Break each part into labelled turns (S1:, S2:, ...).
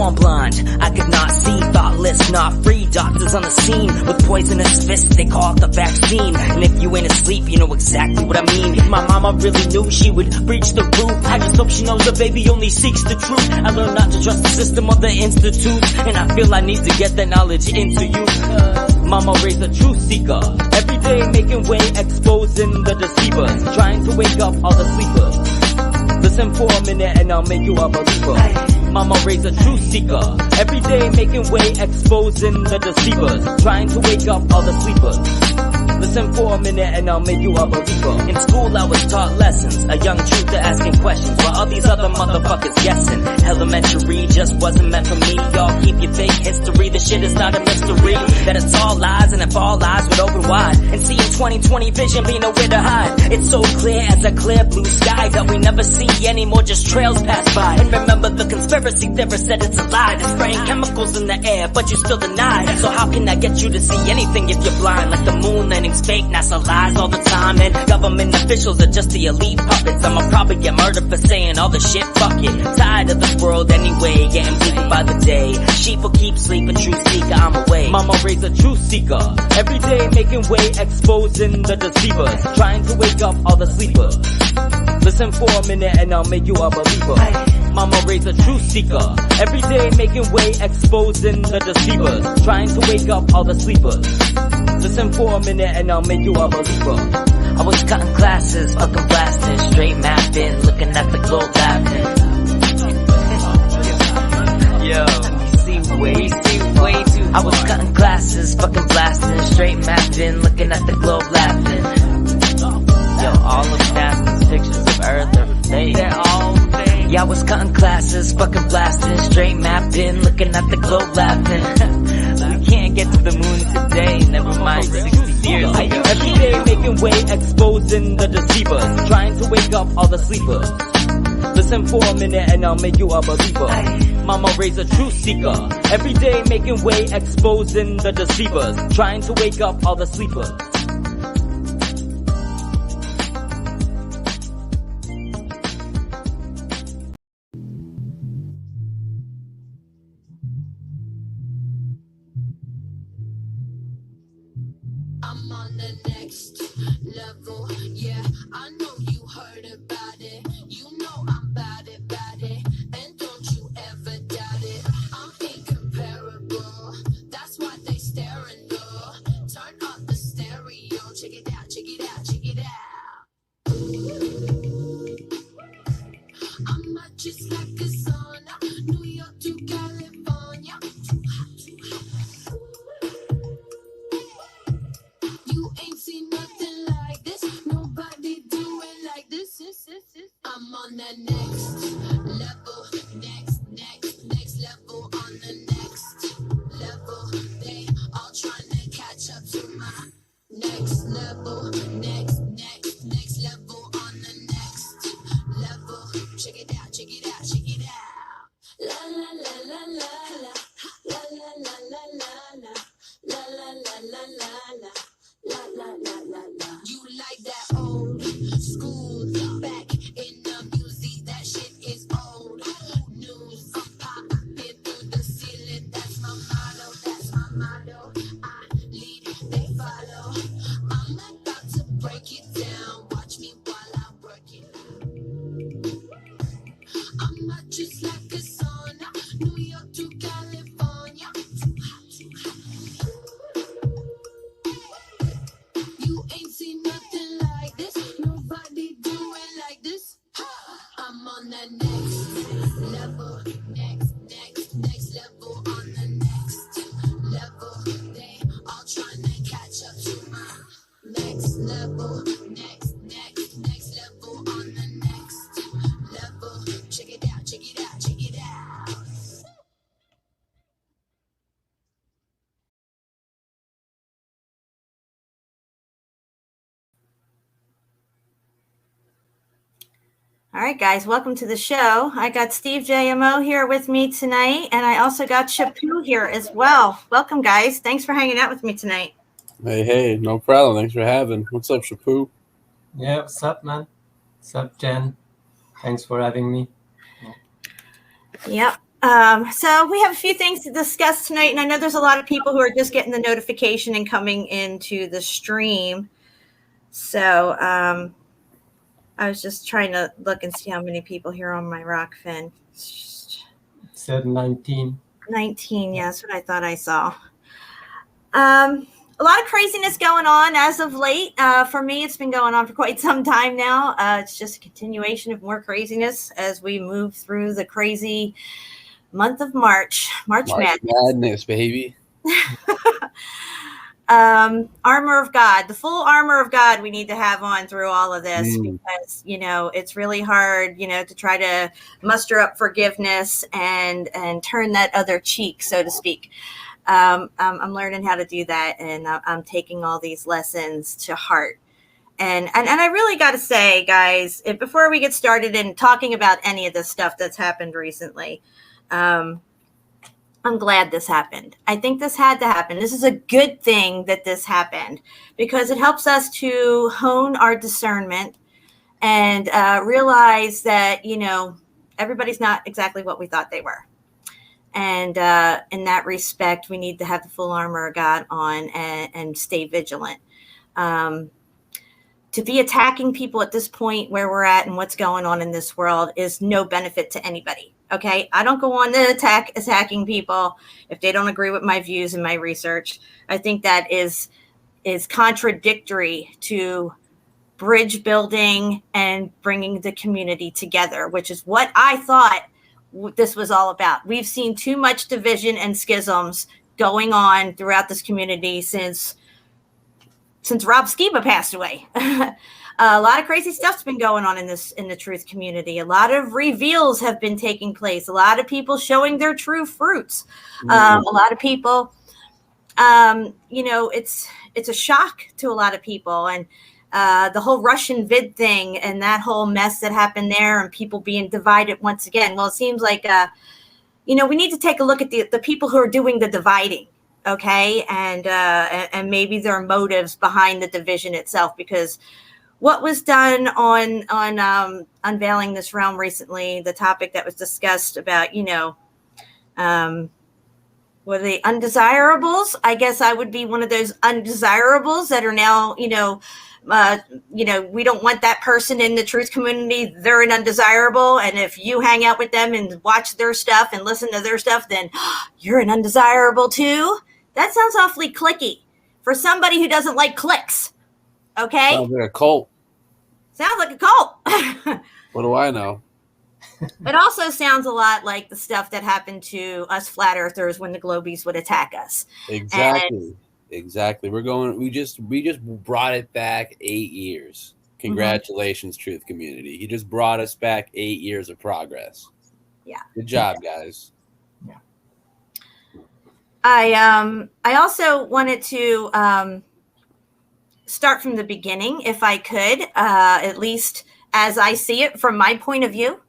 S1: born blind, I could not see, thoughtless, not free. Doctors on the scene with poisonous fists, they call it the vaccine. And if you ain't asleep, you know exactly what I mean. If my mama really knew, she would breach the roof. I just hope she knows the baby only seeks the truth. I learned not to trust the system or the institute, and I feel I need to get that knowledge into you. Mama raised a truth seeker, every day making way, exposing the deceivers, trying to wake up all the sleepers. Listen for a minute and I'll make you a believer. Mama raised a truth seeker, every day making way, exposing the deceivers, trying to wake up all the sleepers. Listen for a minute and I'll make you a believer. In school I was taught lessons, a young truther asking questions, while all these other motherfuckers guessing. Elementary just wasn't meant for me. Y'all keep your fake history, the shit is not a mystery. That it's all lies, and if all lies would open wide and see in 2020 vision be nowhere to hide. It's so clear as a clear blue sky that we never see anymore, just trails pass by. And remember the conspiracy theorist said it's a lie. They're spraying chemicals in the air, but you still deny. So how can I get you to see anything if you're blind? Like the moon landing's fake, NASA lies all the time, and government officials are just the elite puppets. I'ma probably get murdered for saying all the shit, fuck it. Tired of this world anyway, getting bleaker by the day. Sheep will keep sleeping, truth seeker, I'm away. Mama raised a truth seeker, every day making way, exposing the deceivers, trying to wake up all the sleepers. Listen for a minute and I'll make you a believer. Mama raised a truth seeker, every day making way, exposing the deceivers, trying to wake up all the sleepers. Listen for a minute and I'll make you a believer. I was cutting classes, fucking blasting, straight mapping, looking at the globe laughing. Yo, we see way too far. I was cutting classes, fucking blasting, straight mapping, looking at the globe laughing. Yo, all of NASA's pictures of Earth are fake. They're all fake. Yeah, I was cutting classes, fucking blasting, straight mapping, looking at the globe laughing. We can't get to the moon today, never mind 60 years later. Every day making way, exposing the deceivers, trying to wake up all the sleepers. Listen for a minute and I'll make you a believer. Mama raised a truth seeker, every day making way, exposing the deceivers, trying to wake up all the sleepers.
S2: I'm on the next level, yeah, I know you heard about it. You know I'm about it, and don't you ever doubt it. I'm incomparable, that's why they staring though. Turn up the stereo, check it out, check it out, check it out. I'm not just like a sauna, New York to California. You ain't seen nothing like this. Nobody do it like this. I'm on the next level, next level, on the next level. They all trying to catch up to my next level, next level, on the next level. Check it out, check it out, check it out. La la la la la la, la la la la la la, la la la la la la. La la la la la. You like that old school, back in the music, that shit is old news. I'm popping through the ceiling, that's my motto, that's my motto. I lead, they follow. I'm about to break it down, watch me while I work it. I'm not just like a sauna, New York to California. You ain't seen nothing like this. Nobody do it like this. I'm on the next level, next level, on the next level. They all trying to catch up to my next level, next level, on the next level. Check it out, check it out, check it out.
S3: All right, guys, welcome to the show. I got Steve JMO here with me tonight, and I also got Shepu here as well. Welcome, guys. Thanks for hanging out with me tonight.
S4: Hey, no problem. Thanks for having. What's up, Shepu?
S5: Yeah, what's up, man? What's up, Jen? Thanks for having me.
S3: Yep. So we have a few things to discuss tonight, and I know there's a lot of people who are just getting the notification and coming into the stream. So I was just trying to look and see how many people here on my Rockfin.
S5: Said 19.
S3: 19, yeah, that's what I thought I saw. A lot of craziness going on as of late. For me, it's been going on for quite some time now. It's just a continuation of more craziness as we move through the crazy month of March
S4: Madness, baby.
S3: Armor of God, the full armor of God we need to have on through all of this because, it's really hard, to try to muster up forgiveness and turn that other cheek, so to speak. I'm learning how to do that, and I'm taking all these lessons to heart. And I really got to say, guys, before we get started in talking about any of this stuff that's happened recently, I'm glad this happened. I think this had to happen. This is a good thing that this happened because it helps us to hone our discernment and realize that, everybody's not exactly what we thought they were. And in that respect, we need to have the full armor of God on and stay vigilant. To be attacking people at this point where we're at and what's going on in this world is no benefit to anybody. Okay, I don't go on to attacking people if they don't agree with my views and my research. I think that is contradictory to bridge building and bringing the community together, which is what I thought this was all about. We've seen too much division and schisms going on throughout this community since Rob Skiba passed away. A lot of crazy stuff's been going on in the truth community. A lot of reveals have been taking place. A lot of people showing their true fruits. A lot of people, it's a shock to a lot of people. And the whole Russian vid thing and that whole mess that happened there and people being divided once again. Well, it seems like, we need to take a look at the people who are doing the dividing. Okay. And maybe there are motives behind the division itself, because what was done on Unveiling this realm recently, the topic that was discussed about, were they undesirables? I guess I would be one of those undesirables that are now, we don't want that person in the truth community. They're an undesirable. And if you hang out with them and watch their stuff and listen to their stuff, then you're an undesirable too. That sounds awfully clicky for somebody who doesn't like clicks. Okay.
S4: Sounds like a cult.
S3: Sounds like a cult.
S4: What do I know?
S3: It also sounds a lot like the stuff that happened to us flat earthers when the globies would attack us.
S4: Exactly. Exactly. We just brought it back 8 years. Congratulations, truth community. He just brought us back 8 years of progress.
S3: Yeah.
S4: Good job, guys.
S5: Yeah.
S3: I also wanted to start from the beginning, if I could, at least as I see it from my point of view.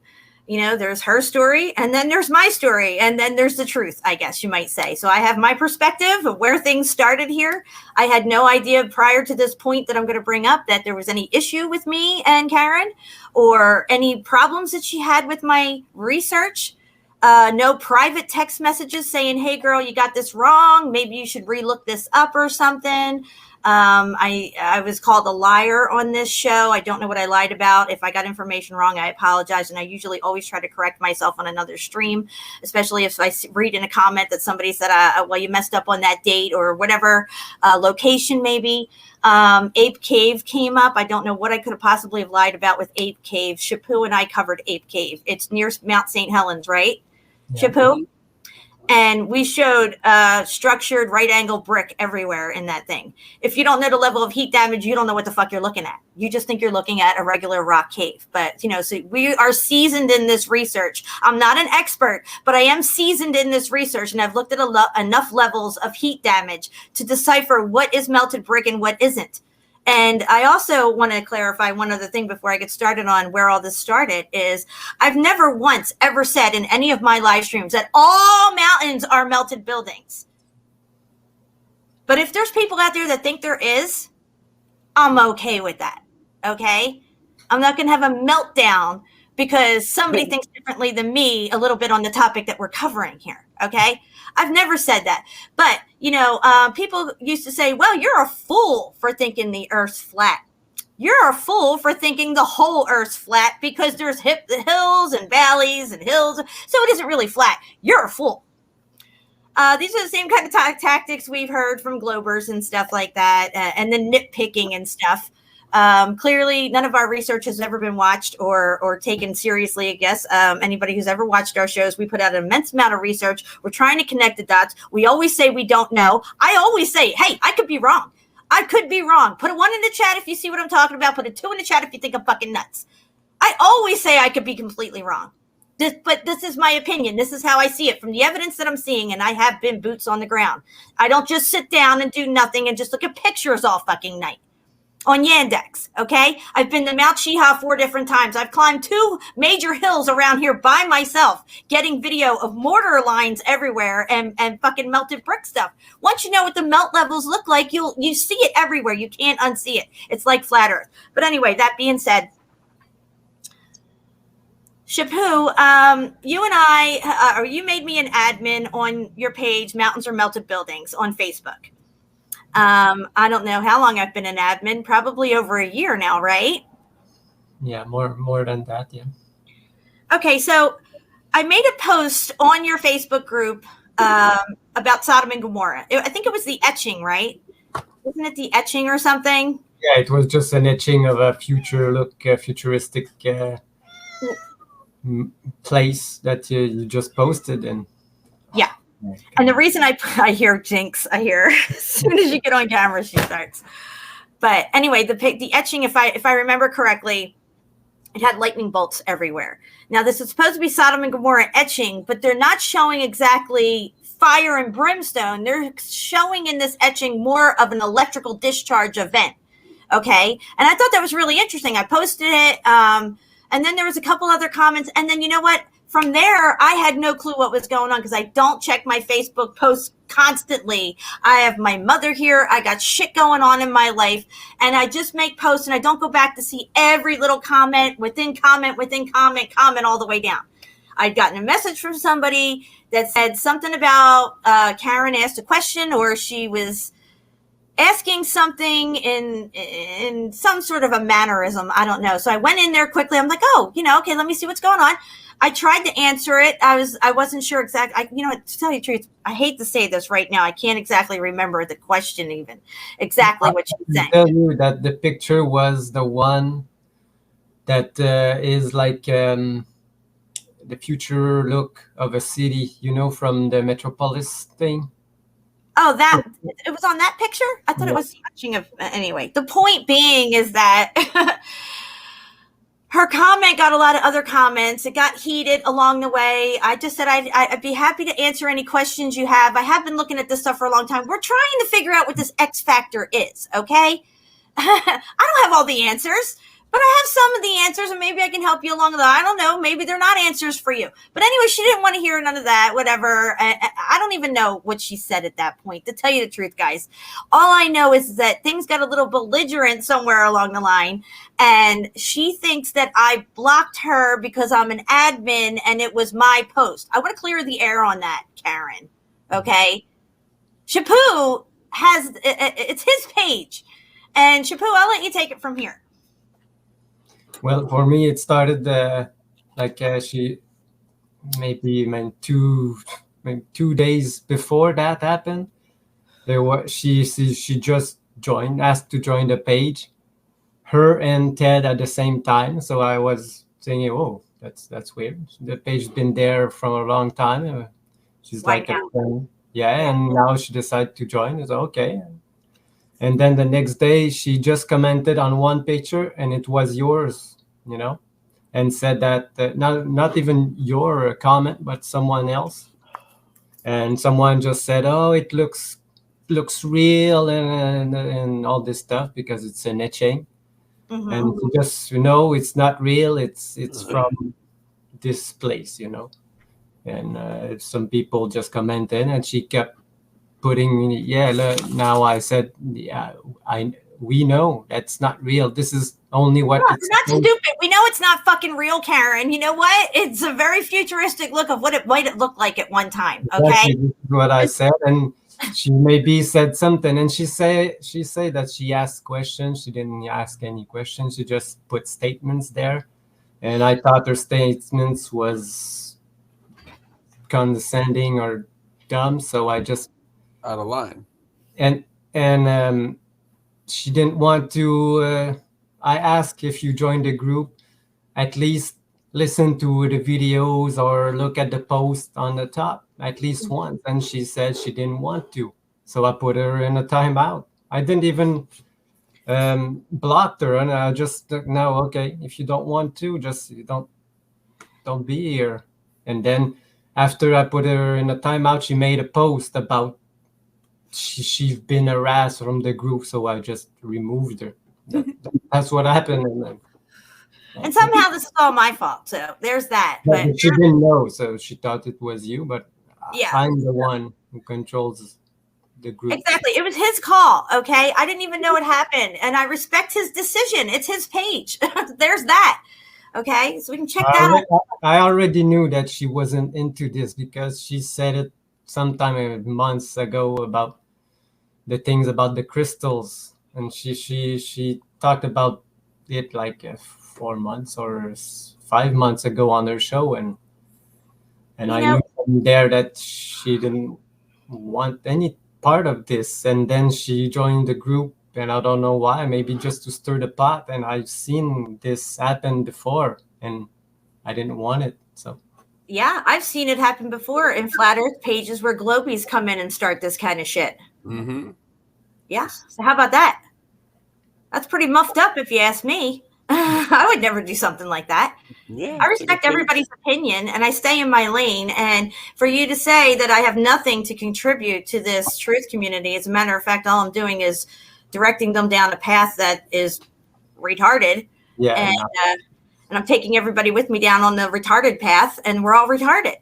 S3: There's her story, and then there's my story, and then there's the truth, I guess you might say. So I have my perspective of where things started here. I had no idea prior to this point that I'm going to bring up that there was any issue with me and Karen or any problems that she had with my research. No private text messages saying, hey, girl, you got this wrong. Maybe you should relook this up or something. I was called a liar on this show. I don't know what I lied about. If I got information wrong, I apologize. And I usually always try to correct myself on another stream, especially if I read in a comment that somebody said, well, you messed up on that date or whatever location maybe. Ape Cave came up. I don't know what I could have possibly have lied about with Ape Cave. Shepu and I covered Ape Cave. It's near Mount St. Helens, right? Yeah. Shepu? And we showed structured right angle brick everywhere in that thing. If you don't know the level of heat damage, you don't know what the fuck you're looking at. You just think you're looking at a regular rock cave. But, so we are seasoned in this research. I'm not an expert, but I am seasoned in this research. And I've looked at enough levels of heat damage to decipher what is melted brick and what isn't. And I also want to clarify one other thing before I get started on where all this started is I've never once ever said in any of my live streams that all mountains are melted buildings. But if there's people out there that think there is, I'm okay with that. Okay. I'm not going to have a meltdown because somebody thinks differently than me a little bit on the topic that we're covering here. Okay. I've never said that. But, people used to say, well, you're a fool for thinking the earth's flat. You're a fool for thinking the whole earth's flat because there's hills and valleys and hills. So it isn't really flat. You're a fool. These are the same kind of tactics we've heard from Globers and stuff like that, and then nitpicking and stuff. Clearly, none of our research has ever been watched or taken seriously, I guess. Anybody who's ever watched our shows, we put out an immense amount of research. We're trying to connect the dots. We always say we don't know. I always say, hey, I could be wrong. I could be wrong. Put a 1 in the chat if you see what I'm talking about. Put a 2 in the chat if you think I'm fucking nuts. I always say I could be completely wrong. But this is my opinion. This is how I see it from the evidence that I'm seeing, and I have been boots on the ground. I don't just sit down and do nothing and just look at pictures all fucking night on Yandex, okay? I've been to Mount Shiha 4 different times. I've climbed 2 major hills around here by myself, getting video of mortar lines everywhere and fucking melted brick stuff. Once you know what the melt levels look like, you see it everywhere. You can't unsee it. It's like flat Earth. But anyway, that being said, Shepu, you and I, you made me an admin on your page, Mountains or Melted Buildings, on Facebook. I don't know how long I've been an admin, probably over a year now, right?
S5: Yeah, more than that, yeah.
S3: Okay, so I made a post on your Facebook group about Sodom and Gomorrah. I think it was the etching, right? Isn't it the etching or something?
S5: Yeah, it was just an etching of a futuristic place that you just posted. And
S3: yeah. And the reason I hear Jinx, I hear as soon as you get on camera, she starts. But anyway, the etching, if I remember correctly, it had lightning bolts everywhere. Now, this is supposed to be Sodom and Gomorrah etching, but they're not showing exactly fire and brimstone. They're showing in this etching more of an electrical discharge event. Okay. And I thought that was really interesting. I posted it. And then there was a couple other comments. And then you know what? From there, I had no clue what was going on because I don't check my Facebook posts constantly. I have my mother here. I got shit going on in my life. And I just make posts and I don't go back to see every little comment within comment all the way down. I'd gotten a message from somebody that said something about Karen asked a question or she was asking something in some sort of a mannerism. I don't know. So I went in there quickly. I'm like, okay, let me see what's going on. I tried to answer it. I wasn't sure exactly. To tell you the truth, I hate to say this right now. I can't exactly remember the question even exactly what she said.
S5: I tell you that the picture was the one that is like the future look of a city, from the Metropolis thing.
S3: Oh, it was on that picture? I thought it was touching of anyway. The point being is that her comment got a lot of other comments. It got heated along the way. I just said I'd be happy to answer any questions you have. I have been looking at this stuff for a long time. We're trying to figure out what this X factor is, okay? I don't have all the answers, but I have some of the answers, and maybe I can help you along the line. I don't know. Maybe they're not answers for you. But anyway, she didn't want to hear none of that, whatever. I don't even know what she said at that point, to tell you the truth, guys. All I know is that things got a little belligerent somewhere along the line, and she thinks that I blocked her because I'm an admin and it was my post. I want to clear the air on that, Karen. Okay? Shepu it's his page. And Shepu, I'll let you take it from here.
S5: Well, for me, it started she maybe 2 days before that happened. She just asked to join the page, her and Ted at the same time. So I was saying, oh, that's weird. The page's been there for a long time. She's like a friend. Yeah, and now she decided to join. It's okay. And then the next day, she just commented on one picture, and it was yours, and said that not even your comment, but someone else. And someone just said, "Oh, it looks real," and all this stuff because it's an etching. Mm-hmm. And just it's not real. It's from this place, And some people just commented, and she kept putting, now I said, we know that's not real. This is only what
S3: it's not stupid. We know it's not fucking real, Karen. You know what? It's a very futuristic look of what it might look like at one time. Okay.
S5: Exactly, this is what I said, and she maybe said something, and she say that she asked questions. She didn't ask any questions. She just put statements there, and I thought her statements was condescending or dumb. So I just
S4: Out of line.
S5: and she didn't want to. I asked if you joined the group, at least listen to the videos or look at the post on the top at least once. And she said she didn't want to. So I put her in a timeout. I didn't even block her, and I just no, okay, if you don't want to, just don't be here. And then after I put her in a timeout, she made a post about she's been harassed from the group, so I just removed her. That's what happened.
S3: And somehow this is all my fault. So there's that.
S5: But she didn't know, so she thought it was you. But
S3: yeah,
S5: I'm the one who controls the group.
S3: Exactly. It was his call. Okay. I didn't even know it happened. And I respect his decision. It's his page. There's that. Okay. So we can check that out.
S5: I already knew that she wasn't into this because she said it sometime months ago about the things about the crystals. And she talked about it like 4 months or 5 months ago on her show. And I knew from there that she didn't want any part of this. And then she joined the group, and I don't know why, maybe just to stir the pot. And I've seen this happen before, and I didn't want it. So
S3: yeah, I've seen it happen before in flat earth pages where globies come in and start this kind of shit.
S4: Mm-hmm.
S3: Yeah. So how about that? That's pretty muffed up if you ask me. I would never do something like that.
S4: Yeah,
S3: I respect everybody's opinion, and I stay in my lane. And for you to say that I have nothing to contribute to this truth community, as a matter of fact, all I'm doing is directing them down a path that is retarded.
S5: yeah,
S3: And I'm taking everybody with me down on the retarded path, and we're all retarded.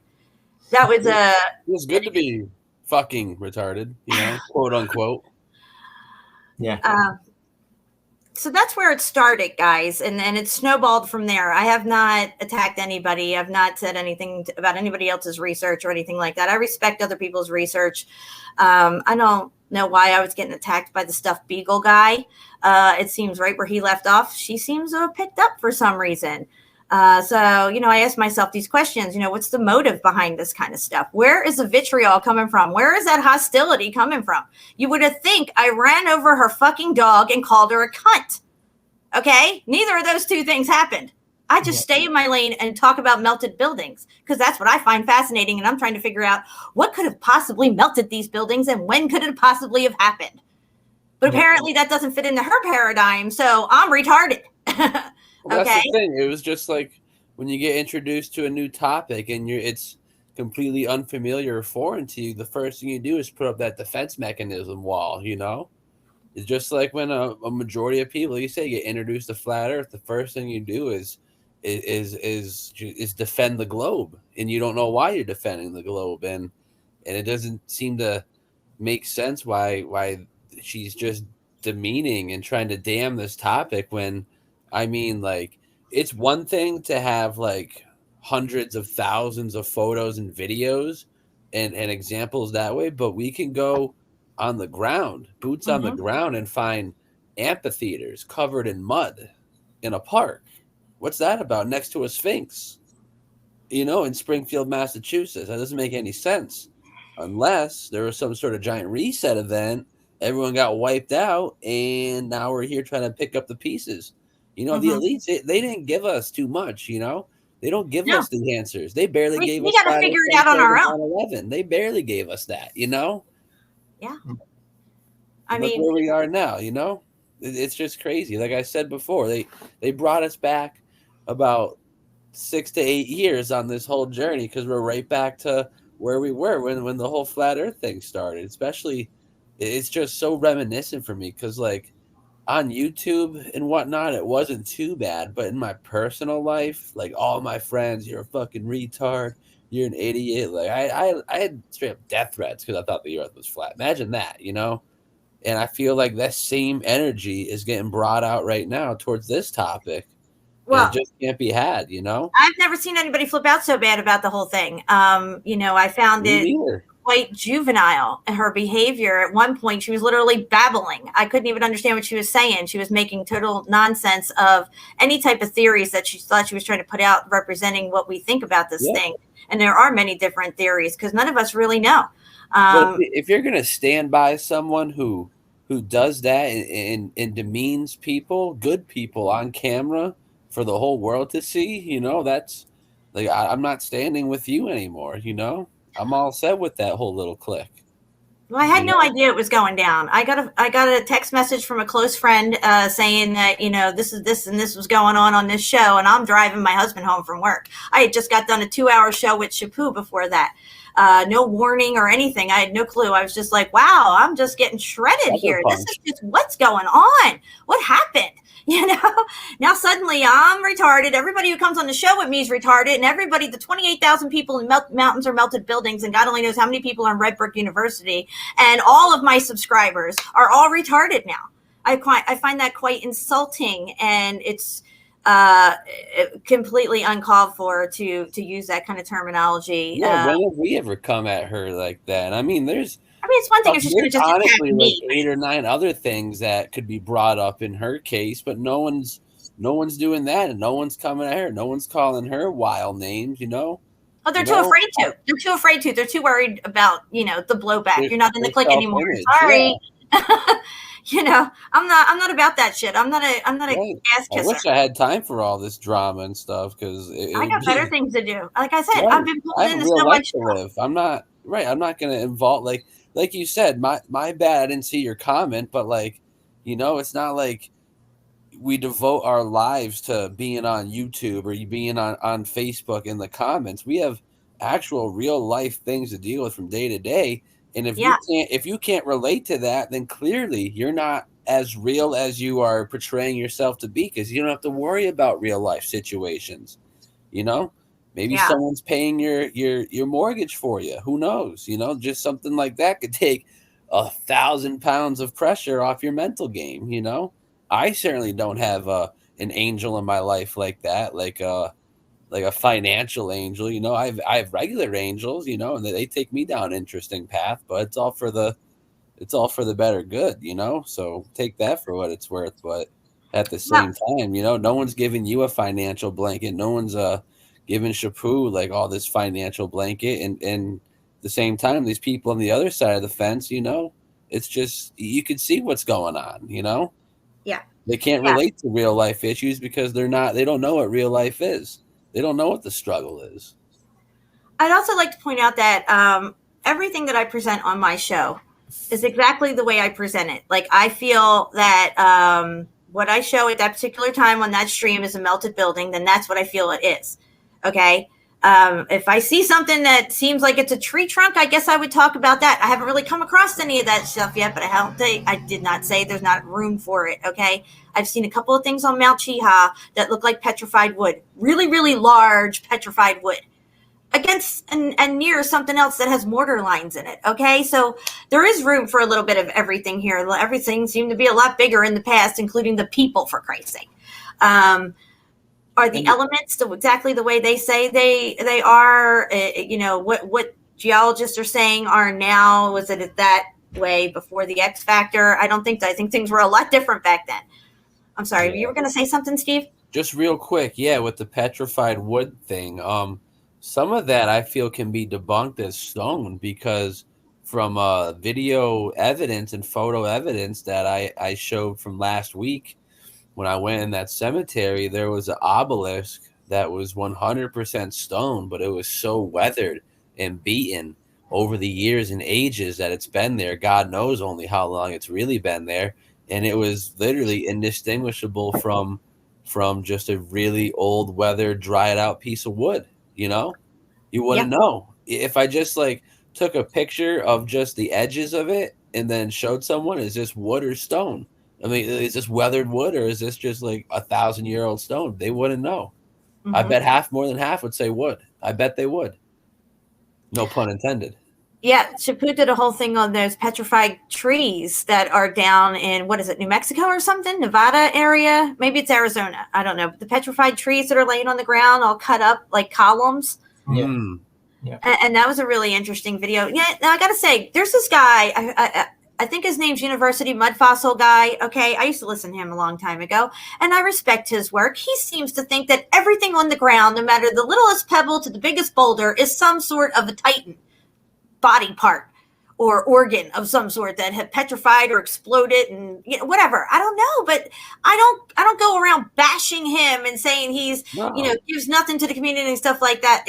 S3: That was
S4: it was good to be fucking retarded, quote unquote.
S5: Yeah.
S3: So that's where it started, guys, and it snowballed from there. I have not attacked anybody. I've not said anything about anybody else's research or anything like that. I respect other people's research. I don't know why I was getting attacked by the stuffed beagle guy. It seems right where he left off, she seems to have picked up for some reason. So, I ask myself these questions, what's the motive behind this kind of stuff? Where is the vitriol coming from? Where is that hostility coming from? You would have think I ran over her fucking dog and called her a cunt. Okay. Neither of those two things happened. I just stay in my lane and talk about melted buildings because that's what I find fascinating. And I'm trying to figure out what could have possibly melted these buildings and when could it possibly have happened? But apparently that doesn't fit into her paradigm. So I'm retarded.
S4: Well, that's the thing. It was just like when you get introduced to a new topic and it's completely unfamiliar or foreign to you, the first thing you do is put up that defense mechanism wall, It's just like when a majority of people, you say, get introduced to flat earth, the first thing you do is defend the globe, and you don't know why you're defending the globe, and it doesn't seem to make sense why she's just demeaning and trying to damn this topic when it's one thing to have like hundreds of thousands of photos and videos and examples that way, but we can go on the ground, boots on the ground, and find amphitheaters covered in mud in a park. What's that about? Next to a sphinx, in Springfield, Massachusetts. That doesn't make any sense unless there was some sort of giant reset event. Everyone got wiped out, and now we're here trying to pick up the pieces. The elites, they didn't give us too much, They don't give us the answers. They barely gave us.
S3: We got to figure it out on our own.
S4: 9/11. They barely gave us that,
S3: Yeah.
S4: Look where we are now, It's just crazy. Like I said before, they brought us back about 6 to 8 years on this whole journey because we're right back to where we were when the whole flat earth thing started. Especially, it's just so reminiscent for me because like on YouTube and whatnot, it wasn't too bad. But in my personal life, like all my friends, you're a fucking retard, you're an idiot. Like I had straight up death threats because I thought the earth was flat. Imagine that, And I feel like that same energy is getting brought out right now towards this topic. And
S3: Well,
S4: it just can't be had, you know?
S3: I've never seen anybody flip out so bad about the whole thing. I found
S4: Me
S3: it
S4: neither.
S3: quite juvenile. Her behavior at one point, she was literally babbling. I couldn't even understand what she was saying. She was making total nonsense of any type of theories that she thought she was trying to put out, representing what we think about this
S4: Yeah.
S3: thing. And there are many different theories because none of us really know.
S4: But if you're gonna stand by someone who does that and demeans people, good people on camera for the whole world to see, you know, that's like I'm not standing with you anymore, you know? I'm all set with that whole little clique.
S3: Well, I had
S4: You
S3: no
S4: know?
S3: idea it was going down. I got a text message from a close friend saying that this is this and this was going on this show, and I'm driving my husband home from work. I had just got done a 2-hour show with Shepu before that. No warning or anything. I had no clue. I was just like, wow, I'm just getting shredded
S4: Sucker
S3: here.
S4: punch.
S3: This is just what's going on. What happened? Now suddenly I'm retarded. Everybody who comes on the show with me is retarded, and everybody, the 28,000 people in mountains are melted buildings, and God only knows how many people are in Red Brick University, and all of my subscribers are all retarded now. I find that quite insulting, and it's completely uncalled for to use that kind of terminology.
S4: Yeah, when have we ever come at her like that? I mean, there's
S3: It's one thing if she's going to just attack
S4: honestly like
S3: me.
S4: 8 or 9 other things that could be brought up in her case, but no one's doing that, and no one's coming at her. No one's calling her wild names, you know.
S3: Oh, they're too afraid to. They're too afraid to. They're too worried about, the blowback. You're not in the clique anymore. Sorry.
S4: Yeah.
S3: I'm not about that shit. I'm not a
S4: Right.
S3: ass
S4: I
S3: kisser.
S4: wish I had time for all this drama and stuff because
S3: I got better things to do. Like I said,
S4: Right.
S3: I've been
S4: I
S3: pulled
S4: have a
S3: into
S4: real
S3: so
S4: life
S3: much
S4: to
S3: stuff.
S4: live. I'm not going to involve like you said. My bad. I didn't see your comment, but it's not like we devote our lives to being on YouTube or being on Facebook in the comments. We have actual real life things to deal with from day to day. And if you can't relate to that, then clearly you're not as real as you are portraying yourself to be, because you don't have to worry about real life situations. You know, maybe someone's paying your mortgage for you. Who knows? Just something like that could take 1,000 pounds of pressure off your mental game. I certainly don't have an angel in my life like that, like a financial angel. I have regular angels, and they take me down an interesting path, but it's all for the better good, So take that for what it's worth. But at the same time, no one's giving you a financial blanket. No one's giving Shepu like all this financial blanket, and at the same time, these people on the other side of the fence, it's just you can see what's going on,
S3: Yeah.
S4: They can't relate to real life issues because they don't know what real life is. They don't know what the struggle is.
S3: I'd also like to point out that everything that I present on my show is exactly the way I present it. Like, I feel that what I show at that particular time on that stream is a melted building, then that's what I feel it is. Okay. If I see something that seems like it's a tree trunk, I guess I would talk about that. I haven't really come across any of that stuff yet, but I did not say there's not room for it. Okay. I've seen a couple of things on Mount Chiha that look like petrified wood, really, really large petrified wood against and near something else that has mortar lines in it. Okay. So there is room for a little bit of everything here. Everything seemed to be a lot bigger in the past, including the people, for Christ's sake. Are the elements still exactly the way they say they are? What geologists are saying are now. Was it that way before the X Factor? I don't think. I think things were a lot different back then. I'm sorry. You were going to say something, Steve?
S4: Just real quick, with the petrified wood thing. Some of that I feel can be debunked as stone because from video evidence and photo evidence that I showed from last week. When I went in that cemetery, there was an obelisk that was 100% stone, but it was so weathered and beaten over the years and ages that it's been there. God knows only how long it's really been there. And it was literally indistinguishable from just a really old, weathered, dried out piece of wood. You wouldn't know. If I just took a picture of just the edges of it and then showed someone, is this wood or stone? I mean, is this weathered wood or is this just 1,000-year-old stone? They wouldn't know. Mm-hmm. I bet more than half would say wood. I bet they would. No pun intended.
S3: Yeah, Chaput did a whole thing on those petrified trees that are down in, what is it, New Mexico or something? Nevada area? Maybe it's Arizona. I don't know. But the petrified trees that are laying on the ground all cut up like columns.
S5: Yeah.
S4: Mm.
S5: Yeah.
S3: And that was a really interesting video. Yeah, now I got to say, there's this guy, I think his name's University Mud Fossil Guy. Okay, I used to listen to him a long time ago, and I respect his work. He seems to think that everything on the ground, no matter the littlest pebble to the biggest boulder, is some sort of a titan body part or organ of some sort that had petrified or exploded, and whatever. I don't know, but I don't go around bashing him and saying he's gives nothing to the community and stuff like that.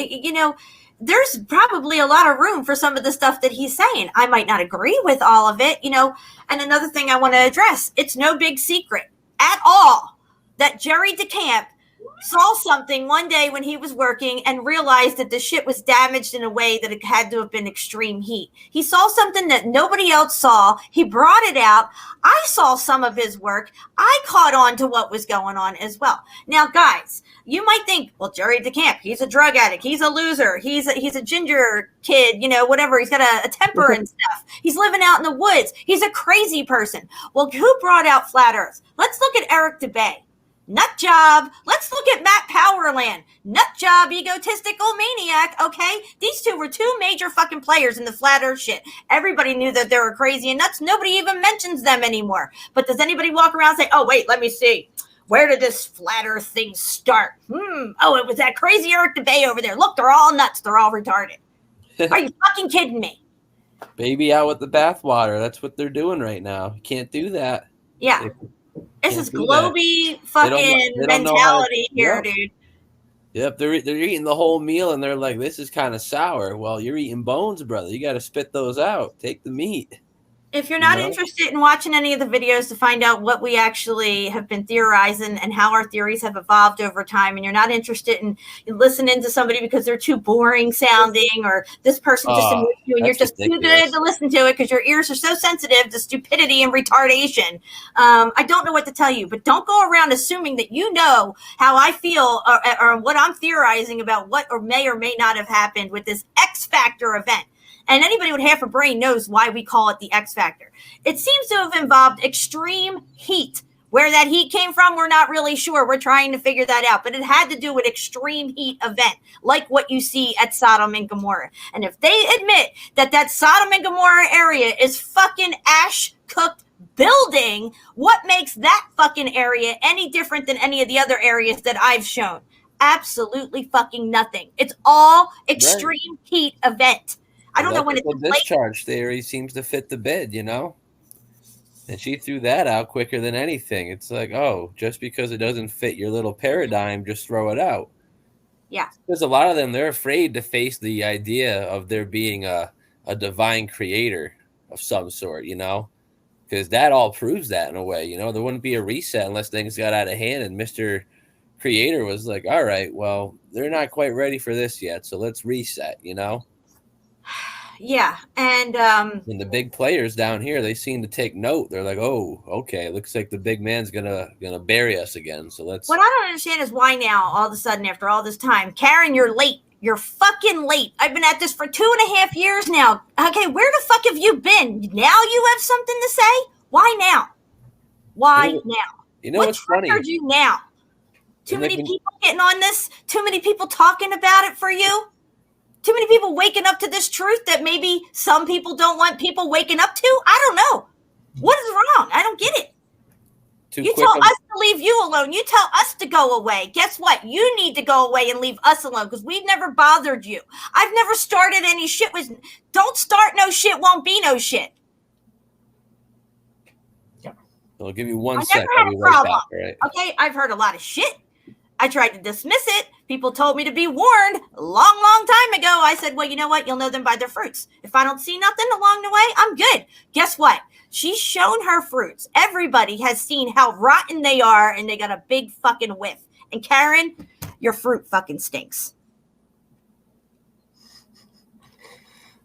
S3: There's probably a lot of room for some of the stuff that he's saying. I might not agree with all of it, And another thing I want to address, it's no big secret at all that Jerry DeCamp saw something one day when he was working and realized that the shit was damaged in a way that it had to have been extreme heat. He saw something that nobody else saw. He brought it out. I saw some of his work. I caught on to what was going on as well. Now, guys, you might think, well, Jerry DeCamp, he's a drug addict. He's a loser. He's a ginger kid, whatever. He's got a temper and stuff. He's living out in the woods. He's a crazy person. Well, who brought out Flat Earth? Let's look at Eric DeBay. Nut job. Let's look at Matt Powerland. Nut job, egotistical maniac. Okay, these two were two major fucking players in the flat earth shit. Everybody knew that they were crazy and nuts. Nobody even mentions them anymore. But does anybody walk around and say, oh, wait, let me see. Where did this flat earth thing start? Oh, it was that crazy Eric DeBay over there. Look, they're all nuts. They're all retarded. Are you fucking kidding me?
S4: Baby out with the bathwater. That's what they're doing right now. You can't do that.
S3: Yeah. This is globy fucking mentality here, dude.
S4: Yep, they're eating the whole meal and they're like, this is kind of sour. Well, you're eating bones, brother. You got to spit those out. Take the meat.
S3: If you're not interested in watching any of the videos to find out what we actually have been theorizing and how our theories have evolved over time, and you're not interested in listening to somebody because they're too boring sounding or this person just annoys you and you're just ridiculous. Too good to listen to it because your ears are so sensitive to stupidity and retardation, I don't know what to tell you, but don't go around assuming that you know how I feel or what I'm theorizing about what or may not have happened with this X Factor event. And anybody with half a brain knows why we call it the X Factor. It seems to have involved extreme heat. Where that heat came from, we're not really sure. We're trying to figure that out. But it had to do with extreme heat event, like what you see at Sodom and Gomorrah. And if they admit that Sodom and Gomorrah area is fucking ash-cooked building, what makes that fucking area any different than any of the other areas that I've shown? Absolutely fucking nothing. It's all extreme heat event. I don't know when it's
S4: discharge theory seems to fit the bid, And she threw that out quicker than anything. It's like, oh, just because it doesn't fit your little paradigm, just throw it out.
S3: Yeah.
S4: Because a lot of them, they're afraid to face the idea of there being a divine creator of some sort, Because that all proves that in a way, There wouldn't be a reset unless things got out of hand and Mr. Creator was like, all right, well, they're not quite ready for this yet, so let's reset,
S3: Yeah, and
S4: the big players down here, they seem to take note. They're like, "Oh, okay, looks like the big man's gonna bury us again." So let's.
S3: What I don't understand is why now, all of a sudden, after all this time, Karen, you're late. You're fucking late. I've been at this for 2.5 years now. Okay, where the fuck have you been? Now you have something to say? Why now? Why now?
S4: What's funny?
S3: What triggered you now? Too many people getting on this? Too many people talking about it for you? Too many people waking up to this truth that maybe some people don't want people waking up to? I don't know. What is wrong? I don't get it. You tell us to leave you alone. You tell us to go away. Guess what? You need to go away and leave us alone because we've never bothered you. I've never started any shit. Don't start no shit, won't be no shit.
S4: Yeah. I'll give you 1 second. I'll be right back, right?
S3: Okay, I've heard a lot of shit. I tried to dismiss it. People told me to be warned a long, long time ago. I said, well, you know what? You'll know them by their fruits. If I don't see nothing along the way, I'm good. Guess what? She's shown her fruits. Everybody has seen how rotten they are, and they got a big fucking whiff. And Karen, your fruit fucking stinks.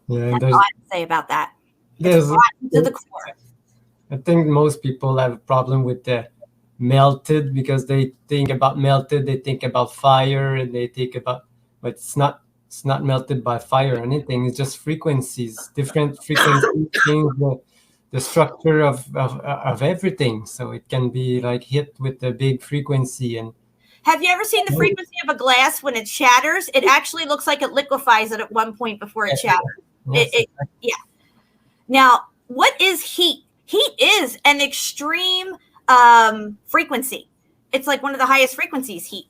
S5: Yeah,
S3: that's all I have to say about that.
S5: There's
S3: to the core.
S5: I think most people have a problem with the melted because they think about melted, they think about fire, and they think about, but it's not it's not melted by fire or anything. It's just frequencies, different frequencies change the structure of everything. So it can be like hit with a big frequency. And
S3: Have you ever seen the frequency of a glass when it shatters? It actually looks like it liquefies it at one point before it shatters.
S5: yes,
S3: Yeah. Now, what is heat? Heat is an extreme frequency. It's like one of the highest frequencies, heat.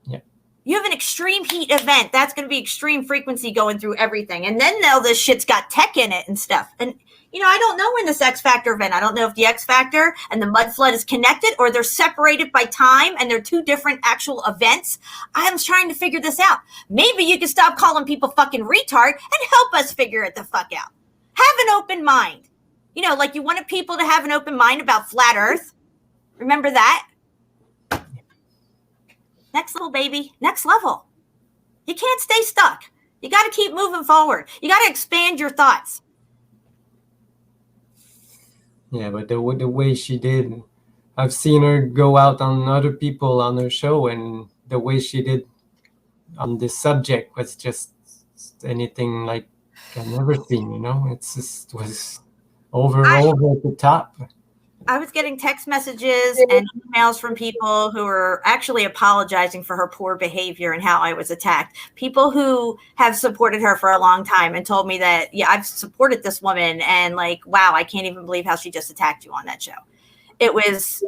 S5: Yeah.
S3: You have an extreme heat event. That's going to be extreme frequency going through everything. And then now this shit's got tech in it and stuff. And, you know, I don't know when this X Factor event, I don't know if the X Factor and the mud flood is connected or they're separated by time and they're two different actual events. I'm trying to figure this out. Maybe you can stop calling people fucking retard and help us figure it the fuck out. Have an open mind. You know, like you wanted people to have an open mind about flat Earth. Remember that? Next level, baby. Next level. You can't stay stuck. You got to keep moving forward. You got to expand your thoughts.
S5: Yeah, but the way she did, I've seen her go out on other people on her show, and the way she did on this subject was just anything like I've never seen. You know, it's just was over the top.
S3: I was getting text messages and emails from people who were actually apologizing for her poor behavior and how I was attacked. People who have supported her for a long time and told me that, yeah, I've supported this woman and like, wow, I can't even believe how she just attacked you on that show. It was,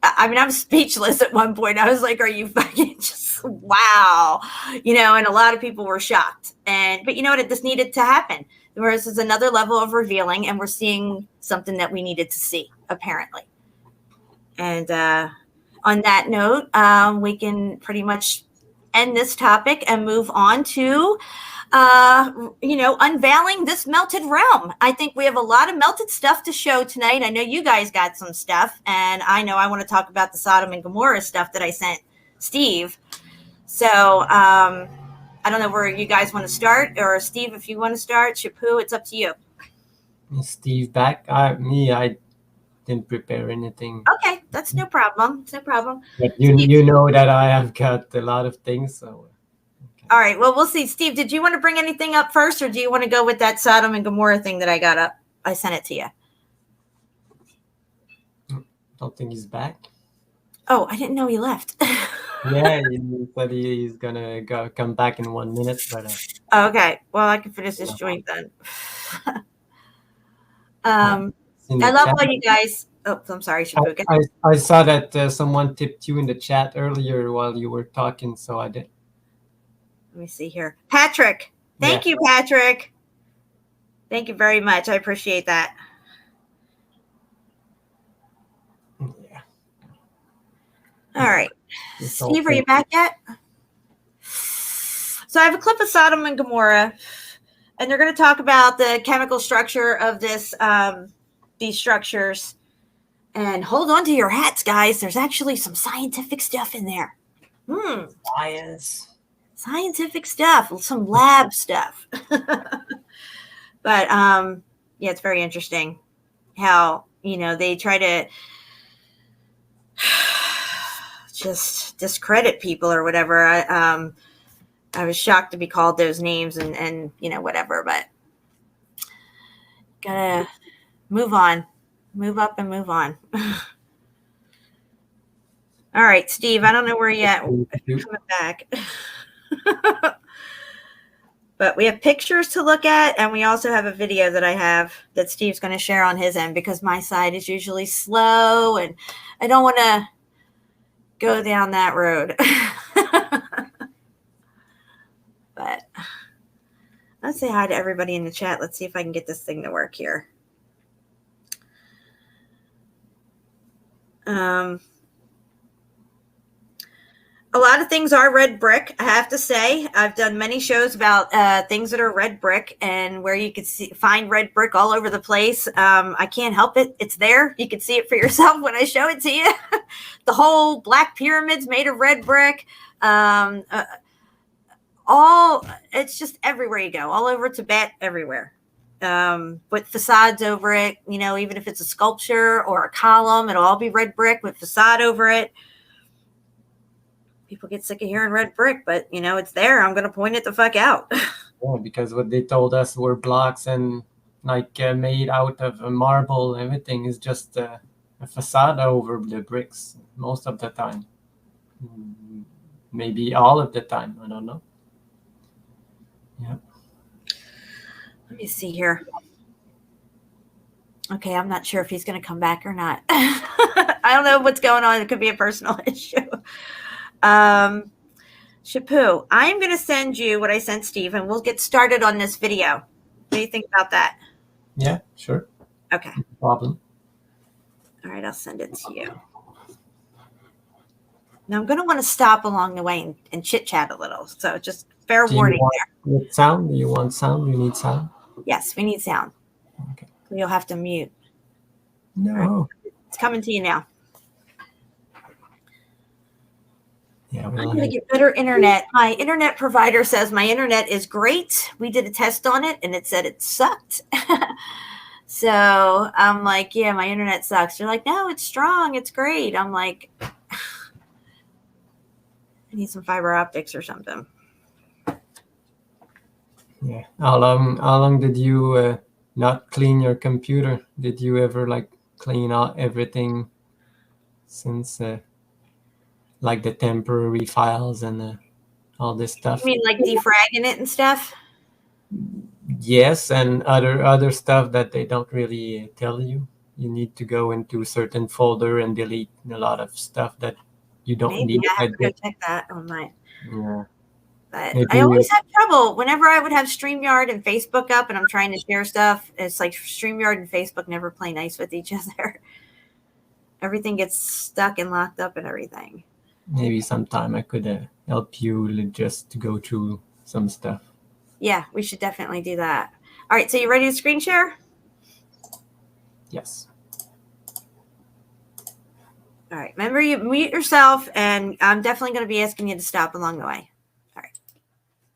S3: I mean, I was speechless at one point. I was like, are you fucking just, wow. You know, and a lot of people were shocked. But you know what? It just needed to happen. Whereas there's another level of revealing, and we're seeing something that we needed to see, apparently. And on that note, we can pretty much end this topic and move on to, you know, unveiling this melted realm. I think we have a lot of melted stuff to show tonight. I know you guys got some stuff, and I know I want to talk about the Sodom and Gomorrah stuff that I sent Steve. So, I don't know where you guys want to start, or Steve, if you want to start. Shepu, it's up to you.
S5: Steve back. I didn't prepare anything.
S3: Okay, that's no problem. It's no problem.
S5: But you know that I have got a lot of things. So.
S3: Okay. All right. Well, we'll see. Steve, did you want to bring anything up first, or do you want to go with that Sodom and Gomorrah thing that I got up? I sent it to you.
S5: Don't think he's back.
S3: Oh, I didn't know he left.
S5: Yeah, he said he's gonna come back in 1 minute. But
S3: okay, well, I can finish this joint then. I love all you guys. Oh, I'm sorry, Shepu.
S5: I saw that someone tipped you in the chat earlier while you were talking, so I did.
S3: Let me see here, Patrick. Thank you, Patrick. Thank you very much. I appreciate that.
S5: Yeah.
S3: All right. Steve, are you back yet? So I have a clip of Sodom and Gomorrah, and they're going to talk about the chemical structure of this, these structures. And hold on to your hats, guys. There's actually some scientific stuff in there. Scientific stuff, some lab stuff. But yeah, it's very interesting how, you know, they try to just discredit people or whatever. I was shocked to be called those names and you know, whatever, but gotta move on, move up and move on. All right, Steve, I don't know where you're at. Coming back. But we have pictures to look at, and we also have a video that I have that Steve's going to share on his end because my side is usually slow, and I don't want to go down that road. But let's say hi to everybody in the chat. Let's see if I can get this thing to work here. A lot of things are red brick, I have to say. I've done many shows about things that are red brick and where you can find red brick all over the place. I can't help it. It's there. You can see it for yourself when I show it to you. The whole Black Pyramid's made of red brick. It's just everywhere you go, all over Tibet, everywhere. With facades over it, you know, even if it's a sculpture or a column, it'll all be red brick with facade over it. People get sick of hearing red brick, but you know, it's there. I'm going to point it the fuck out.
S5: Yeah, because what they told us were blocks and like made out of marble. Everything is just a facade over the bricks most of the time. Maybe all of the time. I don't know. Yeah.
S3: Let me see here. Okay, I'm not sure if he's going to come back or not. I don't know what's going on. It could be a personal issue. Shepu, I'm going to send you what I sent Steve, and we'll get started on this video. What do you think about that?
S5: Yeah, sure.
S3: Okay.
S5: No problem.
S3: All right, I'll send it to you. Now, I'm going to want to stop along the way and chit-chat a little. So just fair warning there.
S5: With sound? Do you want sound? You need sound?
S3: Yes, we need sound.
S5: Okay.
S3: You'll have to mute.
S5: No.
S3: Right. It's coming to you now.
S5: Yeah,
S3: I'm going to get better internet. My internet provider says my internet is great. We did a test on it, and it said it sucked. So I'm like, yeah, my internet sucks. They're like, no, it's strong. It's great. I'm like, I need some fiber optics or something.
S5: Yeah. How long did you not clean your computer? Did you ever like clean out everything since like the temporary files and all this stuff?
S3: You mean like defragging it and stuff?
S5: Yes, and other stuff that they don't really tell you. You need to go into a certain folder and delete a lot of stuff that you don't
S3: Maybe
S5: need.
S3: I have to go check that online.
S5: Yeah.
S3: But
S5: Maybe
S3: I always have trouble whenever I would have StreamYard and Facebook up and I'm trying to share stuff. It's like StreamYard and Facebook never play nice with each other. Everything gets stuck and locked up and everything.
S5: Maybe sometime I could help you just to go through some stuff.
S3: Yeah, we should definitely do that. All right, so you ready to screen share?
S5: Yes.
S3: All right, remember you mute yourself, and I'm definitely going to be asking you to stop along the way. All right.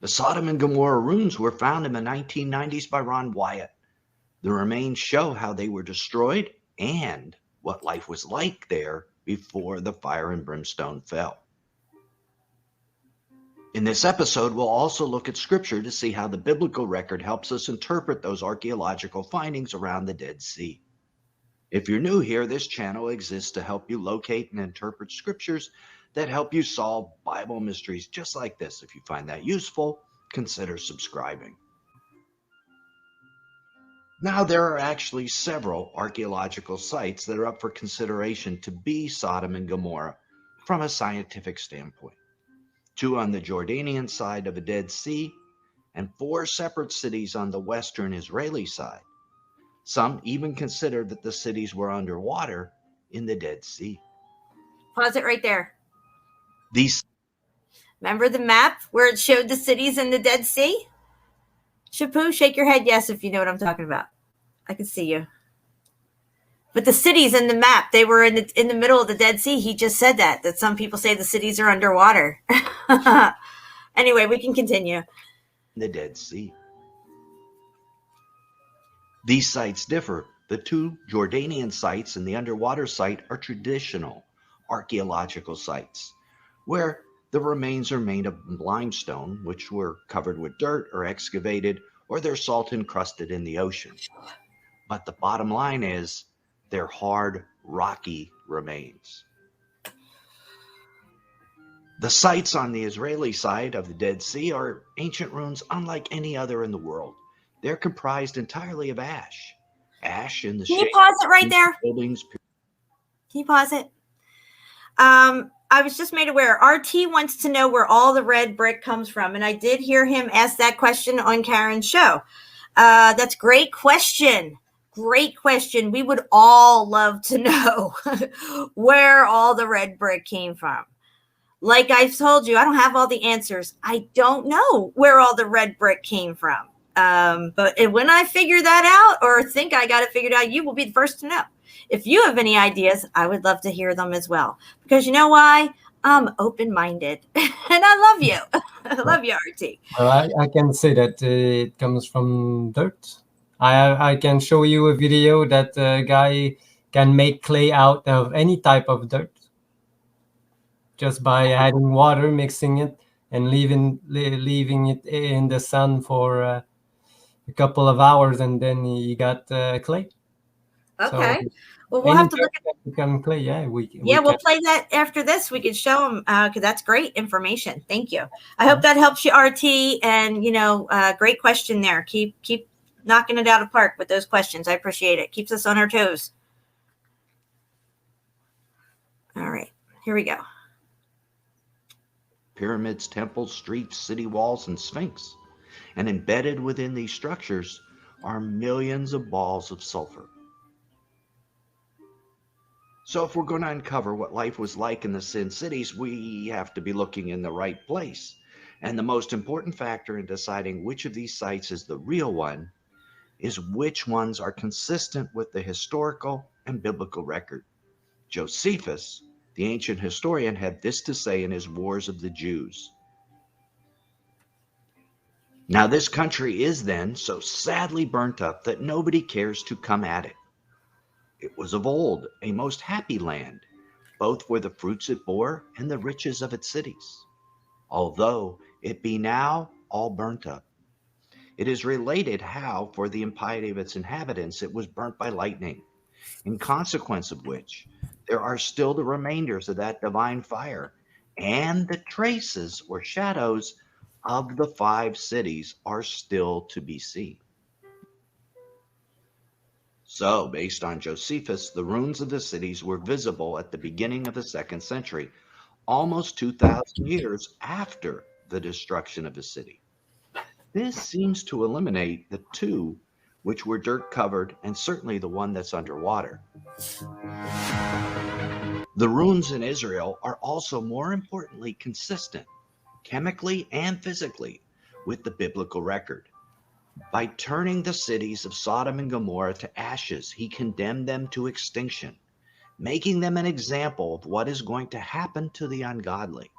S6: The Sodom and Gomorrah ruins were found in the 1990s by Ron Wyatt. The remains show how they were destroyed and what life was like there before the fire and brimstone fell. In this episode, we'll also look at scripture to see how the biblical record helps us interpret those archaeological findings around the Dead Sea. If you're new here, this channel exists to help you locate and interpret scriptures that help you solve Bible mysteries just like this. If you find that useful, consider subscribing. Now, there are actually several archaeological sites that are up for consideration to be Sodom and Gomorrah from a scientific standpoint. 2 on the Jordanian side of the Dead Sea, and 4 separate cities on the western Israeli side. Some even consider that the cities were underwater in the Dead Sea.
S3: Pause it right there.
S6: These.
S3: Remember the map where it showed the cities in the Dead Sea? Shepu, shake your head yes if you know what I'm talking about. I can see you. But the cities in the map, they were in the middle of the Dead Sea. He just said that some people say the cities are underwater. Anyway, we can continue.
S6: The Dead Sea. These sites differ. The 2 Jordanian sites and the underwater site are traditional archaeological sites, where the remains are made of limestone, which were covered with dirt or excavated, or they're salt encrusted in the ocean. But the bottom line is, they're hard, rocky remains. The sites on the Israeli side of the Dead Sea are ancient ruins unlike any other in the world. They're comprised entirely of ash. Ash in the shape.
S3: Can you pause it right there?
S6: Buildings.
S3: Can you pause it? I was just made aware. RT wants to know where all the red brick comes from, and I did hear him ask that question on Karen's show. That's a great question. Great question. We would all love to know where all the red brick came from. Like I've told you, I don't have all the answers. I don't know where all the red brick came from. But when I figure that out or think I got it figured out, you will be the first to know. If you have any ideas, I would love to hear them as well. Because you know why? I'm open-minded. And I love you. I love you, RT.
S5: Well, I can say that it comes from dirt. I can show you a video that a guy can make clay out of any type of dirt. just by adding water, mixing it, and leaving it in the sun for a couple of hours, and then you got clay. So
S3: Okay. Well, we'll
S5: any
S3: have to look
S5: dirt can become clay. Yeah, we
S3: Yeah, we'll
S5: can.
S3: play that after this. We could show them because that's great information. Thank you. I hope that helps you, RT. And great question there. Keep knocking it out of park with those questions. I appreciate it. Keeps us on our toes. All right, here we go.
S6: Pyramids, temples, streets, city walls, and sphinx. And embedded within these structures are millions of balls of sulfur. So if we're going to uncover what life was like in the Sin Cities, we have to be looking in the right place. And the most important factor in deciding which of these sites is the real one is which ones are consistent with the historical and biblical record. Josephus, the ancient historian, had this to say in his Wars of the Jews. Now this country is then so sadly burnt up that nobody cares to come at it. It was of old a most happy land, both for the fruits it bore and the riches of its cities, although it be now all burnt up. It is related how, for the impiety of its inhabitants, it was burnt by lightning, in consequence of which there are still the remainders of that divine fire, and the traces or shadows of the 5 cities are still to be seen. So, based on Josephus, the ruins of the cities were visible at the beginning of the 2nd century, almost 2,000 years after the destruction of the city. This seems to eliminate the 2 which were dirt covered, and certainly the one that's underwater. The ruins in Israel are also more importantly consistent, chemically and physically, with the biblical record. By turning the cities of Sodom and Gomorrah to ashes, he condemned them to extinction, making them an example of what is going to happen to the ungodly.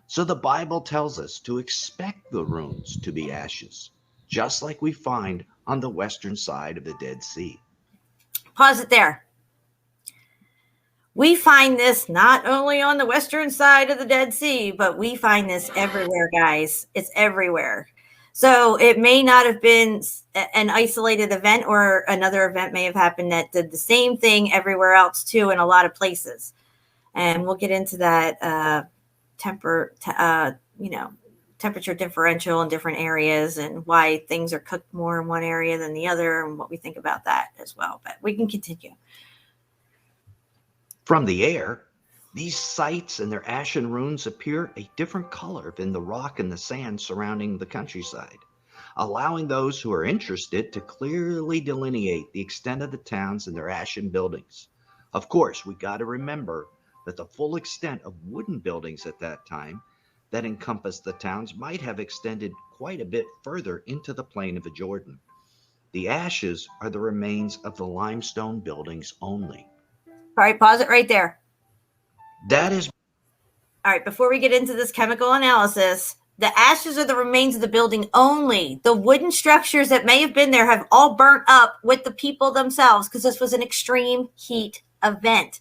S6: So the Bible tells us to expect the ruins to be ashes, just like we find on the western side of the Dead Sea.
S3: Pause it there. We find this not only on the western side of the Dead Sea, but we find this everywhere, guys. It's everywhere. So it may not have been an isolated event, or another event may have happened that did the same thing everywhere else too, in a lot of places. And we'll get into that temperature differential in different areas, and why things are cooked more in one area than the other, and what we think about that as well. But we can continue.
S6: From the air, these sites and their ashen ruins appear a different color than the rock and the sand surrounding the countryside, allowing those who are interested to clearly delineate the extent of the towns and their ashen buildings. Of course, we got to remember that the full extent of wooden buildings at that time that encompassed the towns might have extended quite a bit further into the plain of the Jordan. The ashes are the remains of the limestone buildings only.
S3: All right, pause it right there.
S6: That is.
S3: All right, before we get into this chemical analysis, the ashes are the remains of the building only. The wooden structures that may have been there have all burnt up with the people themselves, because this was an extreme heat event.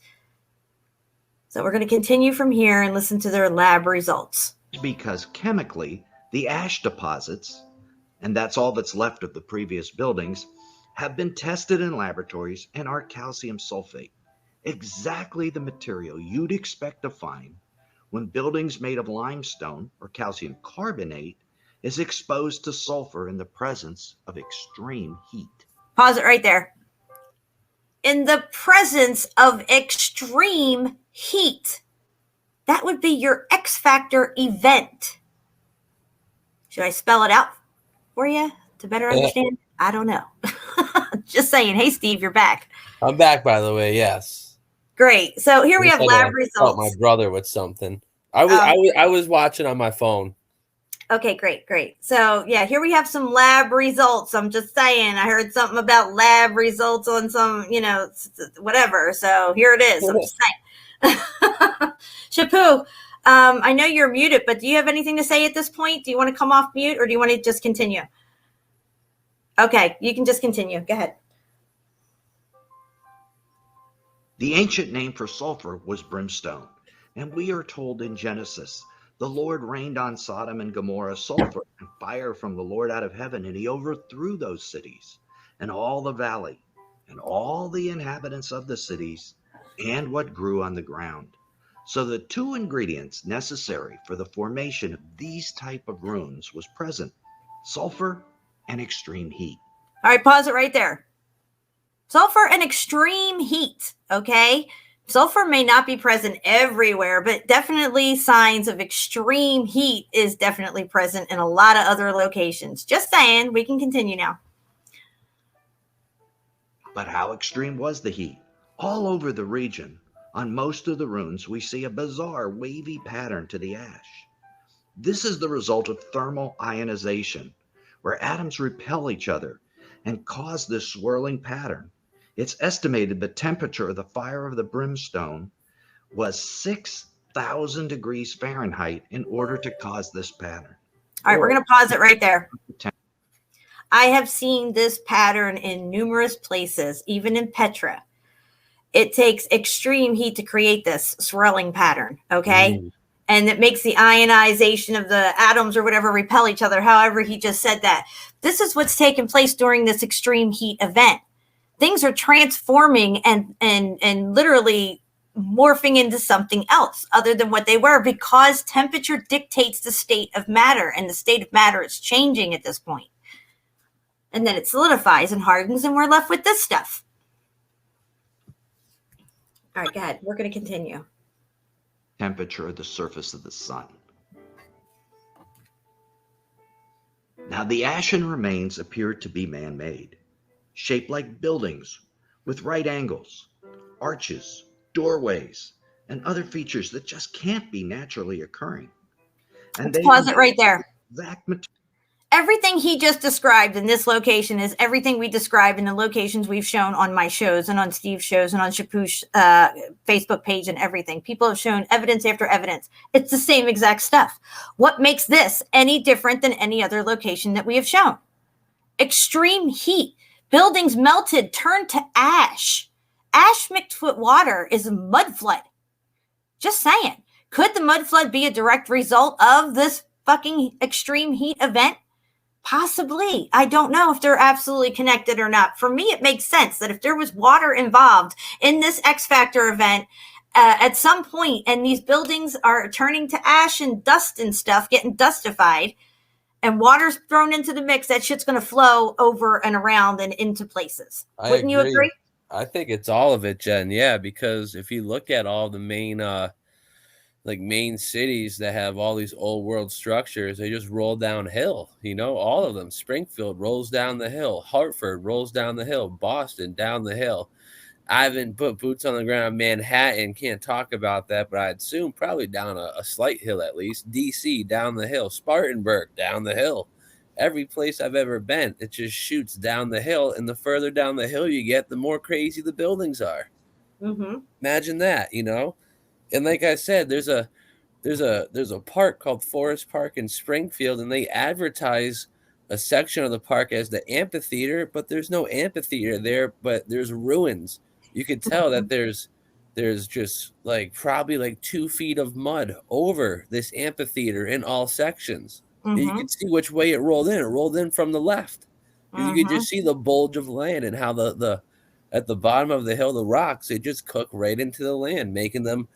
S3: So we're going to continue from here and listen to their lab results.
S6: Because chemically, the ash deposits, and that's all that's left of the previous buildings, have been tested in laboratories and are calcium sulfate, exactly the material you'd expect to find when buildings made of limestone or calcium carbonate is exposed to sulfur in the presence of extreme heat.
S3: Pause it right there. In the presence of extreme heat. That would be your X factor event. Should I spell it out for you to better understand? I don't know. Just saying. Hey, Steve, you're back.
S4: I'm back, by the way. Yes.
S3: Great. So here we have lab results.
S4: My brother with something. I was watching on my phone.
S3: Okay, great. So yeah, here we have some lab results. I'm just saying, I heard something about lab results on some, whatever. So here it is. I'm just saying. Shepu, I know you're muted, but do you have anything to say at this point? Do you want to come off mute, or do you want to just continue? Okay, you can just continue. Go ahead.
S6: The ancient name for sulfur was brimstone. And we are told in Genesis, the Lord rained on Sodom and Gomorrah sulfur and fire from the Lord out of heaven, and he overthrew those cities and all the valley and all the inhabitants of the cities and what grew on the ground. So the two ingredients necessary for the formation of these type of runes was present: sulfur and extreme heat.
S3: All right, pause it right there. Sulfur and extreme heat, okay? Sulfur may not be present everywhere, but definitely signs of extreme heat is definitely present in a lot of other locations. Just saying, we can continue now.
S6: But how extreme was the heat? All over the region, on most of the runes, we see a bizarre wavy pattern to the ash. This is the result of thermal ionization, where atoms repel each other and cause this swirling pattern. It's estimated the temperature of the fire of the brimstone was 6,000 degrees Fahrenheit in order to cause this pattern.
S3: All right, we're going to pause it right there. I have seen this pattern in numerous places, even in Petra. It takes extreme heat to create this swirling pattern, okay? And it makes the ionization of the atoms or whatever repel each other, however he just said that. This is what's taking place during this extreme heat event. Things are transforming and literally morphing into something else other than what they were, because temperature dictates the state of matter, and the state of matter is changing at this point. And then it solidifies and hardens, and we're left with this stuff. All right, go ahead. We're going to continue.
S6: Temperature of the surface of the sun. Now the ashen remains appeared to be man-made, shaped like buildings with right angles, arches, doorways, and other features that just can't be naturally occurring. And
S3: let's pause it right there.
S6: Exact material.
S3: Everything he just described in this location is everything we describe in the locations we've shown on my shows and on Steve's shows and on Shepu's Facebook page and everything. People have shown evidence after evidence. It's the same exact stuff. What makes this any different than any other location that we have shown? Extreme heat. Buildings melted, turned to ash. Ash mixed with water is a mud flood. Just saying. Could the mud flood be a direct result of this fucking extreme heat event? Possibly. I don't know if they're absolutely connected or not. For me, it makes sense that if there was water involved in this X Factor event at some point, and these buildings are turning to ash and dust and stuff, getting dustified, and water's thrown into the mix, that shit's going to flow over and around and into places. Wouldn't you agree?
S4: I think it's all of it, Jen. Yeah, because if you look at all the main main cities that have all these old world structures, they just roll downhill, all of them. Springfield rolls down the hill, Hartford rolls down the hill, Boston down the hill. I haven't put boots on the ground. Manhattan, can't talk about that, but I'd assume probably down a slight hill at least. DC down the hill, Spartanburg down the hill. Every place I've ever been, it just shoots down the hill, and the further down the hill you get, the more crazy the buildings are. Imagine that, And like I said, there's a park called Forest Park in Springfield, and they advertise a section of the park as the amphitheater, but there's no amphitheater there, but there's ruins. You could tell that there's just probably 2 feet of mud over this amphitheater in all sections. And you could see which way it rolled in. It rolled in from the left. You could just see the bulge of land and how the at the bottom of the hill, the rocks, they just cook right into the land, making them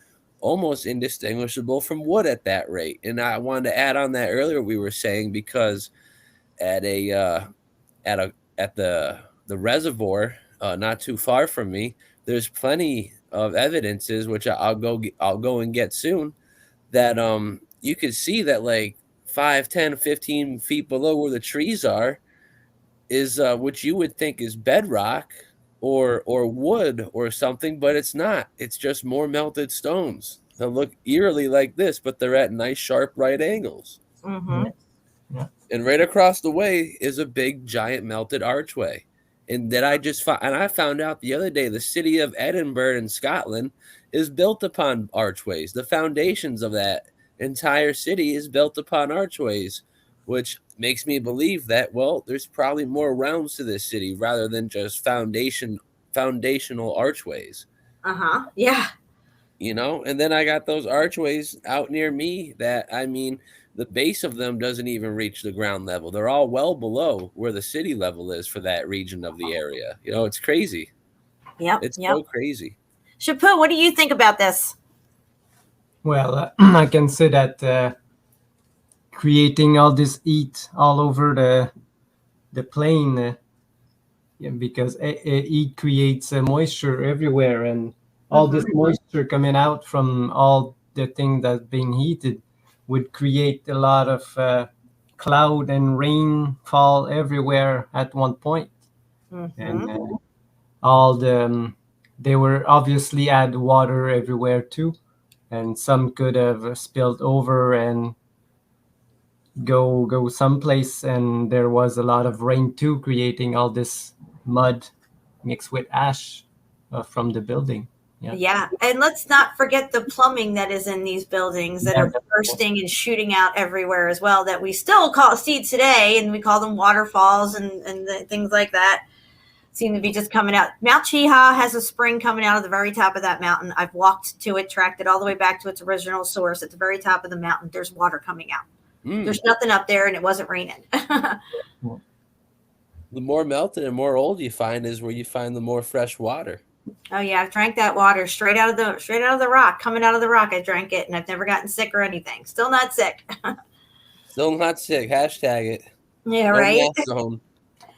S4: almost indistinguishable from wood at that rate. And I wanted to add on that earlier, we were saying, because at the reservoir not too far from me, there's plenty of evidences, which I'll go and get soon, that you could see that 5, 10, 15 feet below where the trees are is what you would think is bedrock or wood or something, but it's not. It's just more melted stones that look eerily like this, but they're at nice, sharp right angles.
S5: Yeah.
S4: And right across the way is a big, giant melted archway. And that I found out the other day, the city of Edinburgh in Scotland is built upon archways. The foundations of that entire city is built upon archways, which makes me believe that, well, there's probably more realms to this city rather than just foundational archways.
S3: Yeah.
S4: you know. And then I got those archways out near me that, I mean, the base of them doesn't even reach the ground level. They're all well below where the city level is for that region of the area. You know, it's crazy.
S3: Yep.
S4: It's
S3: Yep.
S4: so crazy.
S3: Shepu, what do you think about this?
S5: Well, I can say that creating all this heat all over the plane, because heat creates moisture everywhere, and all this moisture coming out from all the thing that's being heated would create a lot of cloud and rainfall everywhere at one point. And all they were obviously add water everywhere too, and some could have spilled over and go someplace, and there was a lot of rain too, creating all this mud mixed with ash from the building.
S3: Yeah, and let's not forget the plumbing that is in these buildings that are bursting and shooting out everywhere as well, that we still see today, and we call them waterfalls and things like that seem to be just coming out. Mount Chiha has a spring coming out of the very top of that mountain. I've walked to it, tracked it all the way back to its original source at the very top of the mountain. There's water coming out. There's nothing up there, and it wasn't raining.
S4: The more melted and more old you find is where you find the more fresh water.
S3: Oh yeah, I've drank that water straight out of the rock, coming out of the rock. I drank it, and I've never gotten sick or anything. Still not sick.
S4: Still not sick. Hashtag it.
S3: Yeah,
S4: No
S3: right.
S4: mask zone.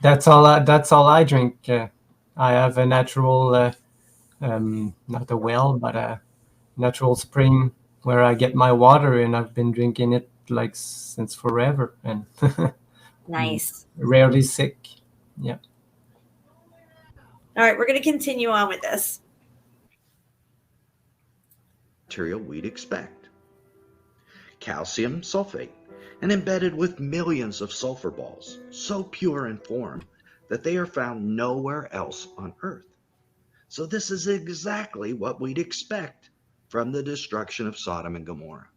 S5: That's all I drink. I have a natural, not a well, but a natural spring where I get my water, and I've been drinking it like since forever, and
S3: Nice.
S5: rarely sick. Yeah.
S3: All right, we're going to continue on with this.
S6: Material we'd expect. Calcium sulfate, and embedded with millions of sulfur balls, so pure in form that they are found nowhere else on Earth. So this is exactly what we'd expect from the destruction of Sodom and Gomorrah.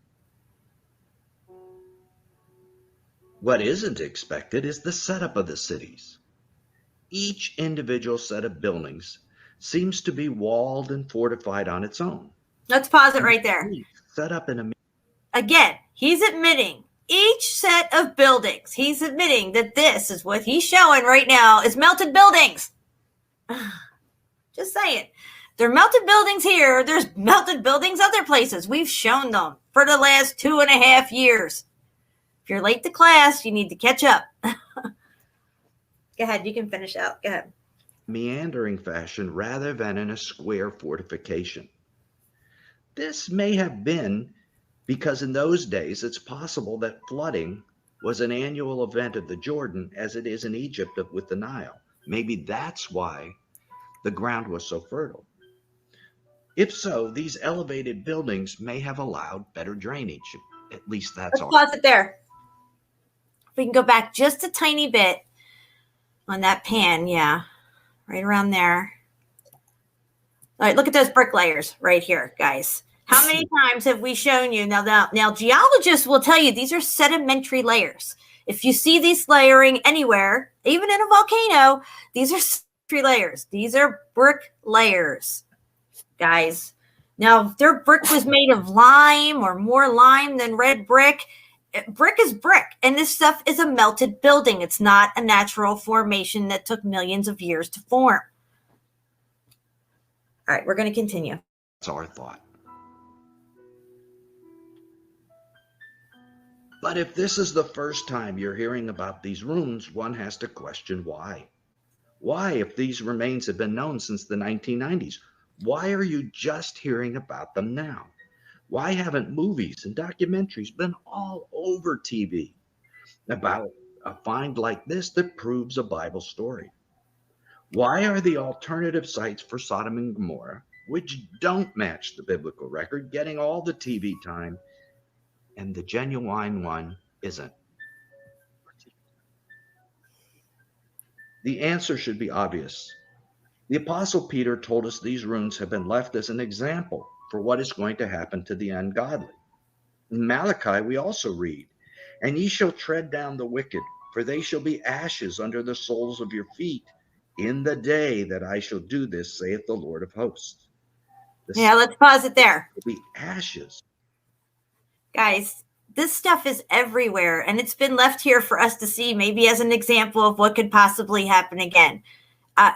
S6: What isn't expected is the setup of the cities. Each individual set of buildings seems to be walled and fortified on its own.
S3: Let's pause it right there.
S6: Set up in a
S3: Again, he's admitting each set of buildings, he's admitting that this is what he's showing right now is melted buildings. Just saying. There are melted buildings here. There's melted buildings other places. We've shown them for the last 2.5 years. If you're late to class, you need to catch up. Go ahead. You can finish out. Go ahead.
S6: meandering fashion rather than in a square fortification. This may have been because in those days it's possible that flooding was an annual event of the Jordan as it is in Egypt with the Nile. Maybe that's why the ground was so fertile. If so, these elevated buildings may have allowed better drainage. At least that's all.
S3: Let's pause it there. We can go back just a tiny bit on that pan. Yeah, right around there. All right, look at those brick layers right here, guys. How many times have we shown you? Now, geologists will tell you these are sedimentary layers. If you see these layering anywhere, even in a volcano, these are sedimentary layers. These are brick layers, guys. Now, if their brick was made of lime or more lime than red brick, brick is brick. And this stuff is a melted building. It's not a natural formation that took millions of years to form. All right, we're going to continue.
S6: That's our thought. But if this is the first time you're hearing about these ruins, one has to question why. Why, if these remains have been known since the 1990s, why are you just hearing about them now? Why haven't movies and documentaries been all over TV about a find like this that proves a Bible story? Why are the alternative sites for Sodom and Gomorrah, which don't match the biblical record, getting all the TV time and the genuine one isn't? The answer should be obvious. The Apostle Peter told us these ruins have been left as an example for what is going to happen to the ungodly. In Malachi, we also read, "And ye shall tread down the wicked, for they shall be ashes under the soles of your feet in the day that I shall do this, saith the Lord of hosts."
S3: Yeah, let's pause it there.
S6: Will be ashes.
S3: Guys, this stuff is everywhere, and it's been left here for us to see, maybe as an example of what could possibly happen again.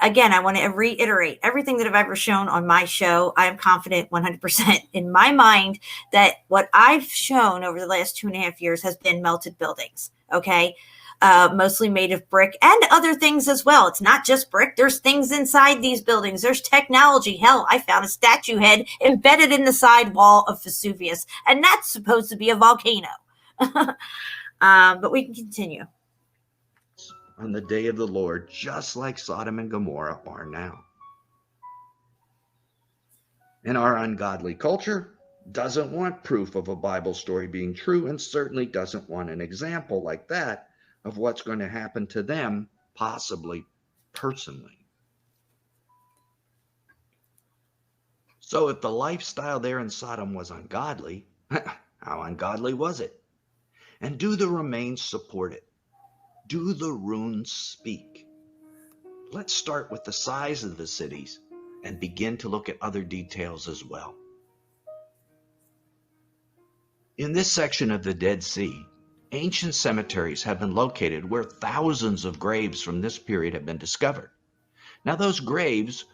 S3: Again, I want to reiterate everything that I've ever shown on my show. I am confident 100% in my mind that what I've shown over the last 2.5 years has been melted buildings. Okay. Mostly made of brick and other things as well. It's not just brick. There's things inside these buildings. There's technology. Hell, I found a statue head embedded in the side wall of Vesuvius, and that's supposed to be a volcano. But we can continue.
S6: On the day of the Lord, just like Sodom and Gomorrah are now. And our ungodly culture doesn't want proof of a Bible story being true, and certainly doesn't want an example like that of what's going to happen to them, possibly personally. So if the lifestyle there in Sodom was ungodly, how ungodly was it? And do the remains support it? Do the runes speak? Let's start with the size of the cities and begin to look at other details as well. In this section of the Dead Sea, ancient cemeteries have been located where thousands of graves from this period have been discovered. Now, those graves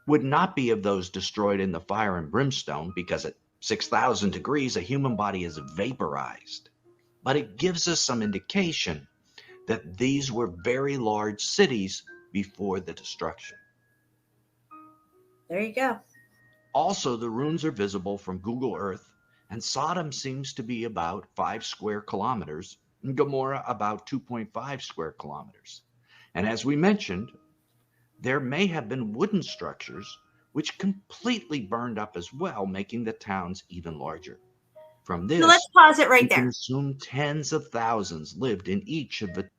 S6: would not be of those destroyed in the fire and brimstone, because at 6,000 degrees, a human body is vaporized. But it gives us some indication that these were very large cities before the destruction.
S3: There you go.
S6: Also, the ruins are visible from Google Earth, and Sodom seems to be about 5 square kilometers, and Gomorrah about 2.5 square kilometers. And as we mentioned, there may have been wooden structures which completely burned up as well, making the towns even larger. From this,
S3: so let's pause it right
S6: we
S3: there.
S6: can assume tens of thousands lived in each of the.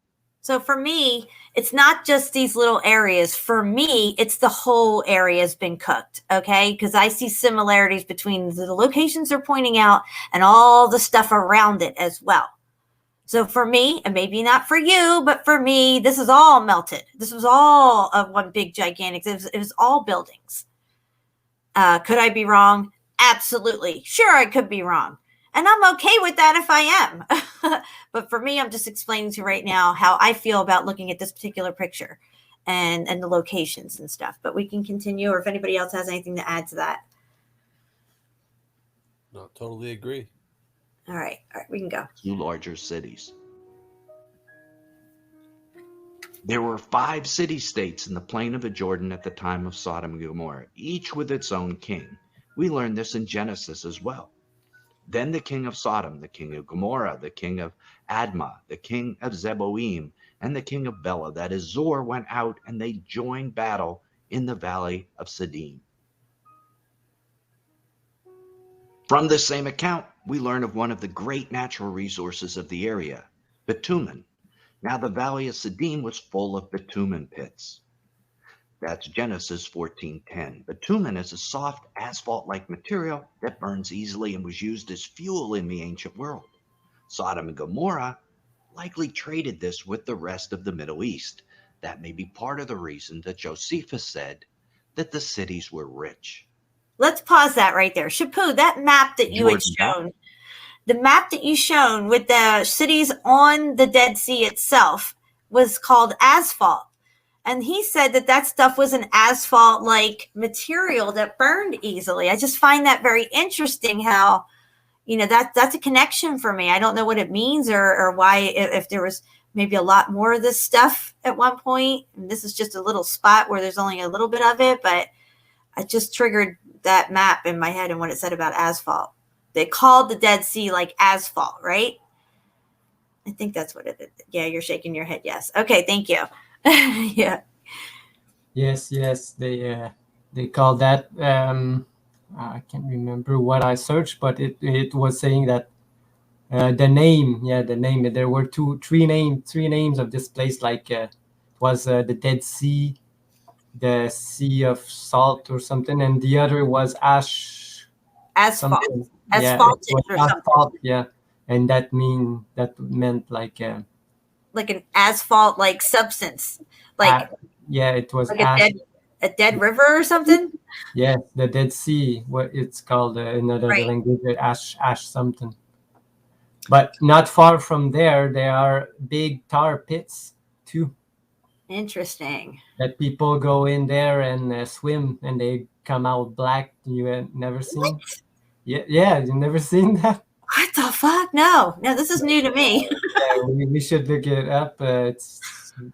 S3: So for me, it's not just these little areas. For me, it's the whole area has been cooked, okay? Because I see similarities between the locations they're pointing out and all the stuff around it as well. So for me, and maybe not for you, but for me, this is all melted. This was all of one big gigantic, it was all buildings. Could I be wrong? Absolutely. Sure, I could be wrong. And I'm okay with that if I am. But for me, I'm just explaining to you right now how I feel about looking at this particular picture and the locations and stuff. But we can continue, or if anybody else has anything to add to that.
S4: No, totally agree.
S3: All right, we can go.
S6: 2 larger cities. There were 5 city-states in the plain of the Jordan at the time of Sodom and Gomorrah, each with its own king. We learned this in Genesis as well. Then the king of Sodom, the king of Gomorrah, the king of Admah, the king of Zeboim, and the king of Bela, that is Zor, went out, and they joined battle in the valley of Siddim. From this same account, we learn of one of the great natural resources of the area, bitumen. Now the valley of Siddim was full of bitumen pits. That's Genesis 14:10. Bitumen is a soft asphalt-like material that burns easily and was used as fuel in the ancient world. Sodom and Gomorrah likely traded this with the rest of the Middle East. That may be part of the reason that Josephus said that the cities were rich.
S3: Let's pause that right there. Shepu, that map that you had shown, the map that you shown with the cities on the Dead Sea itself was called asphalt. And he said that that stuff was an asphalt-like material that burned easily. I just find that very interesting how, you know, that's a connection for me. I don't know what it means or why, if there was maybe a lot more of this stuff at one point. And this is just a little spot where there's only a little bit of it, but I just triggered that map in my head and what it said about asphalt. They called the Dead Sea like asphalt, right? I think that's what it is. Yeah, you're shaking your head. Yes. Okay, thank you. Yeah.
S5: Yes. They call that. I can't remember what I searched, but it was saying that the name. There were three names of this place. Like it was the Dead Sea, the Sea of Salt or something, and the other was Asphalt.
S3: Asphalted or
S5: asphalt,
S3: something.
S5: yeah, and that meant like
S3: an asphalt like substance, like
S5: it was
S3: like
S5: ash.
S3: a dead river or something?
S5: Yeah, the Dead Sea, what it's called in another
S3: Right.
S5: language, ash something. But not far from there are big tar pits too,
S3: Interesting.
S5: that people go in there and swim, and they come out black. You had never seen?
S3: What?
S5: Yeah, you never seen that?
S3: What the fuck? No, this is new to me.
S5: Yeah, we should look it up. It's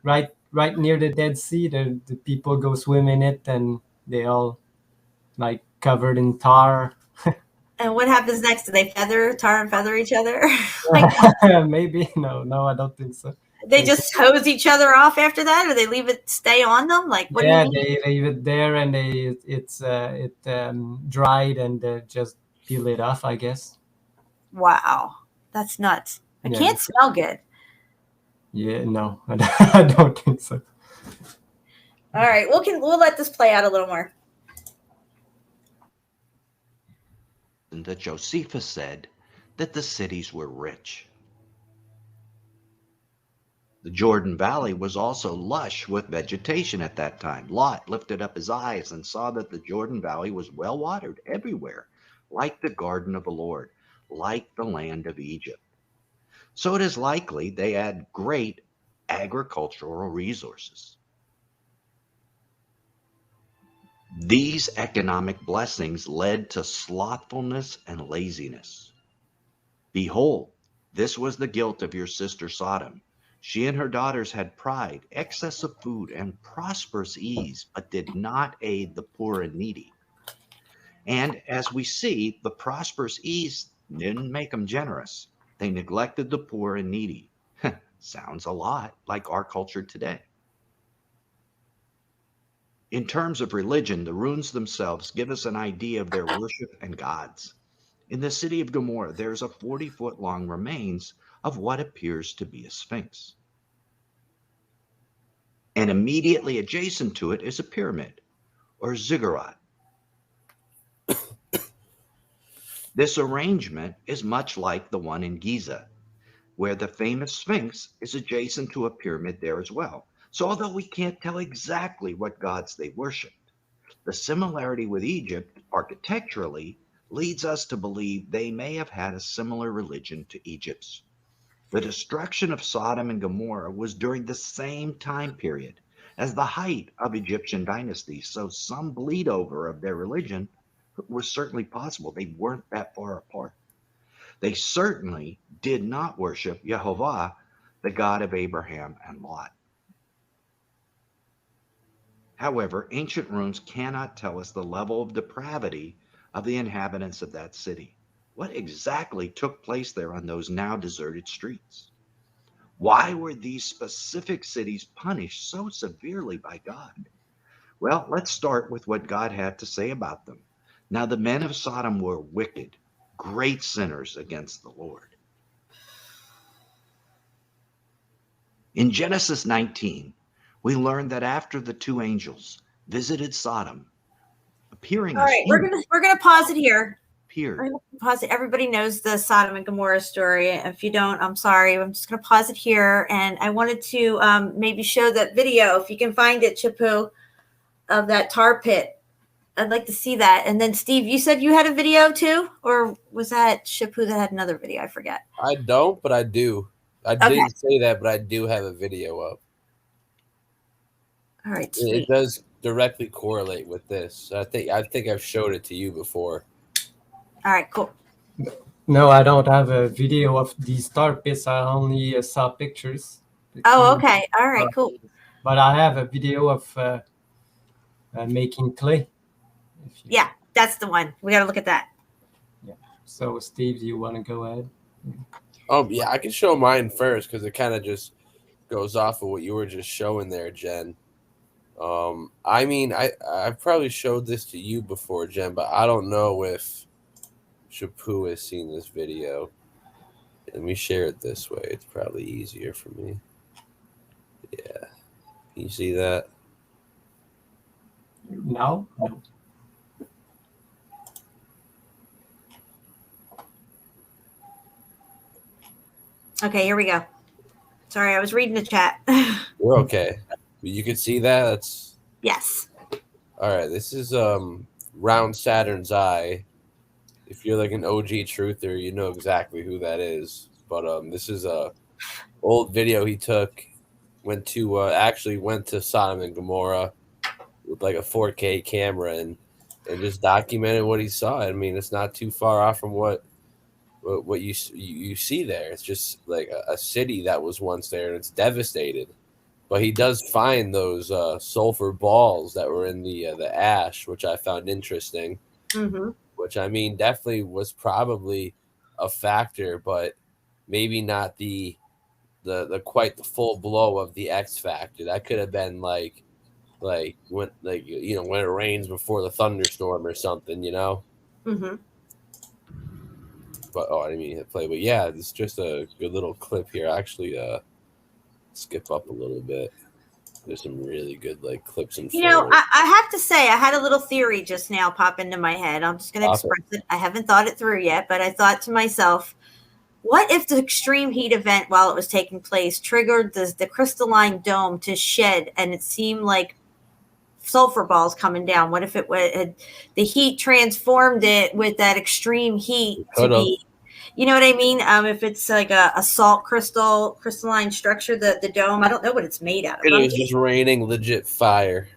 S5: right near the Dead Sea. The people go swim in it, and they all like covered in tar.
S3: And what happens next? Do they tar and feather each other? Like,
S5: Maybe no, I don't think so.
S3: they just hose each other off after that, or they leave it stay on them? Like, what do
S5: Yeah,
S3: you mean?
S5: they leave it there, and it's dried, and just peel it off, I guess.
S3: Wow, that's nuts. It
S5: Yeah.
S3: can't smell good.
S5: Yeah, no, I don't think so.
S3: All right, we'll let this play out a little more.
S6: That Josephus said that the cities were rich. The Jordan Valley was also lush with vegetation at that time. Lot lifted up his eyes and saw that the Jordan Valley was well watered everywhere, like the garden of the Lord, like the land of Egypt. So it is likely they had great agricultural resources. These economic blessings led to slothfulness and laziness. Behold, this was the guilt of your sister Sodom. She and her daughters had pride, excess of food, and prosperous ease, but did not aid the poor and needy. And as we see, the prosperous ease didn't make them generous. They neglected the poor and needy. Sounds a lot like our culture today. In terms of religion, the ruins themselves give us an idea of their worship and gods. In the city of Gomorrah, there's a 40-foot long remains of what appears to be a sphinx. And immediately adjacent to it is a pyramid, or ziggurat. This arrangement is much like the one in Giza, where the famous Sphinx is adjacent to a pyramid there as well. So although we can't tell exactly what gods they worshipped, the similarity with Egypt architecturally leads us to believe they may have had a similar religion to Egypt's. The destruction of Sodom and Gomorrah was during the same time period as the height of Egyptian dynasties, so some bleed over of their religion was certainly possible. They weren't that far apart. They certainly did not worship Jehovah, the God of Abraham and Lot. However, ancient ruins cannot tell us the level of depravity of the inhabitants of that city. What exactly took place there on those now deserted streets? Why were these specific cities punished so severely by God? Well, let's start with what God had to say about them. Now, the men of Sodom were wicked, great sinners against the Lord. In Genesis 19, we learn that after the two angels visited Sodom, appearing
S3: All
S6: as
S3: right,
S6: humans,
S3: we're gonna pause it here.
S6: appeared.
S3: We're gonna pause it. Everybody knows the Sodom and Gomorrah story. If you don't, I'm sorry. I'm just gonna pause it here, and I wanted to maybe show that video if you can find it, Cheppu, of that tar pit. I'd like to see that. And then Steve, you said you had a video too, or was that Cheppu that had another video? I forget.
S4: I don't, but I do. I didn't say that, but I do have a video up.
S3: All right,
S4: It
S3: sweet.
S4: does directly correlate with this. I think I've showed it to you before.
S3: All right, cool.
S5: No, I don't have a video of these tar pits. I only saw pictures.
S3: Oh, okay. All right, cool.
S5: But I have a video of making clay.
S3: Yeah, that's the one. We got to look at that.
S5: Yeah. So, Steve, do you want to go ahead?
S4: Yeah, I can show mine first because it kind of just goes off of what you were just showing there, Jen. I mean, I probably showed this to you before, Jen, but I don't know if Cheppu has seen this video. Let me share it this way. It's probably easier for me. Yeah. Can you see that?
S5: No.
S3: Okay, here we go. Sorry, I was reading the chat.
S4: We're okay. You can see that? That's
S3: Yes.
S4: All right, this is Round Saturn's Eye. If you're like an OG truther, you know exactly who that is. But this is a old video he took. Went to Sodom and Gomorrah with like a 4K camera and just documented what he saw. I mean, it's not too far off from what you see there. It's just like a city that was once there and it's devastated. But he does find those sulfur balls that were in the ash, which I found interesting.
S3: Mm-hmm.
S4: Which I mean definitely was probably a factor, but maybe not the quite the full blow of the X factor. That could have been like when when it rains before the thunderstorm or something, you know.
S3: Mm-hmm.
S4: But I didn't mean to hit play. But yeah, it's just a good little clip here. Actually, skip up a little bit. There's some really good like clips and.
S3: You know, I have to say, I had a little theory just now pop into my head. I'm just going to express it. I haven't thought it through yet, but I thought to myself, what if the extreme heat event while it was taking place triggered the crystalline dome to shed and it seemed like sulfur balls coming down? What if it had the heat transformed it with that extreme heat to be, you know what I mean? If it's like a salt crystalline structure, the dome, I don't know what it's made out of.
S4: It was just raining legit fire.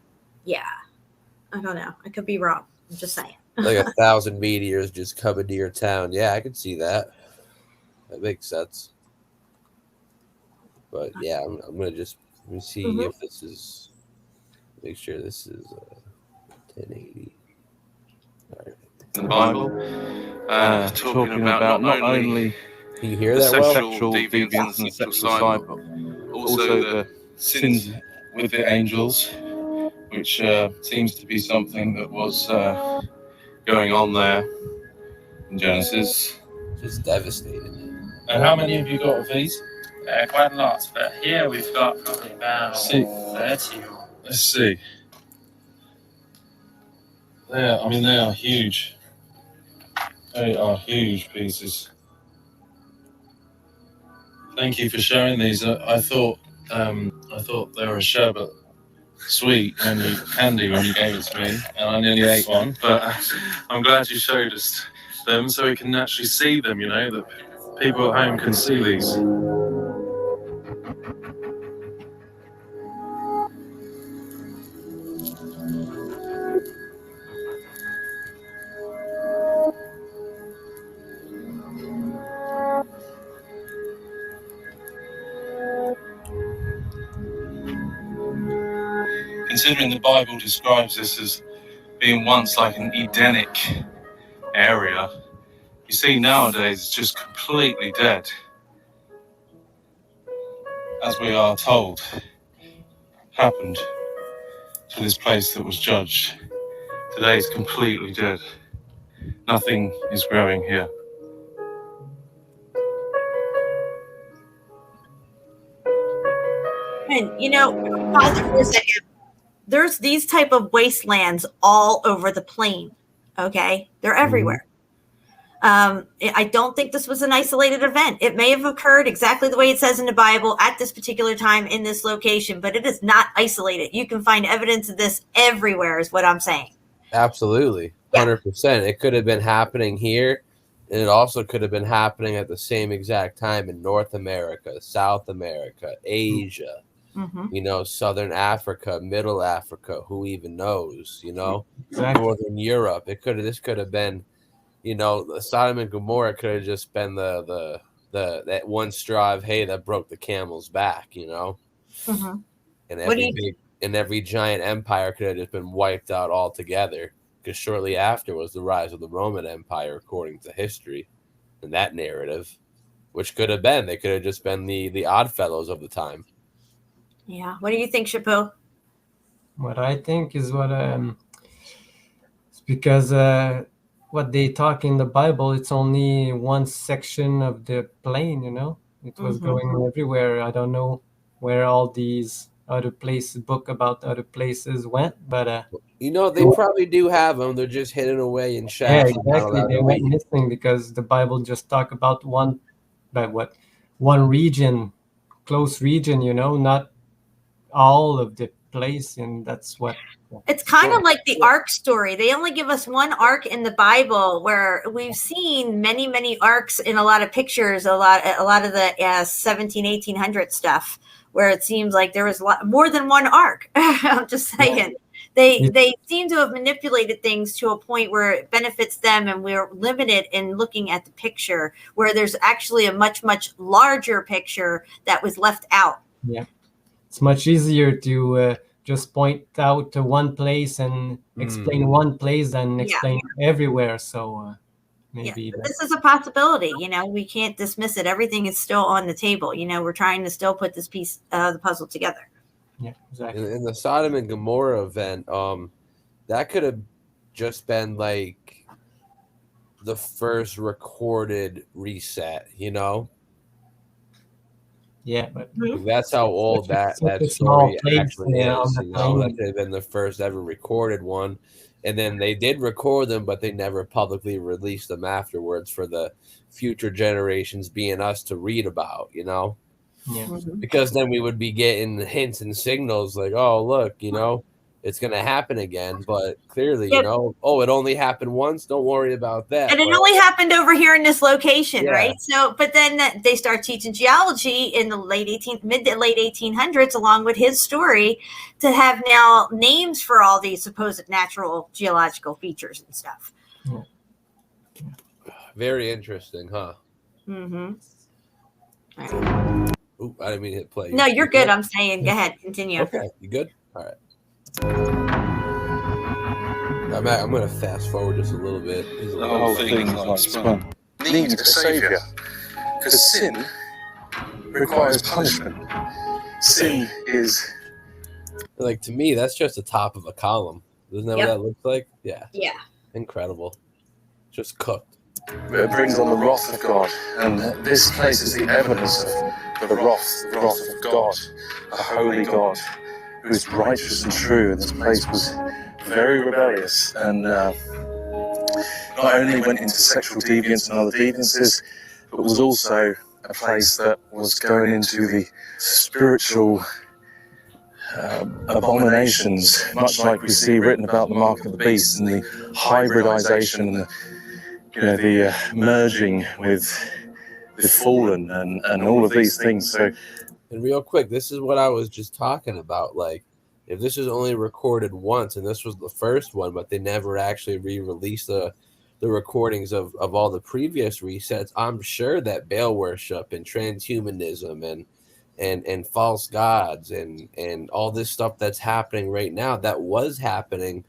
S3: Yeah. I don't know. I could be wrong. I'm just saying.
S4: Like 1,000 meteors just coming to your town. Yeah, I could see that. That makes sense. But yeah, I'm gonna just let me see if this is. Make sure this is 1080. All right.
S7: The Bible, talking about not only
S4: can you hear
S7: the
S4: that
S7: sexual deviance and the sexual side, but also the sins with the angels, which seems to be something that was going on there in Genesis.
S4: Just devastated.
S7: And how many have you got of these?
S8: Quite a lot, but here we've got probably about 30.
S7: Let's see. They are huge. They are huge pieces. Thank you for sharing these. I thought they were a sherbet sweet candy when you gave it to me, and I nearly ate one. But I'm glad you showed us them so we can actually see them. You know, that people at home can see these. Considering the Bible describes this as being once like an Edenic area, you see nowadays it's just completely dead. As we are told, happened to this place that was judged. Today it's completely dead. Nothing is growing here.
S3: And, you know, pause it for a second. There's these type of wastelands all over the plain. Okay, they're everywhere. I don't think this was an isolated event. It may have occurred exactly the way it says in the Bible at this particular time in this location, but it is not isolated. You can find evidence of this everywhere, is what I'm saying.
S4: Absolutely, 100%. It could have been happening here, and it also could have been happening at the same exact time in North America, South America, Asia. You know, Southern Africa, Middle Africa, who even knows, you know, Northern Europe. This could have been, you know, the Sodom and Gomorrah could have just been the that one straw of hay that broke the camel's back, you know. And every giant empire could have just been wiped out altogether, because shortly after was the rise of the Roman Empire, according to history and that narrative, which could have been, they could have just been the Oddfellows of the time.
S3: Yeah. What do you think, Shepu?
S5: What I think is it's because what they talk in the Bible, it's only one section of the plane, you know. It was going everywhere. I don't know where all these other places, book about other places went, but
S4: you know, they probably do have them. They're just hidden away in shacks.
S5: Yeah, exactly. They went missing because the Bible just talk about one region, close region, you know, not all of the place, and that's what
S3: It's kind of like the ark story. They only give us one ark in the Bible, where we've seen many, many arks in a lot of pictures, a lot of the 17, 1800 stuff, where it seems like there was more than one ark. I'm just saying. They seem to have manipulated things to a point where it benefits them, and we're limited in looking at the picture, where there's actually a much, much larger picture that was left out.
S5: Yeah. It's much easier to just point out to one place and explain one place than explain everywhere. So maybe
S3: this is a possibility. We can't dismiss it. Everything is still on the table. We're trying to still put this piece of the puzzle together.
S5: Yeah, exactly.
S4: In the Sodom and Gomorrah event, that could have just been like the first recorded reset,
S5: Yeah, but
S4: that's how old that story actually is. That could have been the first ever recorded one, and then they did record them, but they never publicly released them afterwards for the future generations, being us, to read about.
S5: Yeah.
S4: Because then we would be getting hints and signals like, oh, look, it's going to happen again. But clearly, it only happened once. Don't worry about that.
S3: And it only happened over here in this location, right? So, but then they start teaching geology in the mid to late 1800s, along with his story, to have now names for all these supposed natural geological features and stuff.
S5: Yeah.
S4: Very interesting, huh?
S3: Mm-hmm.
S4: Oop, I didn't mean to hit play.
S3: No, you're good. I'm saying, go ahead, continue.
S4: Okay, you good? All right. I'm going to fast forward just a little bit.
S7: The whole thing is like spun. Need a saviour, because sin requires punishment. Sin is...
S4: Like, to me, that's just the top of a column. Isn't that what that looks like? Yeah.
S3: Yeah.
S4: Incredible. Just cooked.
S7: It brings on the wrath of God, and this place is the evidence of the wrath of God, a holy God who is righteous and true. And this place was very rebellious, and not only went into sexual deviance and other deviances, but was also a place that was going into the spiritual abominations, much like we see written about the mark of the beast and the hybridization and the merging with the fallen and all of these things. So,
S4: and real quick, this is what I was just talking about. Like, if this is only recorded once, and this was the first one, but they never actually re-released the recordings of all the previous resets, I'm sure that Baal worship and transhumanism and false gods and all this stuff that's happening right now, that was happening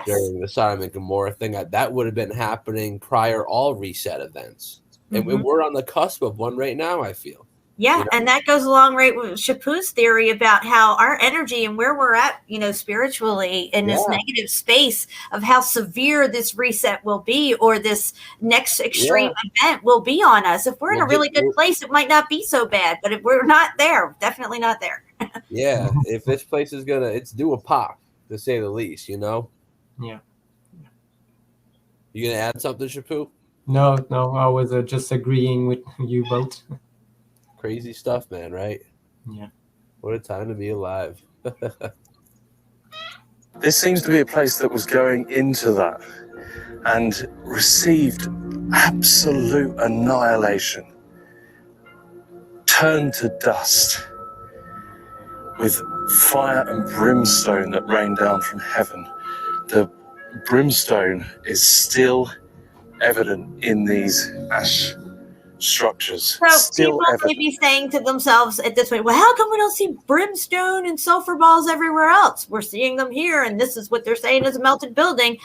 S4: during the Sodom and Gomorrah thing, that would have been happening prior all reset events. And we're on the cusp of one right now, I feel.
S3: Yeah, and that goes along right with Shepu's theory about how our energy and where we're at, spiritually in this negative space, of how severe this reset will be, or this next extreme event will be on us. If we're in a really good place, it might not be so bad, but if we're not there, definitely not there.
S4: Yeah, if this place is it's due a pop, to say the least,
S5: Yeah.
S4: You gonna add something, Shepu?
S5: No, I was just agreeing with you both.
S4: Crazy stuff, man, right?
S5: Yeah.
S4: What a time to be alive.
S7: This seems to be a place that was going into that and received absolute annihilation, turned to dust, with fire and brimstone that rained down from heaven. The brimstone is still evident in these ash structures.
S3: So people may be saying to themselves at this point, well, how come we don't see brimstone and sulfur balls everywhere else? We're seeing them here, and this is what they're saying is a melted building.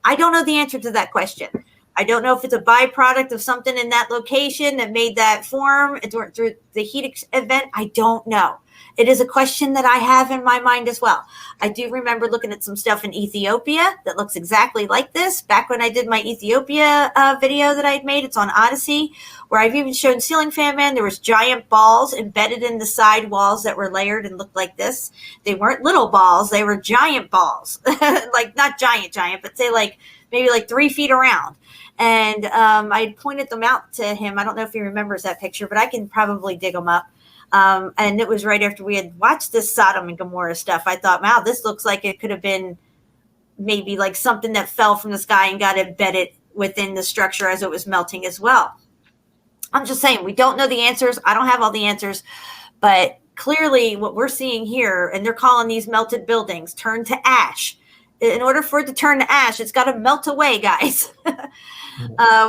S3: I don't know the answer to that question. I don't know if it's a byproduct of something in that location that made that form through the heat event. I don't know. It is a question that I have in my mind as well. I do remember looking at some stuff in Ethiopia that looks exactly like this. Back when I did my Ethiopia video that I'd made, it's on Odysee, where I've even shown ceiling fan man. There was giant balls embedded in the side walls that were layered and looked like this. They weren't little balls. They were giant balls. Like not giant, but say maybe 3 feet around. And I pointed them out to him. I don't know if he remembers that picture, but I can probably dig them up. And it was right after we had watched this Sodom and Gomorrah stuff. I thought, wow, this looks like it could have been maybe like something that fell from the sky and got embedded within the structure as it was melting as well. I'm just saying, we don't know the answers. I don't have all the answers, but clearly what we're seeing here, and they're calling these melted buildings, turn to ash. In order for it to turn to ash, it's got to melt away, guys.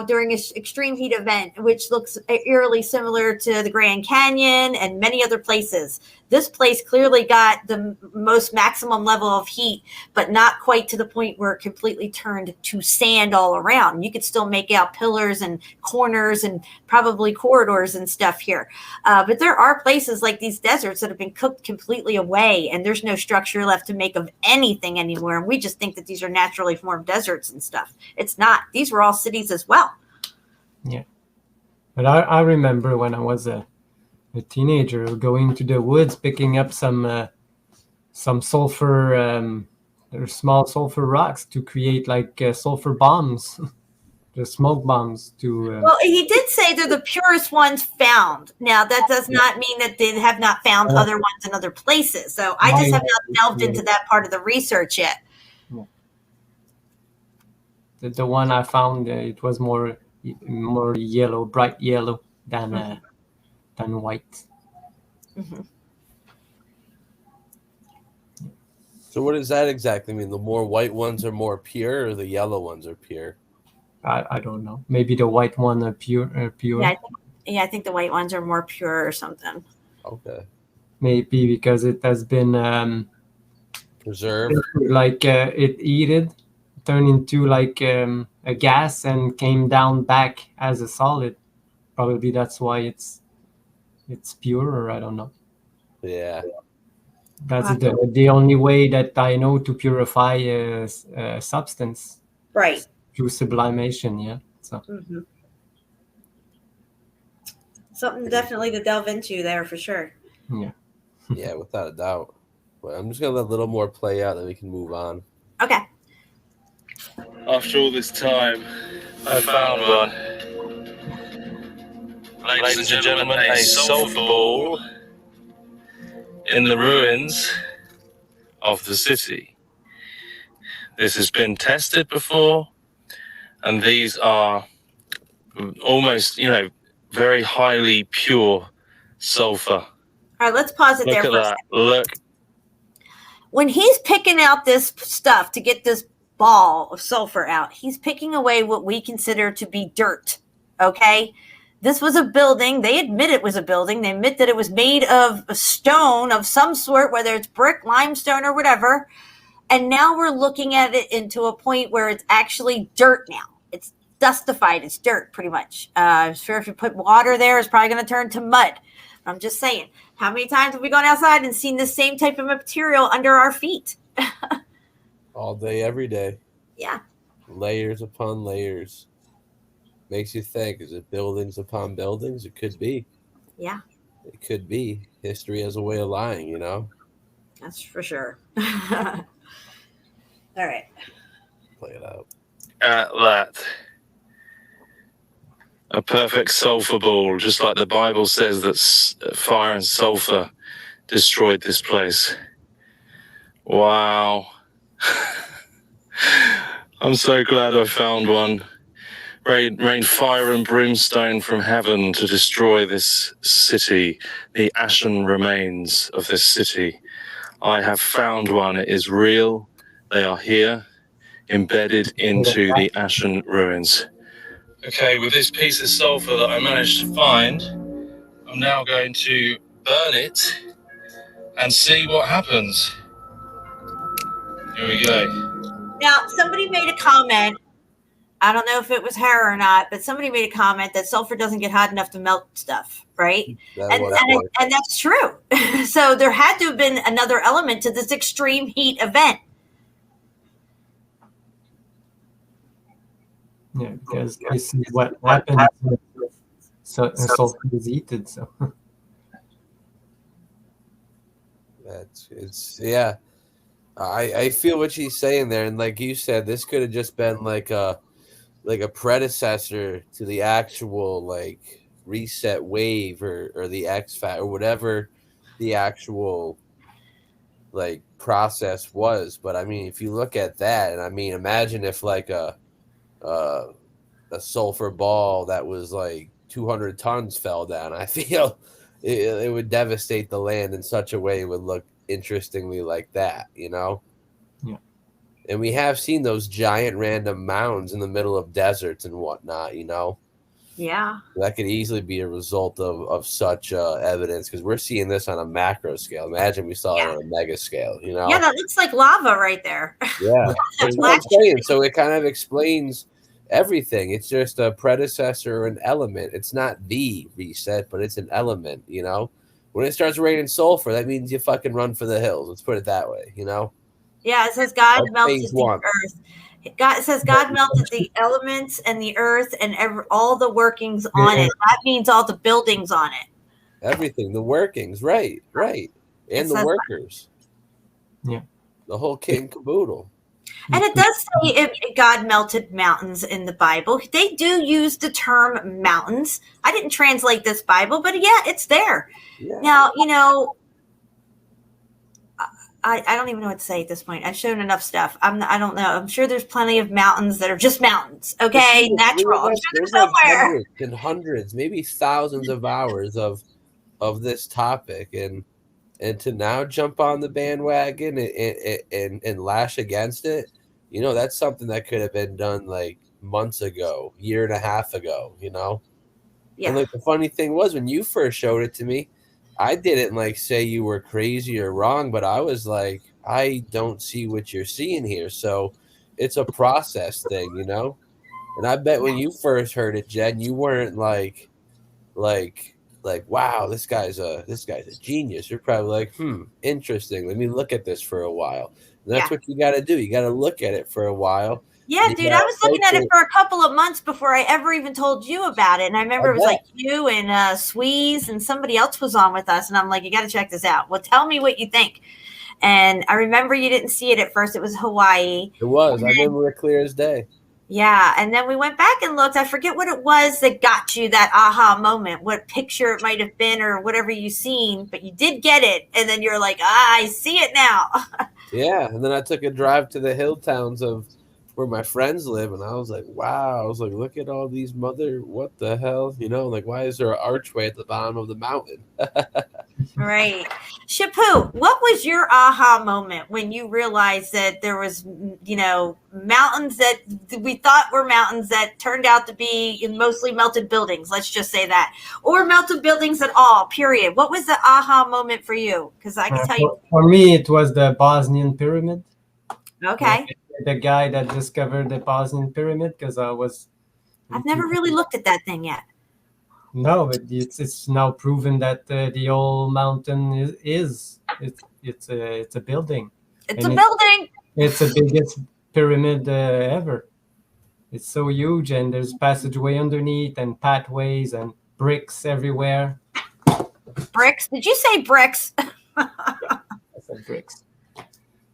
S3: During an extreme heat event, which looks eerily similar to the Grand Canyon and many other places. This place clearly got the most maximum level of heat, but not quite to the point where it completely turned to sand all around. You could still make out pillars and corners and probably corridors and stuff here. But there are places like these deserts that have been cooked completely away, and there's no structure left to make of anything anywhere. And we just think that these are naturally formed deserts and stuff. It's not. These were all cities as well.
S5: Yeah. But I remember when I was a teenager going to the woods, picking up some sulfur, small sulfur rocks to create like sulfur bombs, the smoke bombs to.
S3: Well, he did say they're the purest ones found. Now, that does not mean that they have not found other ones in other places. So I just have not delved into that part of the research yet.
S5: Yeah. The one I found, it was more yellow, bright yellow than white.
S3: Mm-hmm.
S4: So what does that exactly mean? The more white ones are more pure, or the yellow ones are pure?
S5: I don't know. Maybe the white one are pure.
S3: Yeah, I think the white ones are more pure or something.
S4: Okay.
S5: Maybe because it has been
S4: preserved,
S5: like it heated, turned into like a gas, and came down back as a solid. Probably that's why it's pure, or I don't know.
S4: Yeah.
S5: That's the only way that I know to purify a substance.
S3: Right.
S5: Through sublimation, yeah. So.
S3: Mm-hmm. Something definitely to delve into there for sure.
S5: Yeah.
S4: Yeah, without a doubt. But I'm just going to let a little more play out, then we can move on.
S3: Okay.
S7: After all this time, I found one. Ladies and gentlemen, a sulfur ball in the ruins of the city. This has been tested before, and these are almost, very highly pure sulfur.
S3: All right, let's pause it there for a second.
S7: Look.
S3: When he's picking out this stuff to get this ball of sulfur out, he's picking away what we consider to be dirt, okay? This was a building. They admit it was a building. They admit that it was made of a stone of some sort, whether it's brick, limestone, or whatever. And now we're looking at it into a point where it's actually dirt now. It's dustified. It's dirt, pretty much. I'm sure if you put water there, it's probably going to turn to mud. I'm just saying. How many times have we gone outside and seen the same type of material under our feet?
S4: All day, every day.
S3: Yeah.
S4: Layers upon layers. Makes you think, is it buildings upon buildings? It could be.
S3: Yeah.
S4: It could be. History has a way of lying,
S3: That's for sure. All right.
S4: Play it out.
S7: At that. A perfect sulfur ball, just like the Bible says that fire and sulfur destroyed this place. Wow. I'm so glad I found one. Rained fire and brimstone from heaven to destroy this city, the ashen remains of this city. I have found one. It is real. They are here, embedded into the ashen ruins. Okay, with this piece of sulfur that I managed to find, I'm now going to burn it and see what happens. Here we go.
S3: Now, somebody made a comment. I don't know if it was her or not, but somebody made a comment that sulfur doesn't get hot enough to melt stuff, right? And that's true. So there had to have been another element to this extreme heat event.
S5: Yeah, because this is what happens. So sulfur is heated. So
S4: yeah. I feel what she's saying there, and like you said, this could have just been like a predecessor to the actual like reset wave or the X Factor or whatever the actual like process was. But I mean, if you look at that, and I mean, imagine if like a sulfur ball that was like 200 tons fell down. I feel it would devastate the land in such a way it would look interestingly like that, you know?
S5: Yeah.
S4: And we have seen those giant random mounds in the middle of deserts and whatnot, you know?
S3: Yeah.
S4: That could easily be a result of such evidence, because we're seeing this on a macro scale. Imagine we saw it on a mega scale, you know?
S3: Yeah, that looks like lava right there.
S4: Yeah, that's what I'm saying. So it kind of explains everything. It's just a predecessor, an element. It's not the reset, but it's an element, you know? When it starts raining sulfur, that means you fucking run for the hills. Let's put it that way, you know?
S3: Yeah, it says God
S4: That's
S3: melted
S4: phase
S3: the
S4: one.
S3: earth. It says God melted the elements and the earth and all the workings on it. That means all the buildings on it.
S4: Everything, the workings, right. And the workers.
S5: Yeah.
S4: The whole kit and caboodle.
S3: And it does say if God melted mountains in the Bible. They do use the term mountains. I didn't translate this Bible, but yeah, it's there.
S4: Yeah.
S3: Now, you know, I don't even know what to say at this point. I've shown enough stuff. I don't know. I'm sure there's plenty of mountains that are just mountains. Okay, natural. I'm sure there's
S4: like
S3: somewhere.
S4: hundreds and hundreds, maybe thousands of hours of this topic, and to now jump on the bandwagon and lash against it, you know, that's something that could have been done like months ago, year and a half ago, you know.
S3: Yeah.
S4: And like the funny thing was, when you first showed it to me, I didn't like say you were crazy or wrong, but I was like, I don't see what you're seeing here. So it's a process thing, you know? And I bet when you first heard it, Jen, you weren't like, wow, this guy's a genius. You're probably like, interesting. Let me look at this for a while. And that's what you got to do. You got to look at it for a while.
S3: Yeah, dude, I was looking at it for a couple of months before I ever even told you about it. And I remember it was like you and Sweeze and somebody else was on with us. And I'm like, you got to check this out. Well, tell me what you think. And I remember you didn't see it at first. It was Hawaii.
S4: It was. I remember it clear as day.
S3: Yeah. And then we went back and looked. I forget what it was that got you that aha moment, what picture it might have been or whatever you seen, but you did get it. And then you're like, I see it now.
S4: Yeah. And then I took a drive to the hill towns of where my friends live, and I was like, wow. I was like, look at all these what the hell? You know, like, why is there an archway at the bottom of the mountain?
S3: Right. Shepu, what was your aha moment when you realized that there was, you know, mountains that we thought were mountains that turned out to be mostly melted buildings? Let's just say that. Or melted buildings at all, period. What was the aha moment for you? Because I can tell you.
S5: For me, it was the Bosnian pyramid.
S3: Okay.
S5: The guy that discovered the Bosnian pyramid, because
S3: I've never really looked at that thing yet.
S5: No, but it's now proven that the old mountain is it's a building.
S3: It's a building.
S5: It's the biggest pyramid ever. It's so huge, and there's passageway underneath, and pathways, and bricks everywhere.
S3: Bricks? Did you say bricks?
S5: I said bricks.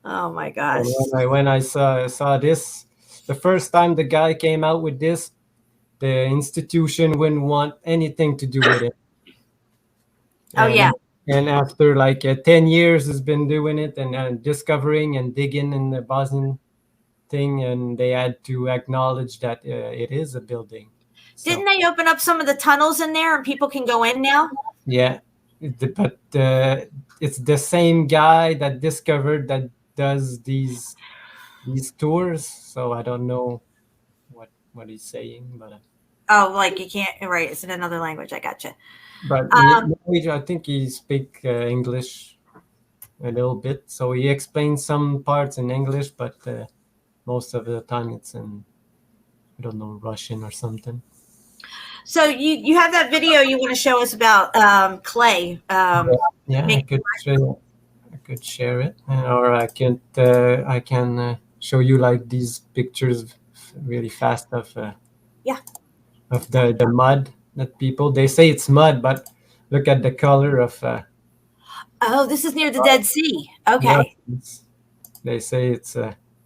S3: Oh my gosh!
S5: When I saw this, the first time the guy came out with this, the institution wouldn't want anything to do with it. And after like 10 years has been doing it and discovering and digging in the Bosnian thing, and they had to acknowledge that it is a building. So,
S3: didn't they open up some of the tunnels in there and people can go in now?
S5: Yeah, but it's the same guy that discovered that does these tours, so I don't know what he's saying, but
S3: oh, like you can't, right? It's in another language. I gotcha.
S5: But I think he speaks English a little bit, so he explains some parts in English, but most of the time it's in, I don't know, Russian or something.
S3: So you have that video you want to show us about clay?
S5: Yeah, I could share it, or I can show you like these pictures really fast of the mud that they say it's mud, but look at the color of.
S3: Oh, this is near the Dead Sea. Okay.
S5: Yeah, they say it's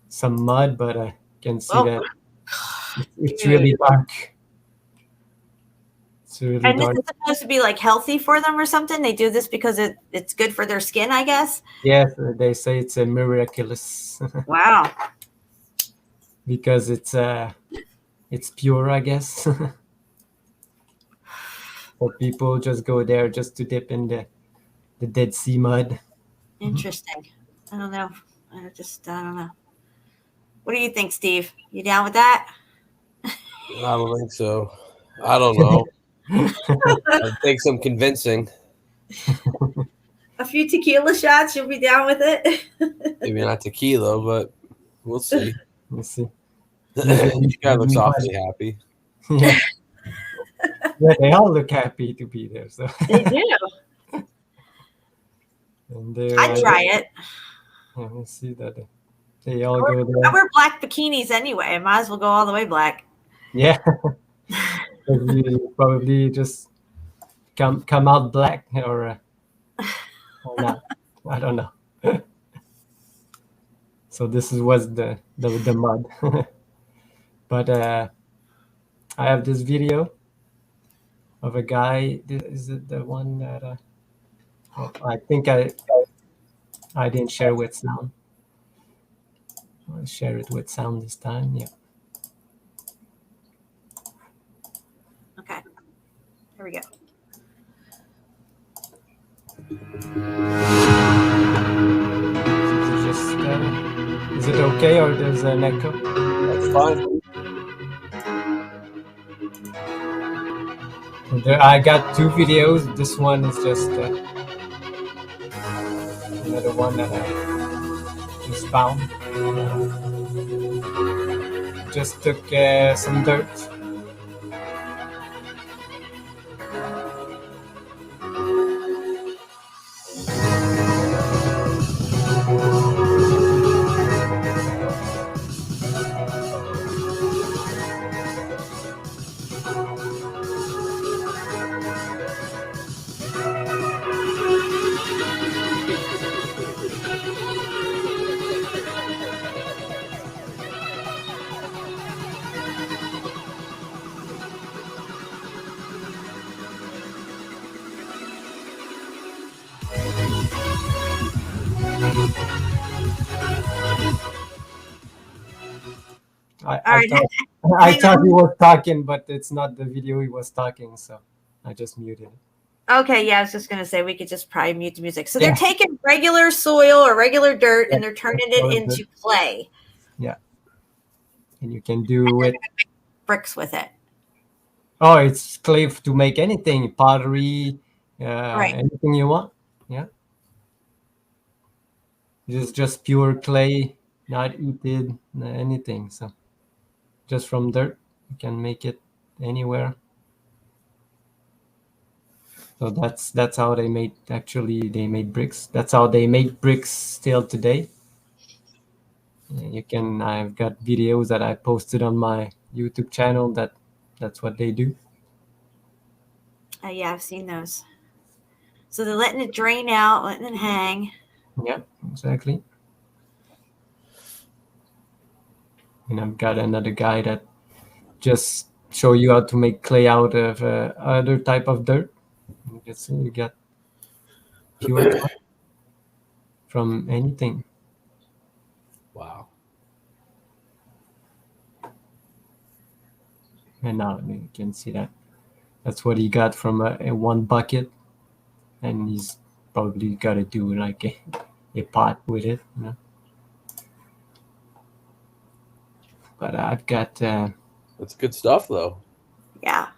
S5: some mud, but I can see that it's really dark. It's really
S3: And this
S5: dark.
S3: is supposed to be like healthy for them or something. They do this because it's good for their skin, I guess.
S5: Yes, they say it's a miraculous
S3: Wow.
S5: because it's pure, I guess. But people just go there just to dip in the Dead Sea mud.
S3: Interesting. I don't know. I don't know. What do you think, Steve? You down with that?
S4: I don't think so. I don't know. It'll take some convincing.
S3: A few tequila shots, you'll be down with it.
S4: Maybe not tequila, but we'll see.
S5: We'll see.
S4: This guy looks awfully happy.
S5: Yeah. Yeah, they all look happy to be there. So
S3: They do.
S5: and
S3: I'd try it.
S5: Yeah, we'll see that they all go there.
S3: I wear black bikinis anyway. I might as well go all the way black.
S5: Yeah. You probably just come out black or not. I don't know. So this was the mud. But I have this video of a guy. Is it the one that I think I didn't share with sound. I'll share it with sound this time. Yeah.
S3: Okay. Here we go.
S5: Is it okay or there's an echo?
S4: That's fine.
S5: I got two videos. This one is just another one that I just found. Just took some dirt. I thought he was talking, but it's not the video he was talking, so I just muted it.
S3: Okay, yeah, I was just going to say we could just probably mute the music. So they're taking regular soil or regular dirt and they're turning it into clay.
S5: Yeah. And you can do it.
S3: Bricks with it.
S5: Oh, it's clay to make anything, pottery, anything you want. Yeah. This is just pure clay, not heated, anything. So just from dirt, you can make it anywhere. So that's how they made bricks. That's how they make bricks still today. I've got videos that I posted on my YouTube channel that's what they do.
S3: Yeah, I've seen those. So they're letting it drain out, letting it hang.
S5: Yeah, exactly. And I've got another guy that just show you how to make clay out of other type of dirt. You can see you get pure clay from anything.
S4: Wow.
S5: And now you can see that. That's what he got from a one bucket. And he's probably got to do like a pot with it, you know. But I've got...
S4: That's good stuff, though.
S3: Yeah.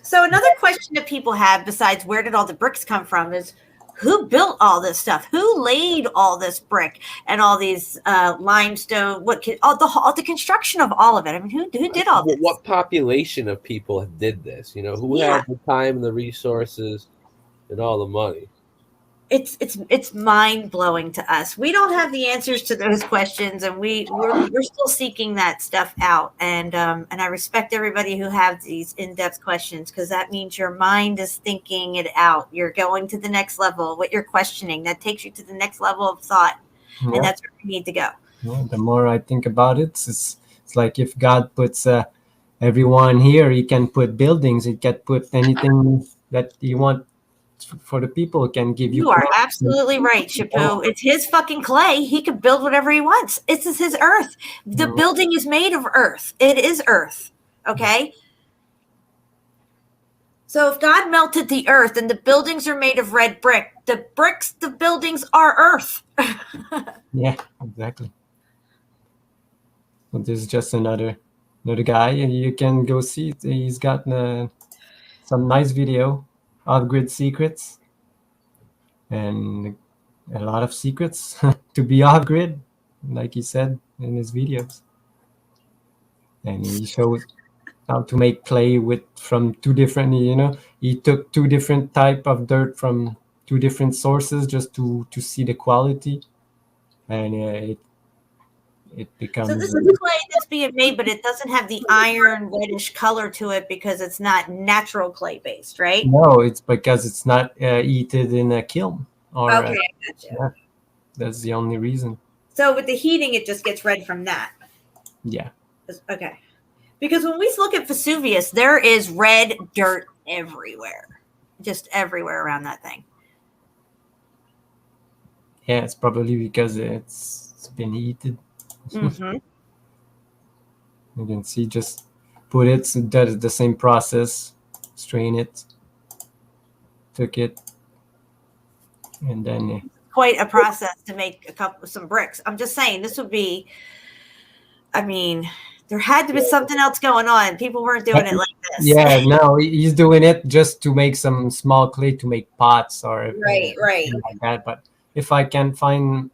S3: So another question that people have besides where did all the bricks come from is who built all this stuff? Who laid all this brick and all these limestone? All the construction of all of it? I mean, who did all this?
S4: What population of people did this? You know, who had the time and the resources and all the money?
S3: It's mind blowing to us. We don't have the answers to those questions, and we're still seeking that stuff out. And I respect everybody who have these in-depth questions because that means your mind is thinking it out. You're going to the next level. What you're questioning that takes you to the next level of thought, and that's where we need to go.
S5: Yeah, the more I think about it, it's like if God puts everyone here, he can put buildings, he can put anything that you want for the people, can give you.
S3: You are absolutely right, Cheppu. It's his fucking clay. He can build whatever he wants. This is his earth. The building is made of earth. It is earth. Okay. So if God melted the earth and the buildings are made of red brick, the bricks, the buildings are earth.
S5: Yeah, exactly. So this is just another guy, and you can go see it. He's got some nice video, off-grid secrets, and a lot of secrets to be off-grid, like he said in his videos. And he shows how to make clay from two different, he took two different type of dirt from two different sources just to see the quality, and it becomes.
S3: So this is clay that's being made, but it doesn't have the iron reddish color to it because it's not natural clay based, right?
S5: No, it's because it's not heated in a kiln. Or,
S3: okay, gotcha.
S5: Yeah, that's the only reason.
S3: So with the heating, it just gets red from that.
S5: Yeah.
S3: Okay. Because when we look at Vesuvius, there is red dirt everywhere. Just everywhere around that thing.
S5: Yeah, it's probably because it's been heated.
S3: Mm-hmm.
S5: You can see, just put it, so that is the same process. Strain it, took it, and then
S3: quite a process to make some bricks. I'm just saying, this would be, I mean, there had to be something else going on. People weren't doing it like this.
S5: Yeah, no, he's doing it just to make some small clay to make pots or
S3: right
S5: like that. But if I can find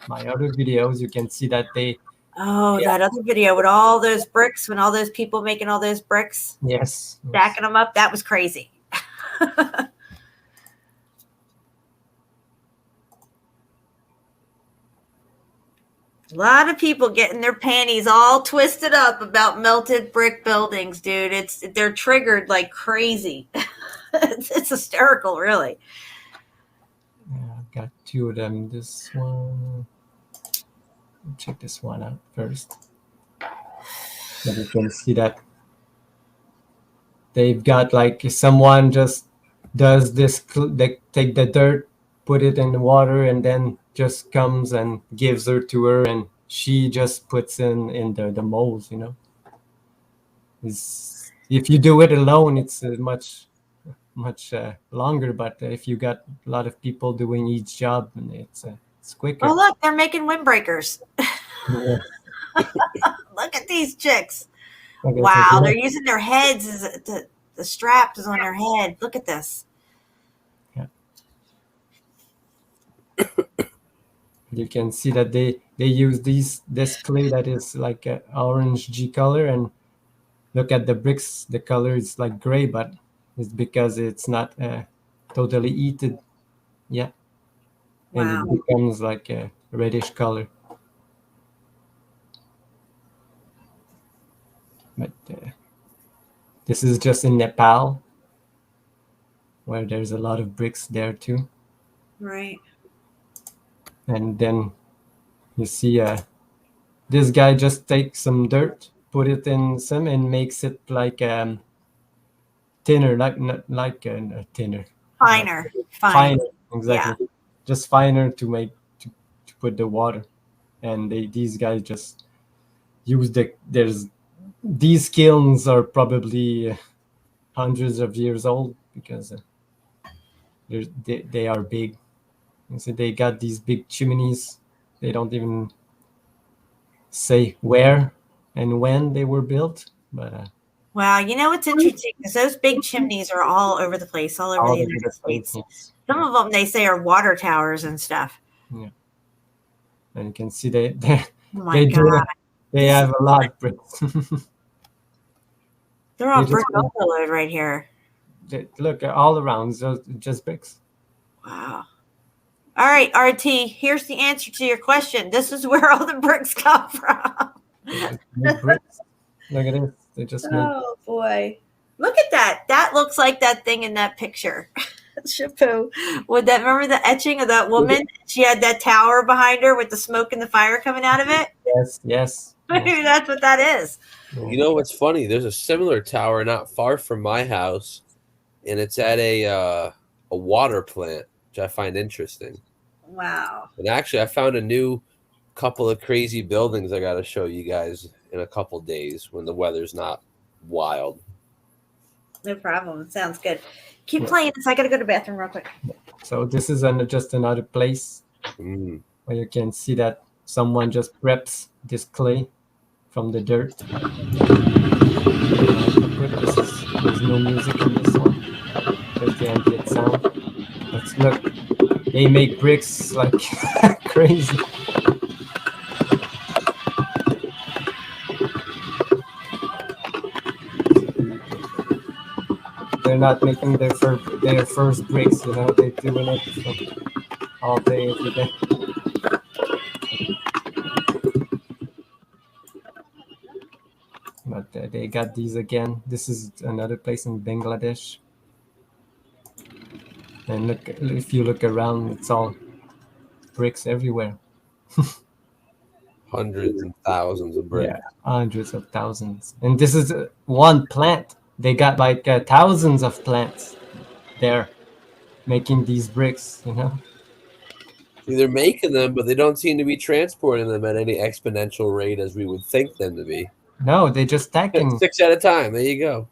S5: my other videos, you can see that they.
S3: Oh, that other video with all those bricks, when all those people making all those bricks.
S5: Yes.
S3: Stacking them up. That was crazy. A lot of people getting their panties all twisted up about melted brick buildings, dude. They're triggered like crazy. It's hysterical, really.
S5: Yeah, I've got two of them. This one. Check this one out first. And you can see that they've got like someone just does this. They take the dirt, put it in the water, and then just comes and gives her to her, and she just puts in the molds. If you do it alone, it's much longer. But if you got a lot of people doing each job, it's quicker.
S3: Oh, look, they're making windbreakers.
S5: Yeah.
S3: Look at these chicks.
S5: Okay,
S3: wow, they're using their heads as the strap is on their head. Look at this.
S5: Yeah. You can see that they use this clay that is like an orangey color, and look at the bricks. The color is like gray, but it's because it's not totally heated. Yeah.
S3: Wow.
S5: And it becomes like a reddish color. But this is just in Nepal, where there's a lot of bricks there too.
S3: Right.
S5: And then you see this guy just takes some dirt, put it in some, and makes it like thinner, like a thinner.
S3: Finer.
S5: Finer, exactly.
S3: Yeah.
S5: Just finer to put the water. And these guys just use these kilns are probably hundreds of years old, because they are big. And so they got these big chimneys. They don't even say where and when they were built, but
S3: wow, it's interesting because those big chimneys are all over the place, all over the United States.
S5: Yes.
S3: Some of them they say are water towers and stuff.
S5: Yeah, and you can see they
S3: Oh my God.
S5: They have a lot of bricks.
S3: They're all brick overload right here.
S5: Look, all around, just bricks.
S3: Wow. All right, RT, here's the answer to your question. This is where all the bricks come from.
S5: Bricks. Look at this. They just
S3: oh, boy. Look at that. That looks like that thing in that picture. Cheppu. Remember the etching of that woman? She had that tower behind her with the smoke and the fire coming out of it?
S5: Yes.
S3: Maybe that's what that is.
S4: You know what's funny? There's a similar tower not far from my house, and it's at a water plant, which I find interesting.
S3: Wow.
S4: And actually, I found a new couple of crazy buildings I got to show you guys in a couple days when the weather's not wild.
S3: No problem. Sounds good. Keep playing this. I got to go to the bathroom real quick.
S5: So this is just another place where you can see that someone just preps this clay from the dirt. There's no music in this one. There's the ambient sound. Let's look. They make bricks like crazy. They're not making their first bricks, you know. They're doing it all day, every day. But they got these again. This is another place in Bangladesh. And look, if you look around, it's all bricks everywhere.
S4: Hundreds and thousands of bricks.
S5: Yeah, hundreds of thousands. And this is one plant. They got like thousands of plants there making these bricks, you know.
S4: They're making them, but they don't seem to be transporting them at any exponential rate as we would think them to be.
S5: No, they just stacking
S4: 6 at a time. There you go.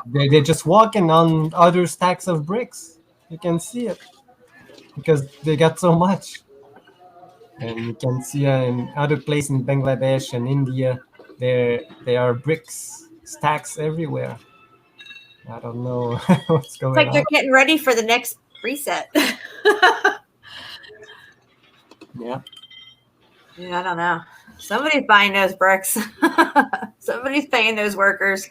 S5: they're just walking on other stacks of bricks. You can see it because they got so much. And you can see in other places in Bangladesh and India, there are bricks stacks everywhere. I don't know what's going on.
S3: It's like they're getting ready for the next reset.
S5: Yeah.
S3: Yeah, I don't know. Somebody's buying those bricks. Somebody's paying those workers.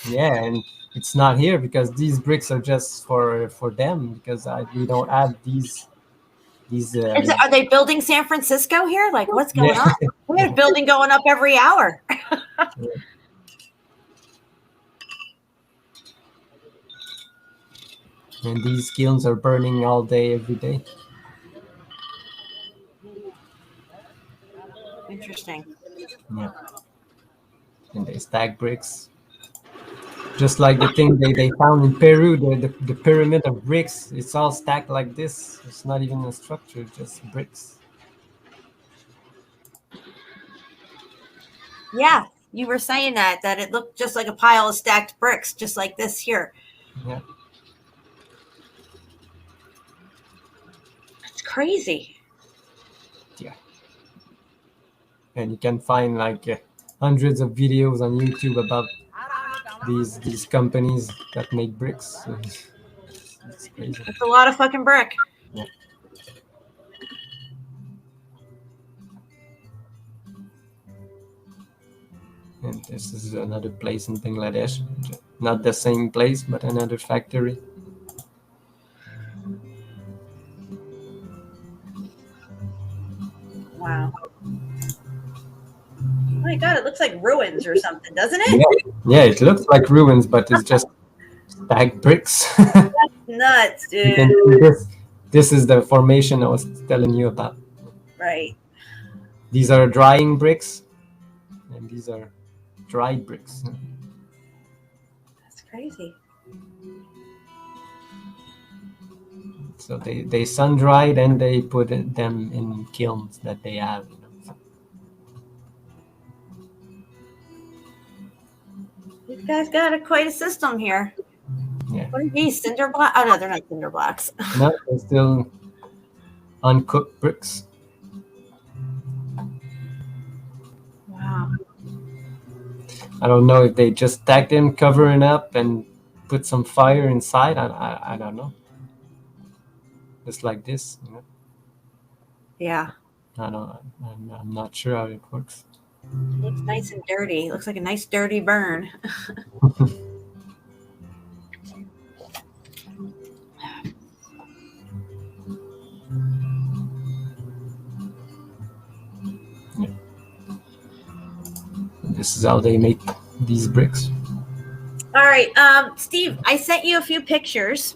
S5: Yeah, and it's not here because these bricks are just for them because we don't have these.
S3: Are they building San Francisco here? Like, what's going on? We have a building going up every hour.
S5: Yeah. And these kilns are burning all day, every day.
S3: Interesting.
S5: Yeah. And they stack bricks. Just like the thing they found in Peru, the pyramid of bricks, it's all stacked like this. It's not even a structure, it's just bricks.
S3: Yeah, you were saying that it looked just like a pile of stacked bricks, just like this here.
S5: Yeah.
S3: It's crazy.
S5: Yeah. And you can find like hundreds of videos on YouTube about these companies that make bricks. It's crazy.
S3: It's a lot of fucking brick.
S5: Yeah. And this is another place in Bangladesh. Not the same place, but another factory.
S3: Wow. Oh my God, it looks like ruins or something, doesn't it?
S5: Yeah, it looks like ruins, but it's just stacked bricks.
S3: That's nuts, dude.
S5: This is the formation I was telling you about.
S3: Right.
S5: These are drying bricks, and these are dried bricks.
S3: That's crazy.
S5: So they sun dried and they put them in kilns that they have.
S3: These guys got quite a system here.
S5: Yeah.
S3: What are these? Cinder blocks? Oh no, they're not cinder blocks.
S5: No, they're still uncooked bricks.
S3: Wow.
S5: I don't know if they just stacked them, covering up, and put some fire inside. I don't know. Just like this, you know.
S3: Yeah.
S5: I'm not sure how it works.
S3: Looks nice and dirty. Looks like a nice dirty burn.
S5: Yeah. This is how they make these bricks.
S3: All right, Steve, I sent you a few pictures.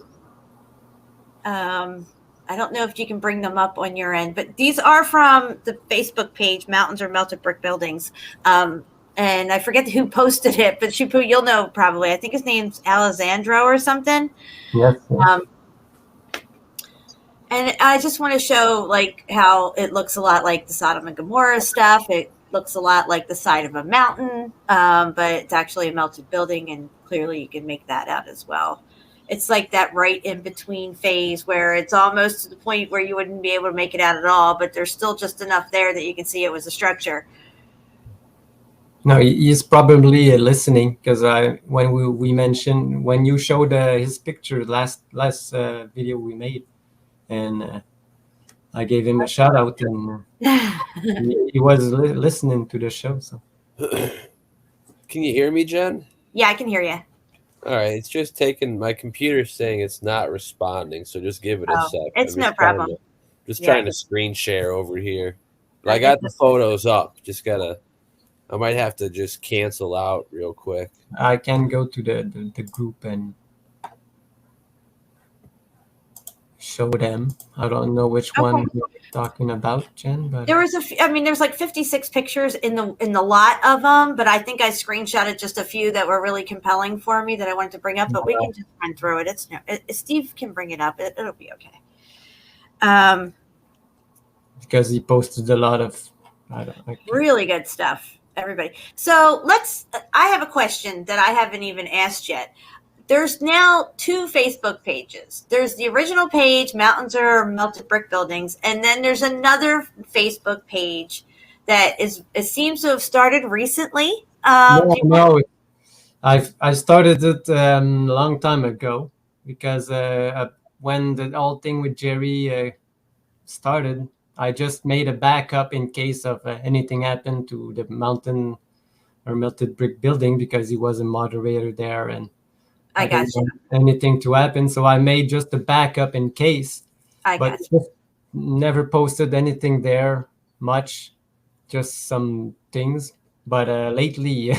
S3: I don't know if you can bring them up on your end, but these are from the Facebook page, Mountains or Melted Brick Buildings. And I forget who posted it, but Shepu, you'll know probably. I think his name's Alessandro or something.
S5: Yes.
S3: And I just want to show like how it looks a lot like the Sodom and Gomorrah stuff. It looks a lot like the side of a mountain, but it's actually a melted building, and clearly you can make that out as well. It's like that right in between phase where it's almost to the point where you wouldn't be able to make it out at all, but there's still just enough there that you can see it was a structure.
S5: No, he's probably listening, because when we mentioned, when you showed his picture last video we made, and I gave him a shout out, and he was listening to the show. So,
S4: can you hear me, Jen?
S3: Yeah, I can hear you.
S4: All right, it's just taking my computer's saying it's not responding, so just give it a sec.
S3: It's no problem.
S4: Trying to screen share over here. But I got the photos up. I might have to just cancel out real quick.
S5: I can go to the group and show them. I don't know which one you're talking about, Jen, but
S3: there was there's like 56 pictures in the lot of them, but I think I screenshotted just a few that were really compelling for me that I wanted to bring up, but we can just run through it. Steve can bring it up. It'll be okay.
S5: Because he posted a lot of
S3: really good stuff, everybody. So I have a question that I haven't even asked yet. There's now 2 Facebook pages. There's the original page, Mountains or Melted Brick Buildings, and then there's another Facebook page that it seems to have started recently.
S5: No, I started it a long time ago, because when the whole thing with Jerry started, I just made a backup in case of anything happened to the Mountain or Melted Brick Building, because he was a moderator there, and I got you. Anything to happen, so I made just a backup in case. But never posted anything there much, just some things. But lately,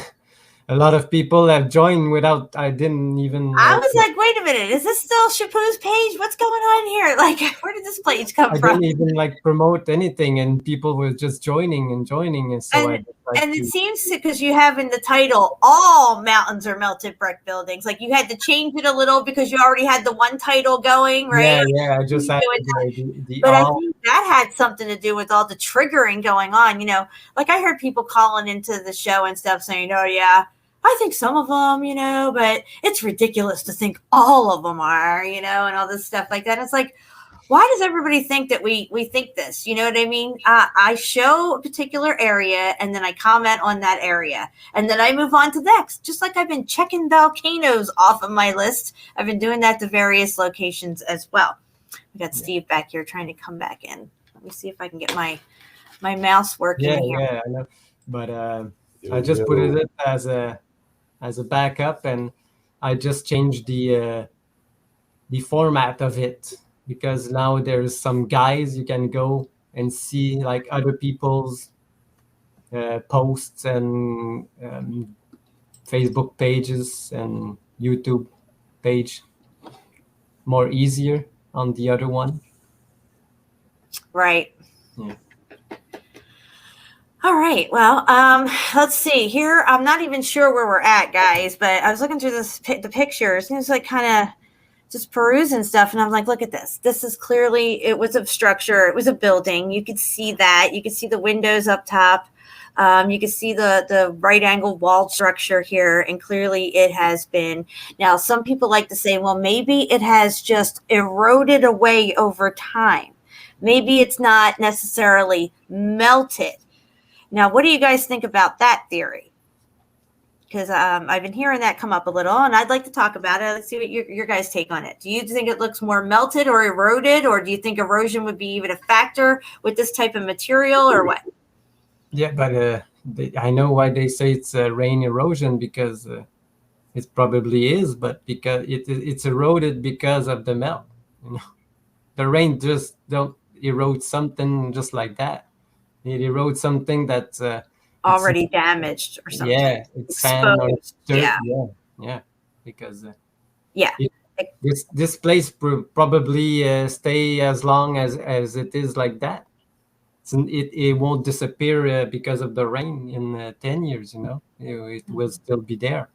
S5: a lot of people have joined without. I didn't even.
S3: I was like, wait a minute, is this still Shepu's page? What's going on here? Like, where did this page come from?
S5: I didn't even promote anything, and people were just joining, and so
S3: it seems because you have in the title all mountains or melted brick buildings. Like, you had to change it a little because you already had the one title going, right?
S5: Yeah. I just had
S3: but I think that had something to do with all the triggering going on. Like I heard people calling into the show and stuff saying, "Oh yeah, I think some of them, but it's ridiculous to think all of them are, and all this stuff like that." It's like, why does everybody think that we think this? You know what I mean? I show a particular area, and then I comment on that area, and then I move on to the next. Just like I've been checking volcanoes off of my list. I've been doing that to various locations as well. We got Steve back here trying to come back in. Let me see if I can get my mouse working here.
S5: Yeah, I know. But I just put it as a backup, and I just changed the format of it, because now there's some guides you can go and see, like other people's posts and Facebook pages and YouTube page more easier on the other one.
S3: Right.
S5: Yeah.
S3: All right. Well, let's see here. I'm not even sure where we're at, guys, but I was looking through the pictures, and it was like kind of just perusing stuff. And I'm like, look at this. This is clearly, it was a structure. It was a building. You could see that. You could see the windows up top. You can see the right angle wall structure here. And clearly it has been. Now, some people like to say, well, maybe it has just eroded away over time. Maybe it's not necessarily melted. Now, what do you guys think about that theory? Because I've been hearing that come up a little, and I'd like to talk about it. Let's see what your guys' take on it. Do you think it looks more melted or eroded, or do you think erosion would be even a factor with this type of material, or what?
S5: Yeah, but I know why they say it's rain erosion, because it probably is, but because it's eroded because of the melt. The rain just don't erode something just like that. It erodes something that's
S3: already damaged or something.
S5: Yeah, it's sand or dirt. Yeah, because this place probably stay as long as it is like that. So it won't disappear because of the rain in 10 years. It will still be there.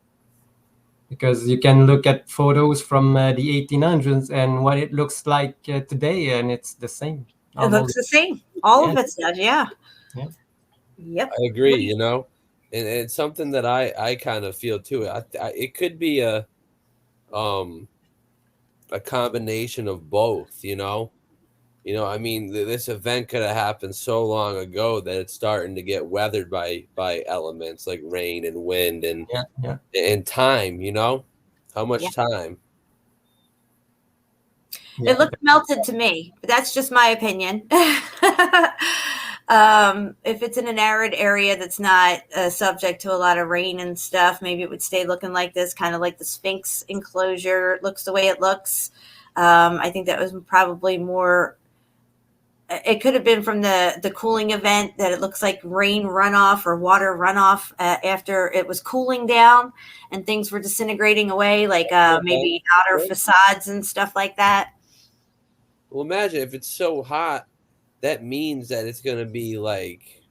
S5: Because you can look at photos from the 1800s and what it looks like today, and it's the same.
S3: It looks the same. All of it does, yeah.
S5: Yeah.
S3: Yep.
S4: I agree, and it's something that I kind of feel too. It could be a combination of both, I mean, this event could have happened so long ago that it's starting to get weathered by elements like rain and wind and time, how much time.
S3: It looks melted to me, but that's just my opinion. If it's in an arid area that's not subject to a lot of rain and stuff, maybe it would stay looking like this, kind of like the Sphinx enclosure looks the way it looks. I think that was probably more, it could have been from the cooling event, that it looks like rain runoff or water runoff after it was cooling down and things were disintegrating away, like maybe outer facades and stuff like that.
S4: Well, imagine if it's so hot, that means that it's going to be like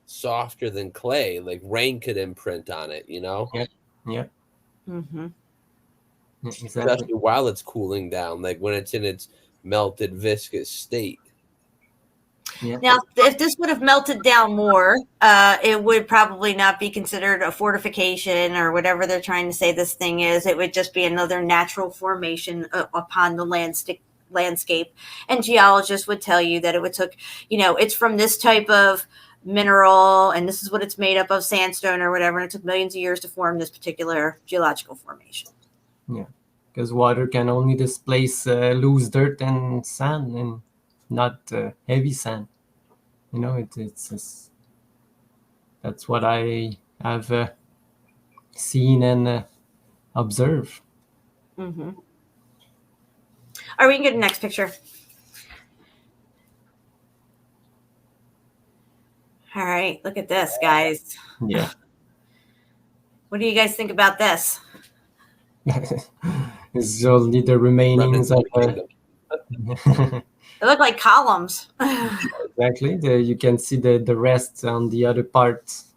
S4: softer than clay, like rain could imprint on it,
S5: Yeah.
S3: Mm-hmm.
S5: Exactly.
S4: Especially while it's cooling down, like when it's in its melted viscous state.
S5: Yeah.
S3: Now, if this would have melted down more, it would probably not be considered a fortification or whatever they're trying to say this thing is. It would just be another natural formation upon the landscape. And geologists would tell you that it would took, it's from this type of mineral and this is what it's made up of, sandstone or whatever. And it took millions of years to form this particular geological formation.
S5: Yeah, because water can only displace loose dirt and sand and not heavy sand. It's just, that's what I have seen and observed.
S3: Mm-hmm. All right, we can get the next picture. All right, look at this, guys.
S5: Yeah.
S3: What do you guys think about this?
S5: It's only the remainings of
S3: They look like columns.
S5: Exactly. You can see the rest on the other parts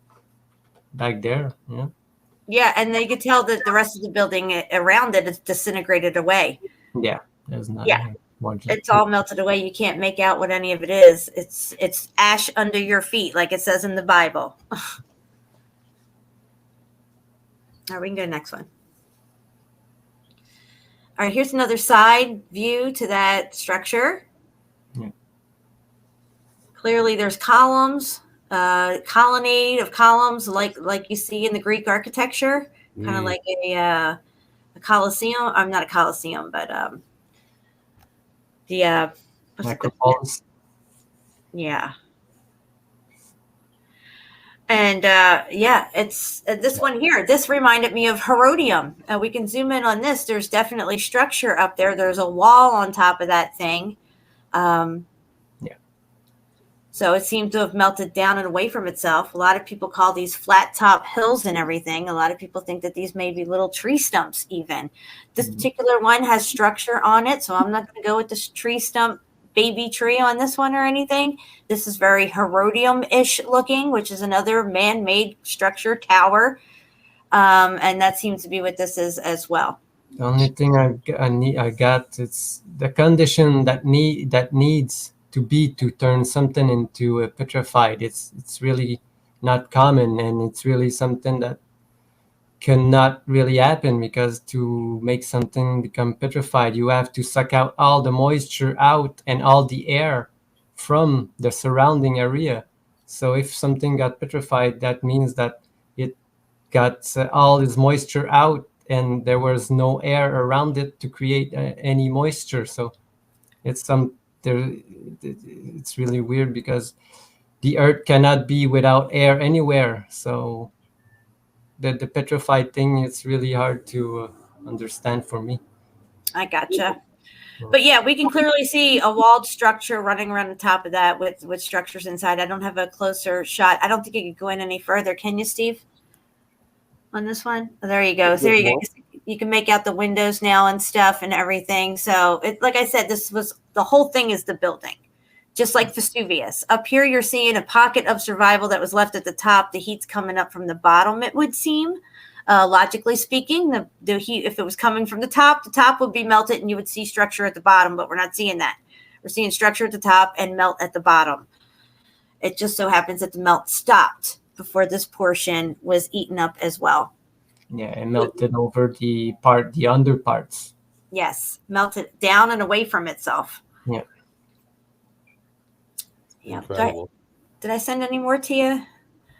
S5: back there. Yeah.
S3: Yeah, and you could tell that the rest of the building around it is disintegrated away.
S5: Yeah, there's not.
S3: Yeah, it's all melted away. You can't make out what any of it is. It's ash under your feet, like it says in the Bible. All right, we can go to the next one. All right, here's another side view to that structure.
S5: Yeah.
S3: Clearly, there's columns, colonnade of columns, like you see in the Greek architecture, kind of like a Colosseum. I'm not a Colosseum, but the
S5: Necropolis.
S3: Yeah. And it's this one here. This reminded me of Herodium. We can zoom in on this. There's definitely structure up there. There's a wall on top of that thing. So it seemed to have melted down and away from itself. A lot of people call these flat top hills and everything. A lot of people think that these may be little tree stumps even. This particular one has structure on it, so I'm not going to go with this tree stump baby tree on this one or anything. This is very Herodium-ish looking, which is another man-made structure tower. And that seems to be what this is as well.
S5: The only thing I got, it's the condition that needs to be to turn something into a petrified. It's really not common, and it's really something that cannot really happen, because to make something become petrified, you have to suck out all the moisture out and all the air from the surrounding area. So if something got petrified, that means that it got all its moisture out and there was no air around it to create any moisture. So it's really weird, because the earth cannot be without air anywhere. So the petrified thing, it's really hard to understand for me.
S3: I gotcha. But yeah, we can clearly see a walled structure running around the top of that with structures inside. I don't have a closer shot. I don't think you could go in any further. Can you, Steve? On this one? Oh, there you go. There you go. You can make out the windows now and stuff and everything. So like I said, the whole thing is the building, just like Vesuvius. Up here, you're seeing a pocket of survival that was left at the top. The heat's coming up from the bottom, it would seem. Logically speaking, the heat, if it was coming from the top would be melted and you would see structure at the bottom, but we're not seeing that. We're seeing structure at the top and melt at the bottom. It just so happens that the melt stopped before this portion was eaten up as well.
S5: Yeah, it melted over the under parts.
S3: Yes, melted down and away from itself.
S5: Yeah.
S3: Yeah.
S4: Incredible.
S3: Did I send any more to you?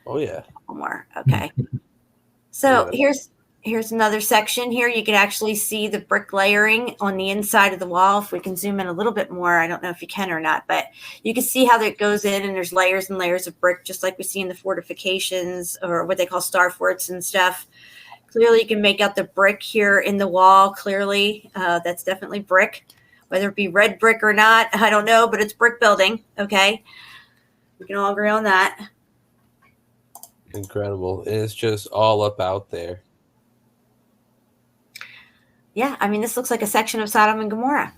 S4: Oh yeah.
S3: One more. Okay. So here's another section here. You can actually see the brick layering on the inside of the wall. If we can zoom in a little bit more, I don't know if you can or not, but you can see how that goes in, and there's layers and layers of brick, just like we see in the fortifications or what they call star forts and stuff. Clearly, you can make out the brick here in the wall. Clearly, that's definitely brick, whether it be red brick or not. I don't know, but it's brick building. Okay. We can all agree on that.
S4: Incredible. It's just all up out there.
S3: Yeah, I mean, this looks like a section of Sodom and Gomorrah.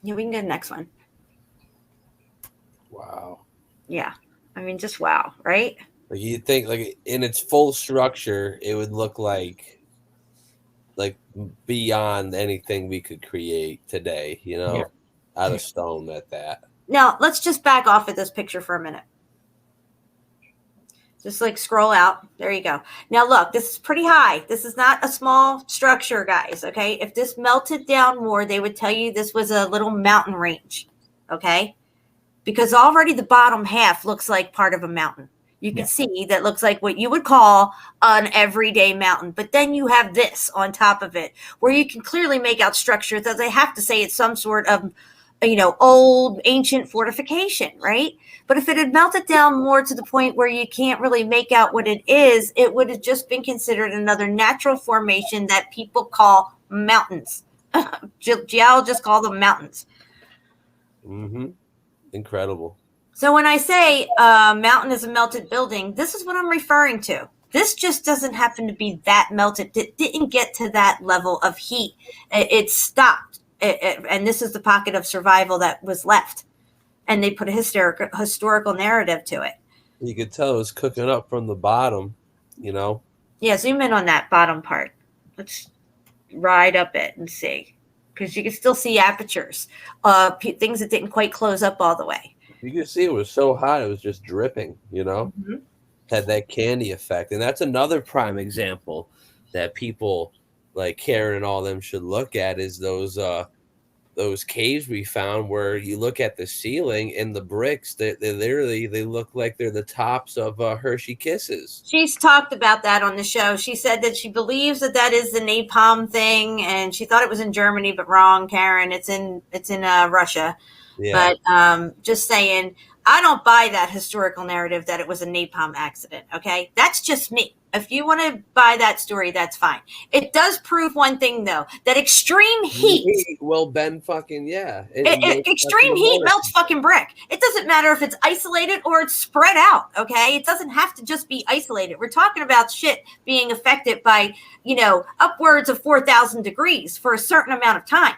S3: Yeah, we can go to the next one.
S4: Wow.
S3: Yeah, I mean, just wow, right?
S4: Like you'd think, like in its full structure, it would look like beyond anything we could create today. You know, out of stone at that.
S3: Now, let's just back off of this picture for a minute. Just like scroll out. There you go. Now, look, this is pretty high. This is not a small structure, guys, okay? If this melted down more, they would tell you this was a little mountain range, okay? Because already the bottom half looks like part of a mountain. You can see that looks like what you would call an everyday mountain. But then you have this on top of it, where you can clearly make out structures that they have to say it's some sort of old ancient fortification, right? But if it had melted down more to the point where you can't really make out what it is, it would have just been considered another natural formation that people call mountains. Geologists call them mountains.
S4: Mm-hmm. Incredible.
S3: So when I say mountain is a melted building, this is what I'm referring to. This just doesn't happen to be that melted. It didn't get to that level of heat. It stopped. And this is the pocket of survival that was left. And they put a historical narrative to it.
S4: You could tell it was cooking up from the bottom,
S3: Yeah, zoom in on that bottom part. Let's ride up it and see. Because you can still see apertures, things that didn't quite close up all the way.
S4: You can see it was so hot, it was just dripping,
S3: Mm-hmm.
S4: Had that candy effect. And that's another prime example that people like Karen and all them should look at is those caves we found where you look at the ceiling and the bricks, they look like they're the tops of Hershey Kisses.
S3: She's talked about that on the show. She said that she believes that is the napalm thing, and she thought it was in Germany, but wrong, Karen. It's in Russia.
S4: Yeah.
S3: But just saying, I don't buy that historical narrative that it was a napalm accident. Okay, that's just me. If you want to buy that story, that's fine. It does prove one thing, though, that extreme heat
S4: will bend fucking,
S3: extreme heat melts fucking brick. It doesn't matter if it's isolated or it's spread out, okay? It doesn't have to just be isolated. We're talking about shit being affected by, upwards of 4,000 degrees for a certain amount of time.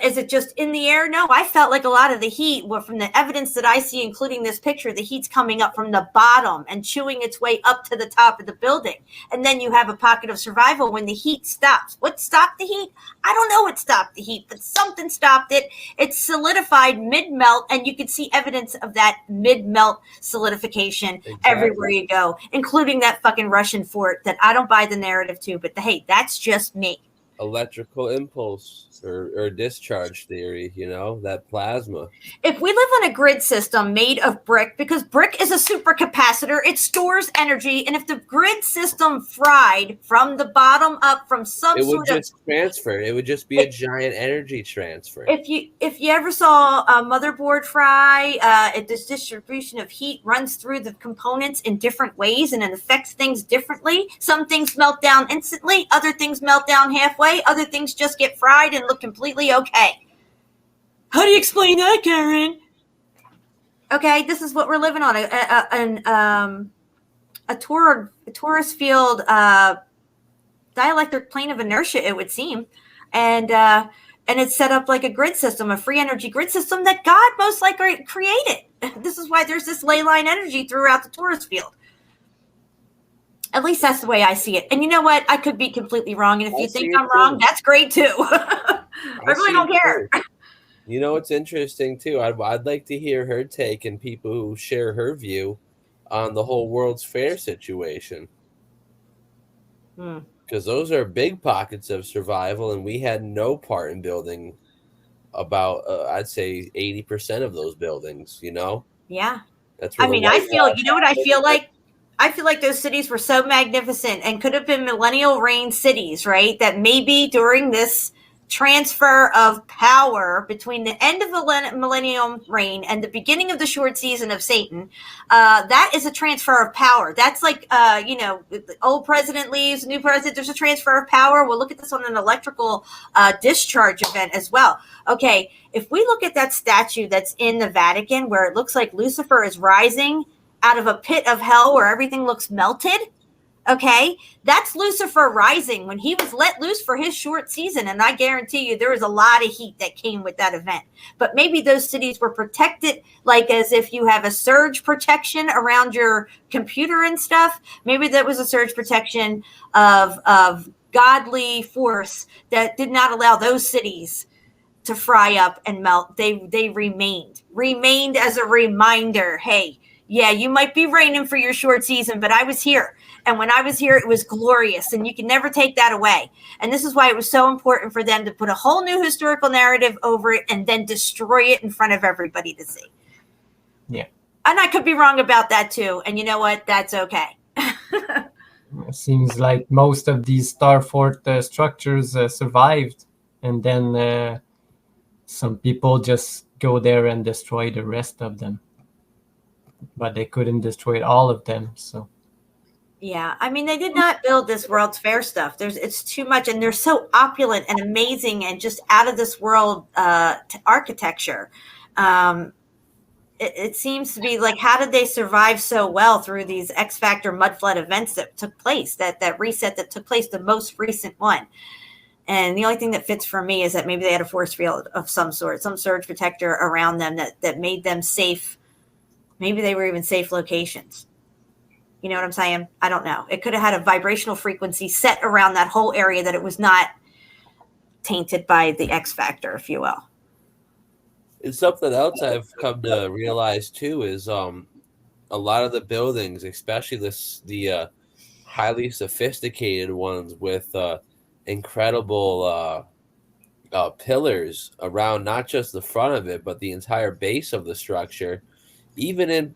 S3: Is it just in the air? No, I felt like a lot of the heat, from the evidence that I see, including this picture, the heat's coming up from the bottom and chewing its way up to the top of the building. And then you have a pocket of survival when the heat stops. What stopped the heat? I don't know what stopped the heat, but something stopped it. It solidified mid-melt, and you can see evidence of that mid-melt solidification everywhere you go, including that fucking Russian fort that I don't buy the narrative to, but hey, that's just me.
S4: Electrical impulse or discharge theory, that plasma.
S3: If we live on a grid system made of brick, because brick is a supercapacitor, it stores energy, and if the grid system fried from the bottom up from
S4: it would just transfer. It would just be a giant energy transfer.
S3: If you ever saw a motherboard fry, this distribution of heat runs through the components in different ways, and it affects things differently. Some things melt down instantly, other things melt down halfway, other things just get fried and look completely okay. How do you explain that, Karen? Okay, this is what we're living on, a torus field dielectric plane of inertia, it would seem, and it's set up like a grid system, a free energy grid system that God most likely created. This is why there's this ley line energy throughout the torus field. At least that's the way I see it. And you know what? I could be completely wrong. And if you think I'm wrong, that's great too. I really don't care.
S4: You know, it's interesting too. I'd like to hear her take and people who share her view on the whole World's Fair situation. Because those are big pockets of survival, and we had no part in building about, I'd say, 80% of those buildings, you know?
S3: Yeah.
S4: That's
S3: I mean, I feel, you know what I feel like? I feel like those cities were so magnificent and could have been millennial reign cities, right? That maybe during this transfer of power between the end of the millennium reign and the beginning of the short season of Satan, that is a transfer of power. That's like, you know, the old president leaves, new president, there's a transfer of power. We'll look at this on an electrical discharge event as well. Okay, if we look at that statue that's in the Vatican where it looks like Lucifer is rising out of a pit of hell where everything looks melted, okay, that's Lucifer rising when he was let loose for his short season. And I guarantee you there was a lot of heat that came with that event. But maybe those cities were protected, like as if you have a surge protection around your computer and stuff. Maybe that was a surge protection of godly force that did not allow those cities to fry up and melt. They remained as a reminder. Hey, yeah, you might be reigning for your short season, but I was here. And when I was here, it was glorious, and you can never take that away. And this is why it was so important for them to put a whole new historical narrative over it and then destroy it in front of everybody to see.
S5: Yeah.
S3: And I could be wrong about that too. And you know what? That's okay.
S5: It seems like most of these Starfort structures survived, and then some people just go there and destroy the rest of them. But they couldn't destroy all of them, so.
S3: Yeah, I mean, they did not build this World's Fair stuff. It's too much, and they're so opulent and amazing and just out of this world architecture. It seems to be like, how did they survive so well through these X Factor mud flood events that took place, that reset that took place, the most recent one? And the only thing that fits for me is that maybe they had a force field of some sort, some surge protector around them that made them safe. Maybe they were even safe locations. You know what I'm saying? I don't know. It could have had a vibrational frequency set around that whole area that it was not tainted by the X factor, if you will.
S4: And something else I've come to realize too is a lot of the buildings, especially the highly sophisticated ones with incredible pillars around not just the front of it, but the entire base of the structure. Even in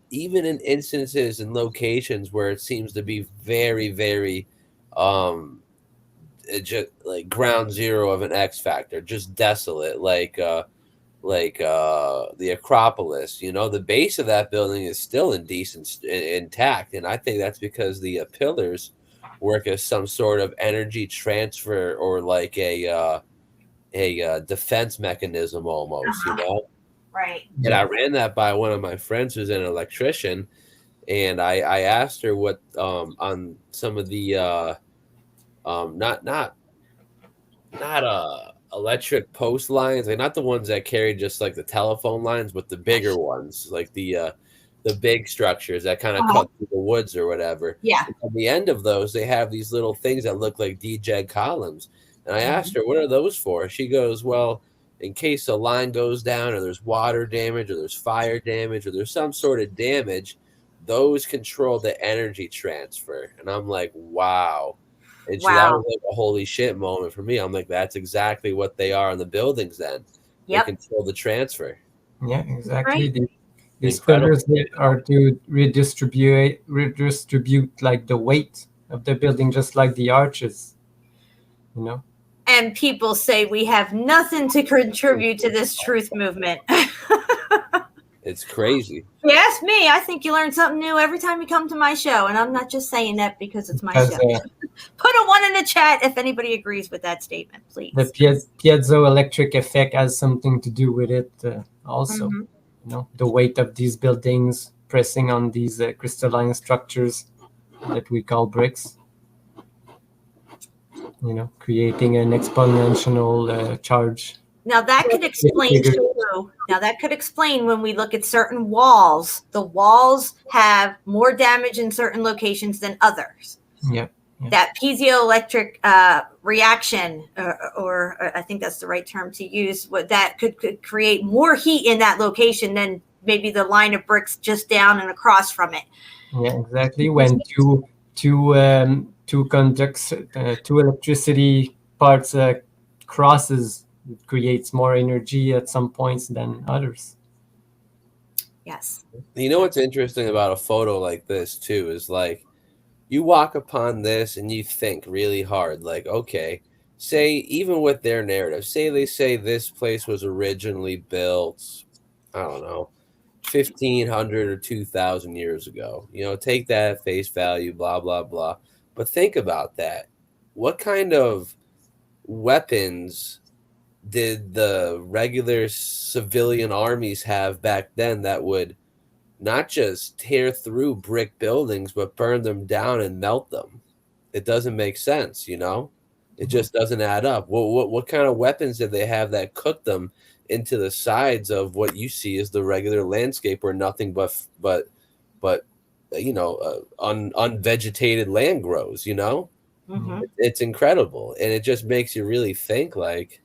S4: instances and locations where it seems to be very, very just like ground zero of an X factor, just desolate, like the Acropolis, you know, the base of that building is still intact, and I think that's because the pillars work as some sort of energy transfer or like a defense mechanism almost, you know.
S3: Right.
S4: And I ran that by one of my friends who's an electrician, and I asked her what on some of the not electric post lines, like not the ones that carry just like the telephone lines, but the bigger ones, like the big structures that kind of cut through the woods or whatever.
S3: Yeah.
S4: And at the end of those, they have these little things that look like DJEG columns. And I asked her, what are those for? She goes, well, in case a line goes down or there's water damage or there's fire damage or there's some sort of damage, those control the energy transfer. And I'm like, wow. And that was like a holy shit moment for me. I'm like, that's exactly what they are in the buildings then.
S3: Yep.
S4: They control the transfer.
S5: Yeah, exactly.
S3: Right.
S5: These pillars are to redistribute like the weight of the building, just like the arches, you know.
S3: And people say we have nothing to contribute to this truth movement.
S4: It's crazy.
S3: If you ask me, I think you learn something new every time you come to my show. And I'm not just saying that because it's my show. Put a 1 in the chat if anybody agrees with that statement, please.
S5: The piezoelectric effect has something to do with it also.
S3: Mm-hmm.
S5: You know, the weight of these buildings pressing on these crystalline structures. that we call bricks. Creating an exponential charge.
S3: Now that could explain too. Now that could explain when we look at certain walls. The walls have more damage in certain locations than others.
S5: Yeah.
S3: That piezoelectric reaction, or I think that's the right term to use, that could create more heat in that location than maybe the line of bricks just down and across from it.
S5: Yeah, exactly. When two conducts, two electricity parts crosses, it creates more energy at some points than others.
S3: Yes.
S4: You know what's interesting about a photo like this too is like you walk upon this and you think really hard, like, okay, say even with their narrative, say they say this place was originally built, I don't know, 1,500 or 2,000 years ago. Take that at face value, blah, blah, blah. But think about that. What kind of weapons did the regular civilian armies have back then that would not just tear through brick buildings, but burn them down and melt them? It doesn't make sense, It just doesn't add up. What kind of weapons did they have that cooked them into the sides of what you see as the regular landscape, where nothing but unvegetated land grows?
S3: Mm-hmm.
S4: It's incredible, and it just makes you really think, like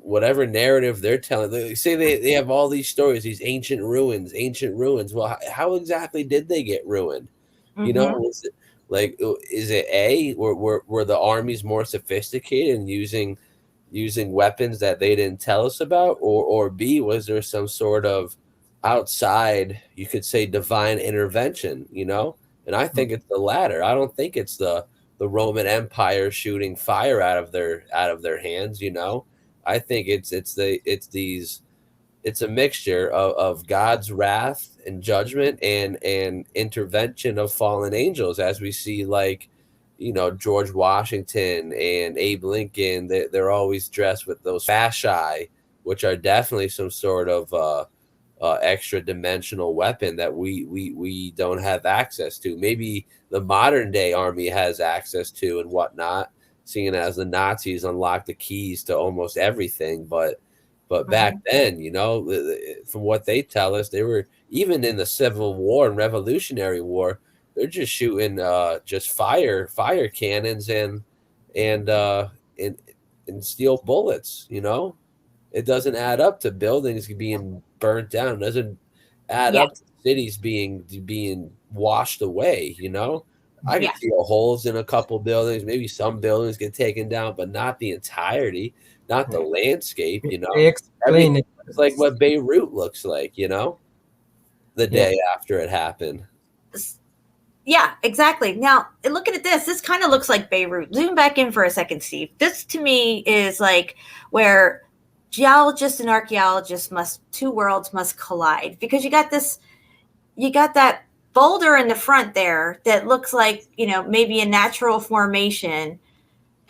S4: whatever narrative they're telling. They say they have all these stories, these ancient ruins. Well, how exactly did they get ruined?
S3: Mm-hmm.
S4: Is it were the armies more sophisticated and using weapons that they didn't tell us about, or B, was there some sort of outside, you could say, divine intervention? And I think it's the latter. I don't think it's the Roman Empire shooting fire out of their hands. I think it's a mixture of God's wrath and judgment and intervention of fallen angels, as we see, like, George Washington and Abe Lincoln. They're always dressed with those fasci, which are definitely some sort of extra dimensional weapon that we don't have access to. Maybe the modern day army has access to and whatnot, seeing as the Nazis unlocked the keys to almost everything. But back then, from what they tell us, they were, even in the Civil War and Revolutionary War, they're just shooting just fire cannons and steel bullets. It doesn't add up to buildings being burnt down. It doesn't add up to cities being washed away. I can see holes in a couple buildings. Maybe some buildings get taken down, but not the entirety, not the landscape.
S5: They explain it.
S4: It's like what Beirut looks like, the day after it happened.
S3: Yeah, exactly. Now, looking at this, this kind of looks like Beirut. Zoom back in for a second, Steve. This, to me, is like where geologists and archaeologists two worlds must collide, because you got that boulder in the front there that looks like, maybe a natural formation.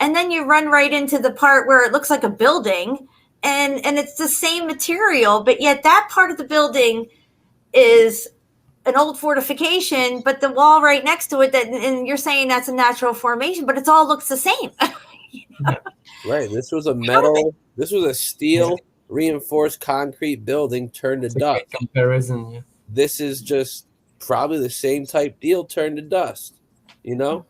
S3: And then you run right into the part where it looks like a building, and it's the same material, but yet that part of the building is an old fortification, but the wall right next to it, and you're saying that's a natural formation, but it all looks the same.
S4: Right. This was a steel reinforced concrete building turned to dust.
S5: Comparison, yeah.
S4: This is just probably the same type deal turned to dust. The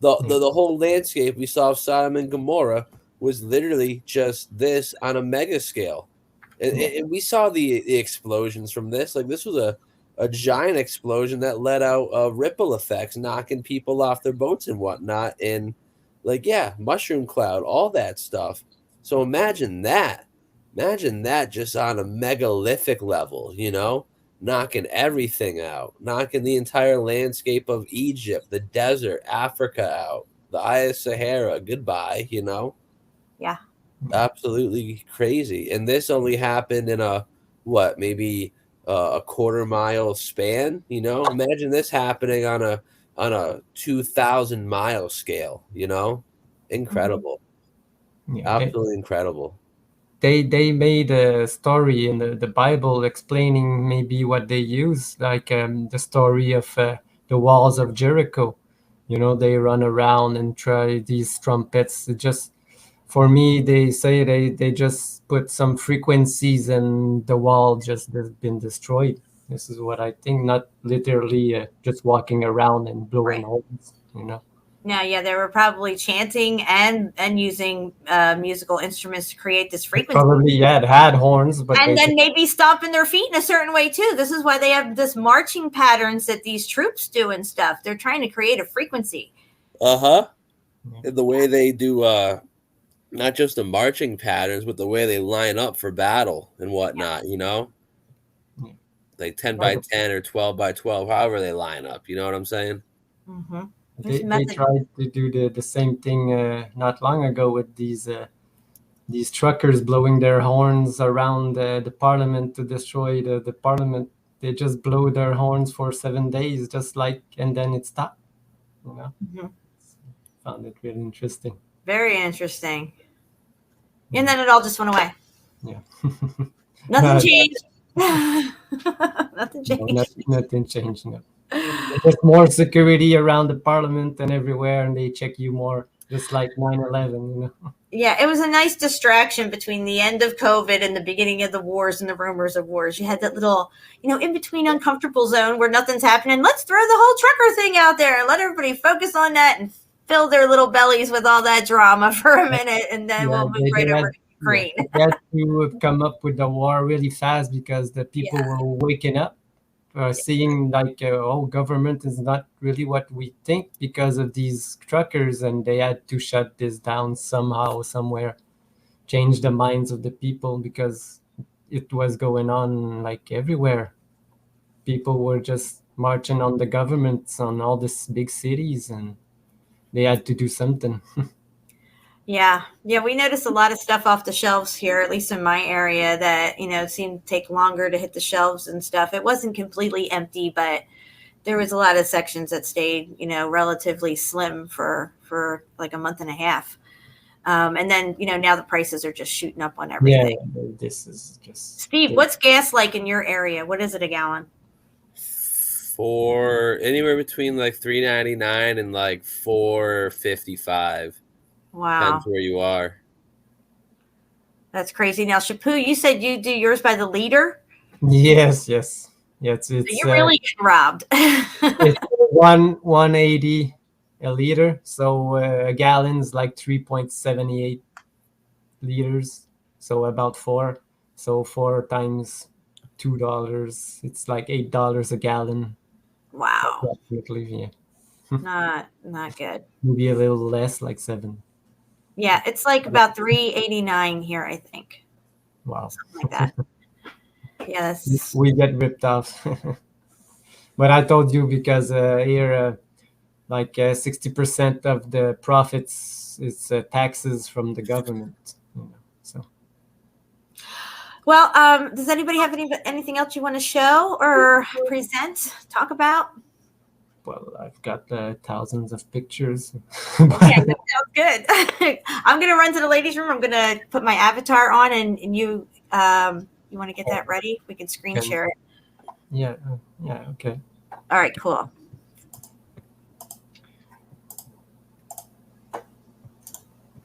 S4: whole landscape we saw of Sodom and Gomorrah was literally just this on a mega scale. And we saw the explosions from this. Like, this was a giant explosion that let out ripple effects, knocking people off their boats and whatnot. And mushroom cloud, all that stuff. So imagine that just on a megalithic level, knocking everything out, knocking the entire landscape of Egypt, the desert, Africa out, the Eye of Sahara, goodbye,
S3: Yeah.
S4: Absolutely crazy. And this only happened in maybe a quarter-mile span. Imagine this happening on a 2,000-mile scale. Incredible.
S5: Yeah,
S4: Absolutely incredible.
S5: They made a story in the Bible explaining maybe what they use, like the story of the walls of Jericho. they run around and try these trumpets. It just, for me, they say they just put some frequencies and the wall just has been destroyed. This is what I think, not literally just walking around and blowing holes,
S3: No, yeah, they were probably chanting and using musical instruments to create this frequency.
S5: Probably, yeah, it had horns, but
S3: and then maybe stomping their feet in a certain way too. This is why they have this marching patterns that these troops do and stuff. They're trying to create a frequency.
S4: And the way they do, not just the marching patterns, but the way they line up for battle and whatnot. Like 10 by 10 or 12 by 12, however they line up. You know what I'm saying?
S3: Mm-hmm.
S5: They tried to do the same thing not long ago with these truckers blowing their horns around the parliament to destroy the parliament. They just blow their horns for 7 days, and then it stopped. Found it really interesting.
S3: Very interesting. And then it all just went away.
S5: Yeah.
S3: Nothing changed. Nothing changed.
S5: No, nothing changed. No. There's more security around the parliament and everywhere, and they check you more, just like 9/11.
S3: Yeah, it was a nice distraction between the end of COVID and the beginning of the wars and the rumors of wars. You had that little, in between uncomfortable zone where nothing's happening. Let's throw the whole trucker thing out there and let everybody focus on that and fill their little bellies with all that drama for a minute, and then we'll move right over to Ukraine.
S5: They had to come up with the war really fast because the people were waking up, seeing government is not really what we think because of these truckers, and they had to shut this down somehow, somewhere, change the minds of the people because it was going on everywhere. People were just marching on the governments on all these big cities, and they had to do something.
S3: Yeah, we noticed a lot of stuff off the shelves here, at least in my area, that seemed to take longer to hit the shelves and stuff. It wasn't completely empty, but there was a lot of sections that stayed, relatively slim for like a month and a half. And then, now the prices are just shooting up on everything.
S5: Yeah, this is just...
S3: Steve, what's gas like in your area? What is it a gallon?
S4: For anywhere between $3.99 and $4.55.
S3: Wow.
S4: Depends where you are.
S3: That's crazy. Now, Shepu, you said you do yours by the liter?
S5: Yes. Yeah, it's
S3: so you're really getting robbed.
S5: It's 180 a liter, so a gallon's 3.78 liters, so about 4. So 4 times $2, it's $8 a gallon.
S3: Wow.
S5: Yeah.
S3: Not good.
S5: Maybe a little less, 7.
S3: Yeah, it's about $3.89 here, I think.
S5: Wow.
S3: Something like that. Yes.
S5: We get ripped off. But I told you because here 60% of the profits is taxes from the government. So.
S3: Well, does anybody have anything else you want to show or present, talk about?
S5: Well, I've got thousands of pictures.
S3: Okay, that sounds good. I'm going to run to the ladies' room. I'm going to put my avatar on, and you want to get that ready? We can screen share it.
S5: Yeah, okay.
S3: All right, cool.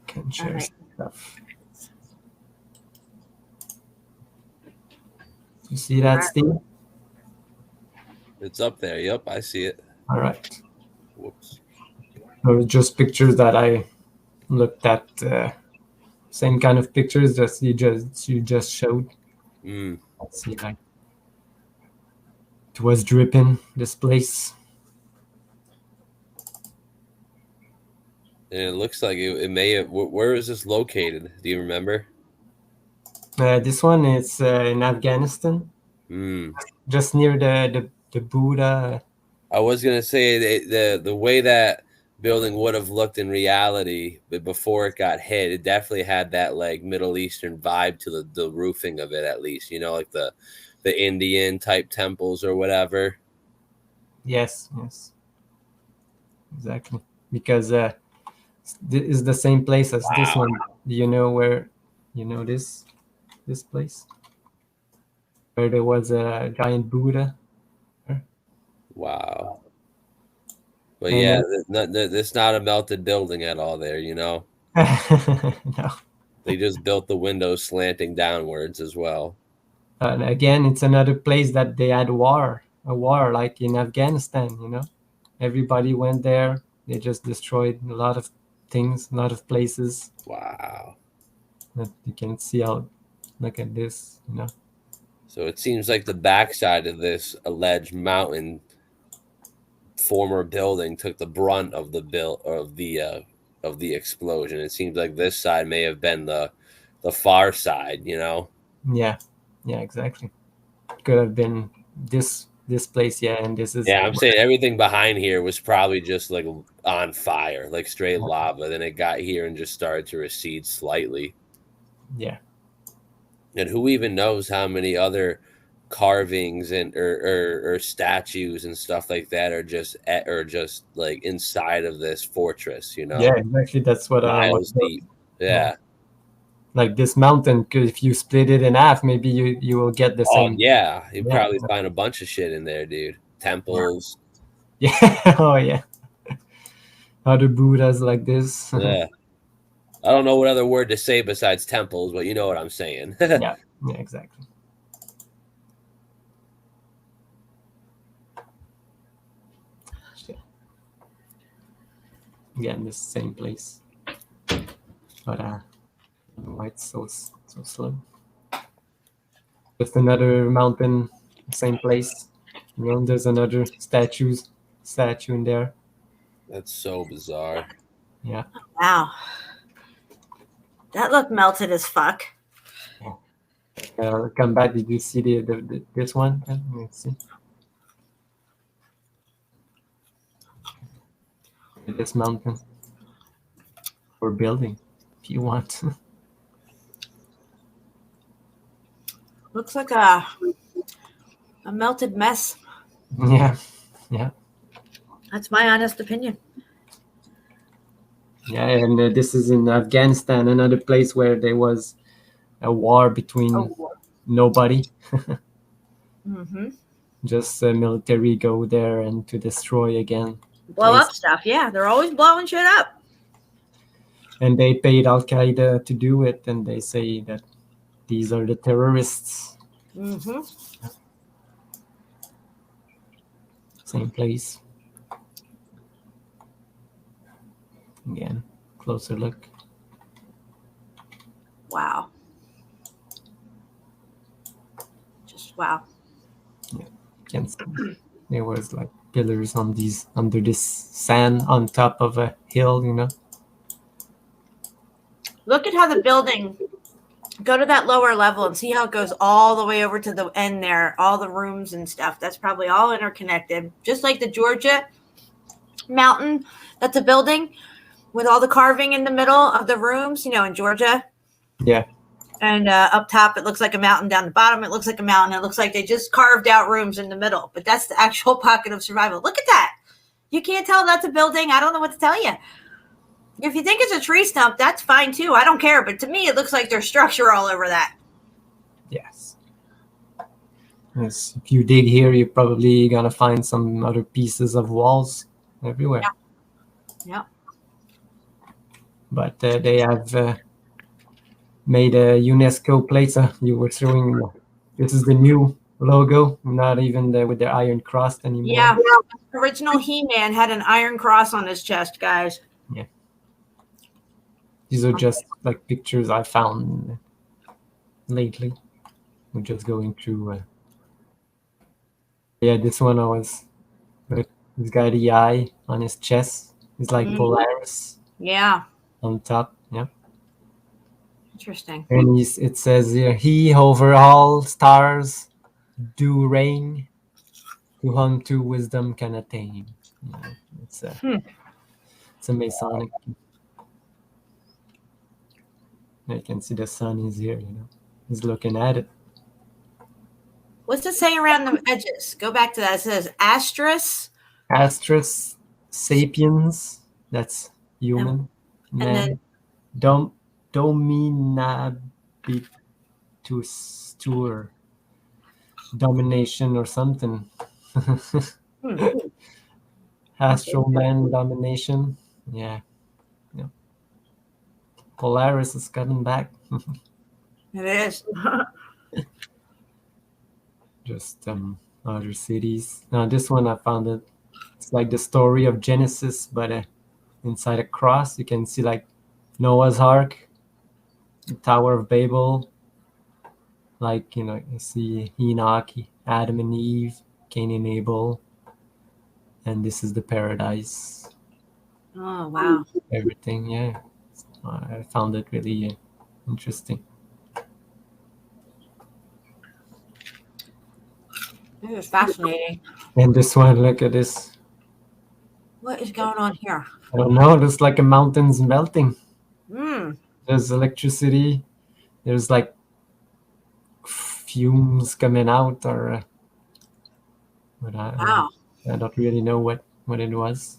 S5: Can share stuff. You see that, Steve?
S4: It's up there. Yep, I see it.
S5: All right.
S4: Whoops.
S5: Those just pictures that I looked at. Same kind of pictures that you just showed. Let's see, it was dripping, this place.
S4: And it looks like it may have. Where is this located? Do you remember?
S5: This one is in Afghanistan. Just near the Buddha.
S4: I was gonna say the way that building would have looked in reality, but before it got hit, it definitely had that Middle Eastern vibe to the roofing of it, at least. The Indian type temples or whatever.
S5: Yes, exactly. Because this is the same place as this one. Do you know where? This place where there was a giant Buddha.
S4: Wow. But
S5: And
S4: yeah, it's not a melted building at all there, you know.
S5: no.
S4: They just built the windows slanting downwards as well.
S5: And again, it's another place that they had a war like in Afghanistan, you know. Everybody went there. They just destroyed a lot of things, a lot of places.
S4: Wow.
S5: That you can see out. Look at this, you know.
S4: So it seems like the backside of this alleged mountain former building took the brunt of the explosion. It seems like this side may have been the far side, you know.
S5: Yeah, exactly. Could have been this place, yeah, and this is.
S4: Yeah, I'm saying everything behind here was probably just like on fire, like straight lava. Then it got here and just started to recede slightly.
S5: Yeah.
S4: And who even knows how many other carvings and or statues and stuff like that are just like inside of this fortress, you know?
S5: Yeah, exactly. That's what I
S4: Miles deep. Yeah.
S5: Like this mountain, if you split it in half, maybe you will get the
S4: Oh
S5: same.
S4: yeah, you
S5: Yeah.
S4: probably find a bunch of shit in there, dude. Temples.
S5: Yeah. Oh yeah. Other Buddhas like this.
S4: Yeah. I don't know what other word to say besides temples, but you know what I'm saying.
S5: Yeah, exactly. Again, the same place, but why it's so slow? Just another mountain, same place. You know, there's another statue in there.
S4: That's so bizarre.
S5: Yeah.
S3: Wow. That looked melted as fuck.
S5: Come back. Did you see this one? Let's see. This mountain or building, if you want.
S3: Looks like a melted mess.
S5: Yeah.
S3: That's my honest opinion.
S5: Yeah, and this is in Afghanistan, another place where there was a war between nobody.
S3: Mm-hmm.
S5: Just military go there and to destroy again.
S3: Blow up stuff. Yeah, they're always blowing shit up.
S5: And they paid Al Qaeda to do it, and they say that these are the terrorists.
S3: Mm-hmm.
S5: Same place. Again, closer look.
S3: Wow. Just wow.
S5: Yeah, there was like pillars on these under this sand on top of a hill, you know.
S3: Look at how the building. Go to that lower level and see how it goes all the way over to the end there. All the rooms and stuff. That's probably all interconnected. Just like the Georgia mountain. That's a building with all the carving in the middle of the rooms, you know, in Georgia.
S5: Yeah.
S3: And up top, it looks like a mountain. Down the bottom, it looks like a mountain. It looks like they just carved out rooms in the middle. But that's the actual pocket of survival. Look at that. You can't tell that's a building. I don't know what to tell you. If you think it's a tree stump, that's fine too. I don't care. But to me, it looks like there's structure all over that.
S5: Yes. Yes. If you dig here, you're probably going to find some other pieces of walls everywhere.
S3: Yeah.
S5: But they have made a UNESCO place. You were showing, this is the new logo, not even with the iron cross anymore.
S3: Yeah. Original He-Man had an iron cross on his chest, guys.
S5: Yeah. These are just like pictures I found lately. We're just going through. Yeah, this one I was. He's got the eye on his chest. It's like Polaris.
S3: Yeah.
S5: On top. Yeah.
S3: Interesting.
S5: And it says here, he over all stars do reign, to whom to wisdom can attain. Yeah, it's a Masonic. You can see the sun is here, you know. He's looking at it.
S3: What's it say around the edges? Go back to that. It says
S5: Astris sapiens. That's human.
S3: And then
S5: dominabitur, domination or something. Astral Man domination. Yeah. Polaris is coming back.
S3: It is.
S5: Just other cities. Now this one I found it. It's like the story of Genesis, but inside a cross you can see like Noah's Ark, the Tower of Babel. Like you see Enoch, Adam and Eve, Cain and Abel, and this is the paradise.
S3: Oh, wow.
S5: Everything, yeah. I found it really interesting.
S3: This is fascinating.
S5: And this one, look at this.
S3: What is going on here?
S5: I don't know. Looks like a mountain's melting.
S3: Hmm.
S5: There's electricity. There's like fumes coming out, or but
S3: Wow.
S5: I don't really know what it was.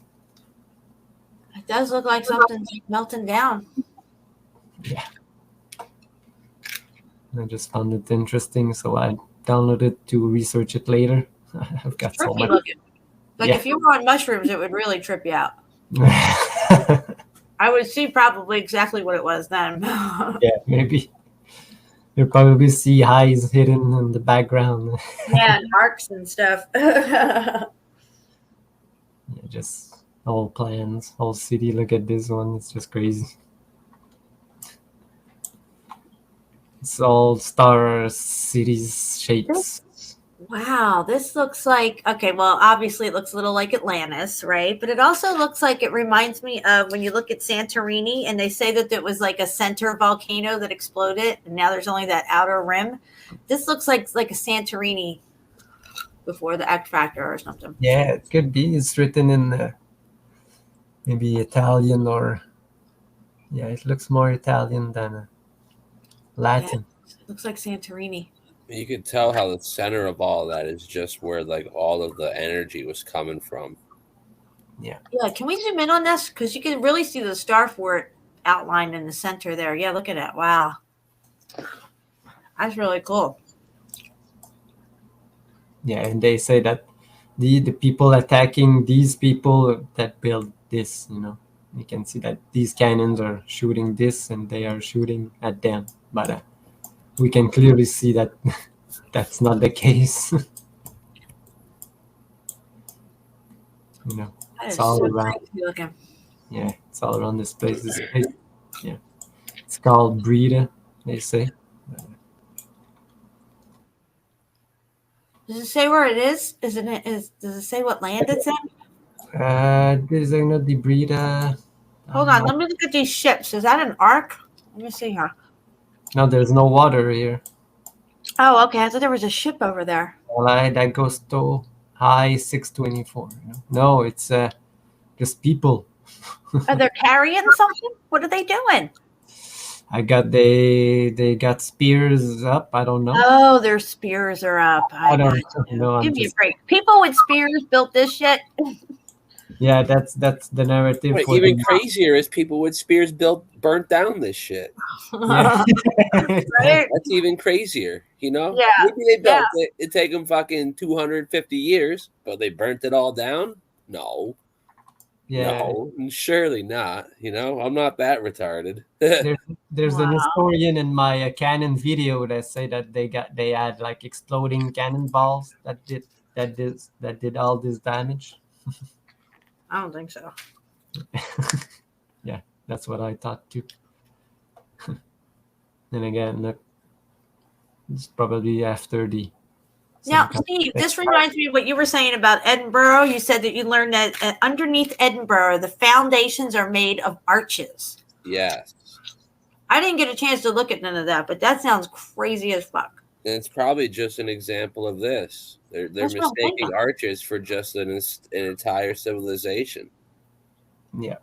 S3: It does look like something's melting down.
S5: Yeah. I just found it interesting, so I downloaded it to research it later. I've got so
S3: Trippy
S5: much.
S3: looking. Like
S5: Yeah.
S3: if you were on mushrooms, it would really trip you out.
S5: Yeah,
S3: I would see probably exactly what it was then.
S5: maybe. You'll probably see eyes hidden in the background.
S3: Yeah, and arcs and stuff.
S5: Yeah, just all plans, whole city. Look at this one. It's just crazy. It's all star cities shapes.
S3: Wow, this looks like, okay, well, obviously it looks a little like Atlantis, right? But it also looks like it reminds me of when you look at Santorini and they say that it was like a center volcano that exploded and now there's only that outer rim. This looks like a Santorini before the X Factor or something.
S5: Yeah, it could be. It's written in maybe Italian or yeah, it looks more Italian than Latin.
S3: Yeah, it looks like Santorini.
S4: You could tell how the center of all that is just where like all of the energy was coming from.
S3: Yeah, can we zoom in on this? Because you can really see the star fort outlined in the center there. Yeah, look at it. Wow. That's really cool.
S5: Yeah, and they say that the people attacking these people that build this, you can see that these cannons are shooting this and they are shooting at them. But we can clearly see that that's not the case.
S3: That
S5: It's
S3: is
S5: all
S3: so
S5: around.
S3: crazy looking.
S5: Yeah, it's all around this place. Yeah, it's called Breda, they say.
S3: Does it say where it is? Does it say what land it's in?
S5: There's another Breda.
S3: Hold on, let me look at these ships. Is that an ark? Let me see here.
S5: No, there's no water here.
S3: Oh, okay. I thought there was a ship over there.
S5: Well, that goes to high 624. No, it's just people.
S3: Are they carrying something? What are they doing?
S5: They got spears up. I don't know.
S3: Oh, their spears are up.
S5: I don't know.
S3: Give me a break. People with spears built this shit.
S5: Yeah, that's the narrative.
S4: Wait,
S5: for
S4: even
S5: the-
S4: crazier is people with spears burnt down this shit.
S5: Yeah.
S3: Right?
S4: That's even crazier,
S3: Yeah.
S4: Maybe they built it. It'd take them fucking 250 years, but they burnt it all down? No.
S5: Yeah.
S4: No, surely not. I'm not that retarded.
S5: There's an
S3: Wow.
S5: historian in my Canon video that say that they had like exploding cannonballs that did all this damage.
S3: I don't think so.
S5: Yeah, that's what I thought too. And again, look, it's probably after the.
S3: Now, Steve, this reminds me of what you were saying about Edinburgh. You said that you learned that underneath Edinburgh, the foundations are made of arches.
S4: Yes.
S3: I didn't get a chance to look at none of that, but that sounds crazy as fuck.
S4: And it's probably just an example of this. They're
S3: That's what I'm
S4: mistaking
S3: thinking.
S4: arches for just an entire civilization.
S5: Yeah.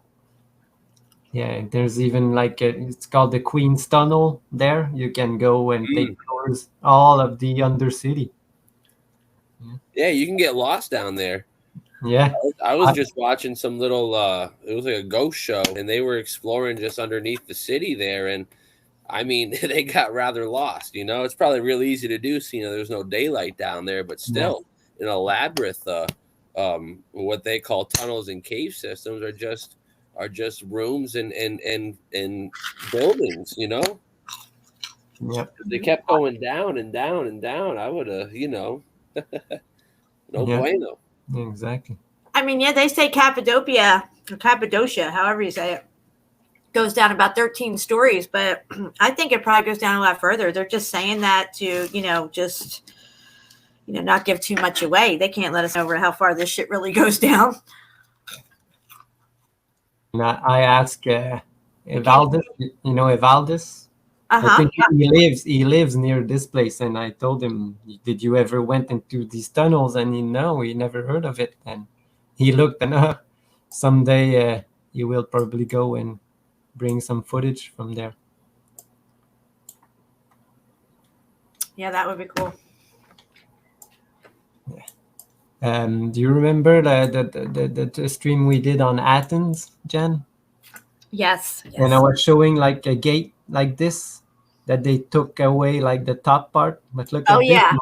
S5: Yeah, there's even like it's called the Queen's Tunnel there. You can go and take tours all of the Undercity.
S4: Yeah, you can get lost down there.
S5: Yeah.
S4: I was just watching some little it was like a ghost show, and they were exploring just underneath the city there, and I mean they got rather lost, It's probably real easy to do, there's no daylight down there, but still in a labyrinth of what they call tunnels and cave systems are just rooms and buildings, you know.
S5: Yep.
S4: If they kept going down and down and down, I would have, you know, no
S5: Yeah.
S4: bueno.
S5: Exactly.
S3: I mean, yeah, they say Cappadocia, however you say it, goes down about 13 stories, but I think it probably goes down a lot further. They're just saying that to, just, not give too much away. They can't let us know how far this shit really goes down.
S5: And I asked Evaldis, Evaldis. I
S3: Uh-huh.
S5: think he lives near this place, and I told him, "Did you ever went into these tunnels?" And he never heard of it. And he looked, and someday he will probably go and bring some footage from there.
S3: Yeah, that would be cool.
S5: Do you remember the stream we did on Athens, Jen?
S3: Yes.
S5: And I was showing like a gate like this that they took away like the top part. But look at this.
S3: Yeah.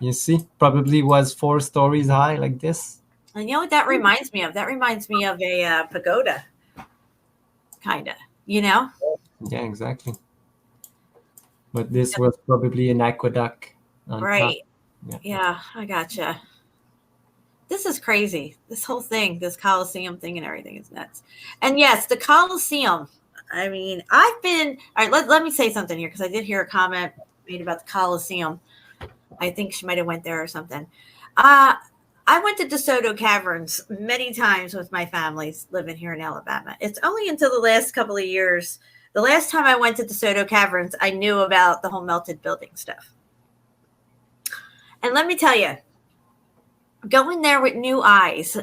S5: You see, probably was 4 stories high like this.
S3: And you know what that reminds me of? That reminds me of a pagoda, kind of,
S5: Yeah, exactly. But this was probably an aqueduct on
S3: right.
S5: top.
S3: Yeah, I gotcha. This is crazy. This whole thing, this Colosseum thing and everything is nuts. And yes, the Colosseum. I mean, I've been, all right, let me say something here because I did hear a comment made about the Colosseum. I think she might have went there or something. I went to DeSoto Caverns many times with my families living here in Alabama. It's only until the last couple of years, the last time I went to DeSoto Caverns, I knew about the whole melted building stuff. And let me tell you, going there with new eyes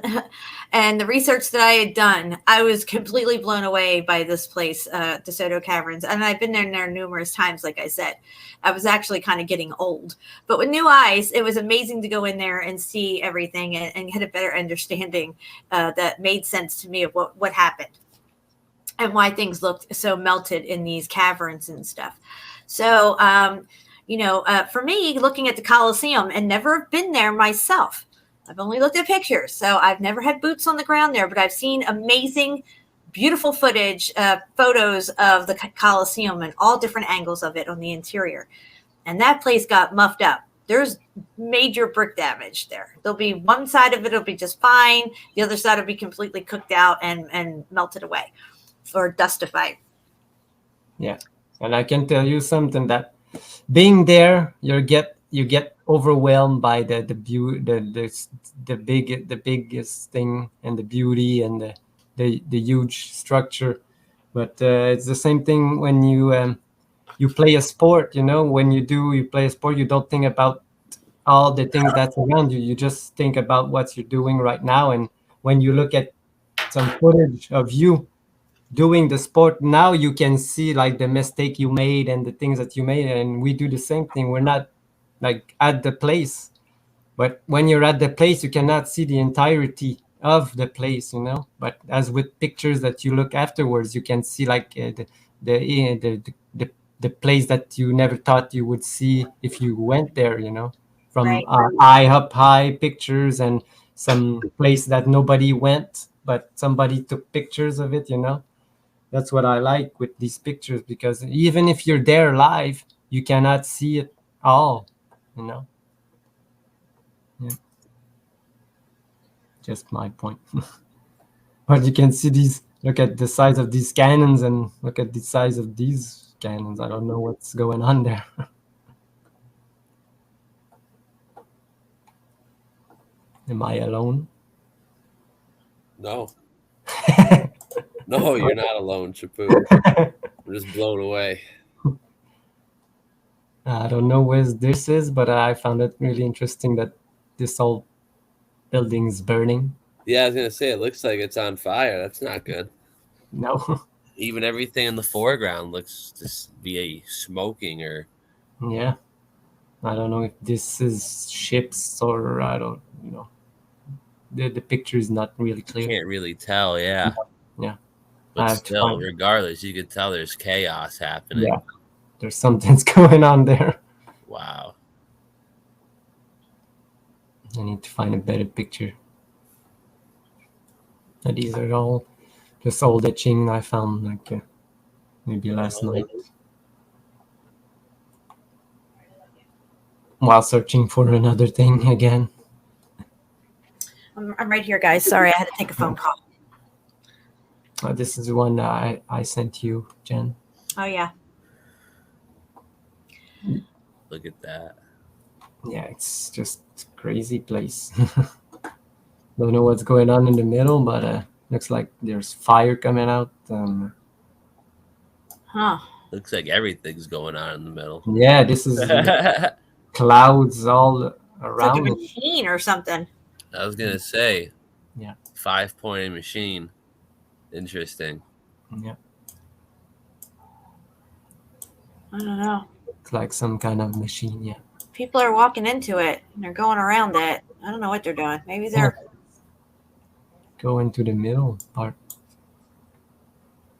S3: and the research that I had done, I was completely blown away by this place, DeSoto Caverns. And I've been there numerous times, like I said. I was actually kind of getting old. But with new eyes, it was amazing to go in there and see everything and get a better understanding that made sense to me of what happened and why things looked so melted in these caverns and stuff. So, for me, looking at the Colosseum and never been there myself, I've only looked at pictures, so I've never had boots on the ground there, but I've seen amazing, beautiful footage, photos of the Colosseum and all different angles of it on the interior. And that place got muffed up. There's major brick damage there. There'll be one side of it will be just fine. The other side will be completely cooked out and melted away or dustified.
S5: Yeah. And I can tell you something that being there, you get overwhelmed by the biggest thing and the beauty and the huge structure. But it's the same thing when you play a sport. When you play a sport, you don't think about all the things that's around you. You just think about what you're doing right now. And when you look at some footage of you doing the sport now, you can see like the mistake you made and the things that you made. And we do the same thing. We're not like at the place, but when you're at the place, you cannot see the entirety of the place, but as with pictures that you look afterwards, you can see like the place that you never thought you would see if you went there, from
S3: Right.
S5: Eye up high pictures and some place that nobody went, but somebody took pictures of it, That's what I like with these pictures, because even if you're there live, you cannot see it all, Yeah. Just my point. But you can see look at the size of these cannons and look at the size of these cannons. I don't know what's going on there. Am I alone?
S4: No. No, you're not alone, Cheppu. I'm just blown away.
S5: I don't know where this is, but I found it really interesting that this whole building's burning.
S4: Yeah, I was going to say, it looks like it's on fire. That's not good.
S5: No.
S4: Even everything in the foreground looks to be smoking or...
S5: Yeah. I don't know if this is ships or I don't know. The picture is not really clear.
S4: Can't really tell, yeah.
S5: Yeah.
S4: But still, regardless, you could tell there's chaos happening.
S5: Yeah. There's something's going on there.
S4: Wow.
S5: I need to find a better picture. And these are all just old etching I found like maybe last night while searching for another thing again.
S3: I'm right here, guys. Sorry, I had to take a phone call.
S5: This is one I sent you, Jen.
S3: Oh, yeah.
S4: Look at that.
S5: Yeah, it's just a crazy place. Don't know what's going on in the middle, but looks like there's fire coming out.
S3: Huh.
S4: Looks like everything's going on in the middle.
S5: Yeah, this is clouds all
S3: It's like a
S5: around.
S3: machine or something.
S4: I was gonna say,
S5: Yeah.
S4: 5-pointed machine. Interesting.
S5: Yeah,
S3: I don't know.
S5: it's like some kind of machine. Yeah.
S3: People are walking into it and they're going around it. I don't know what they're doing. Maybe they're
S5: Go into the middle part.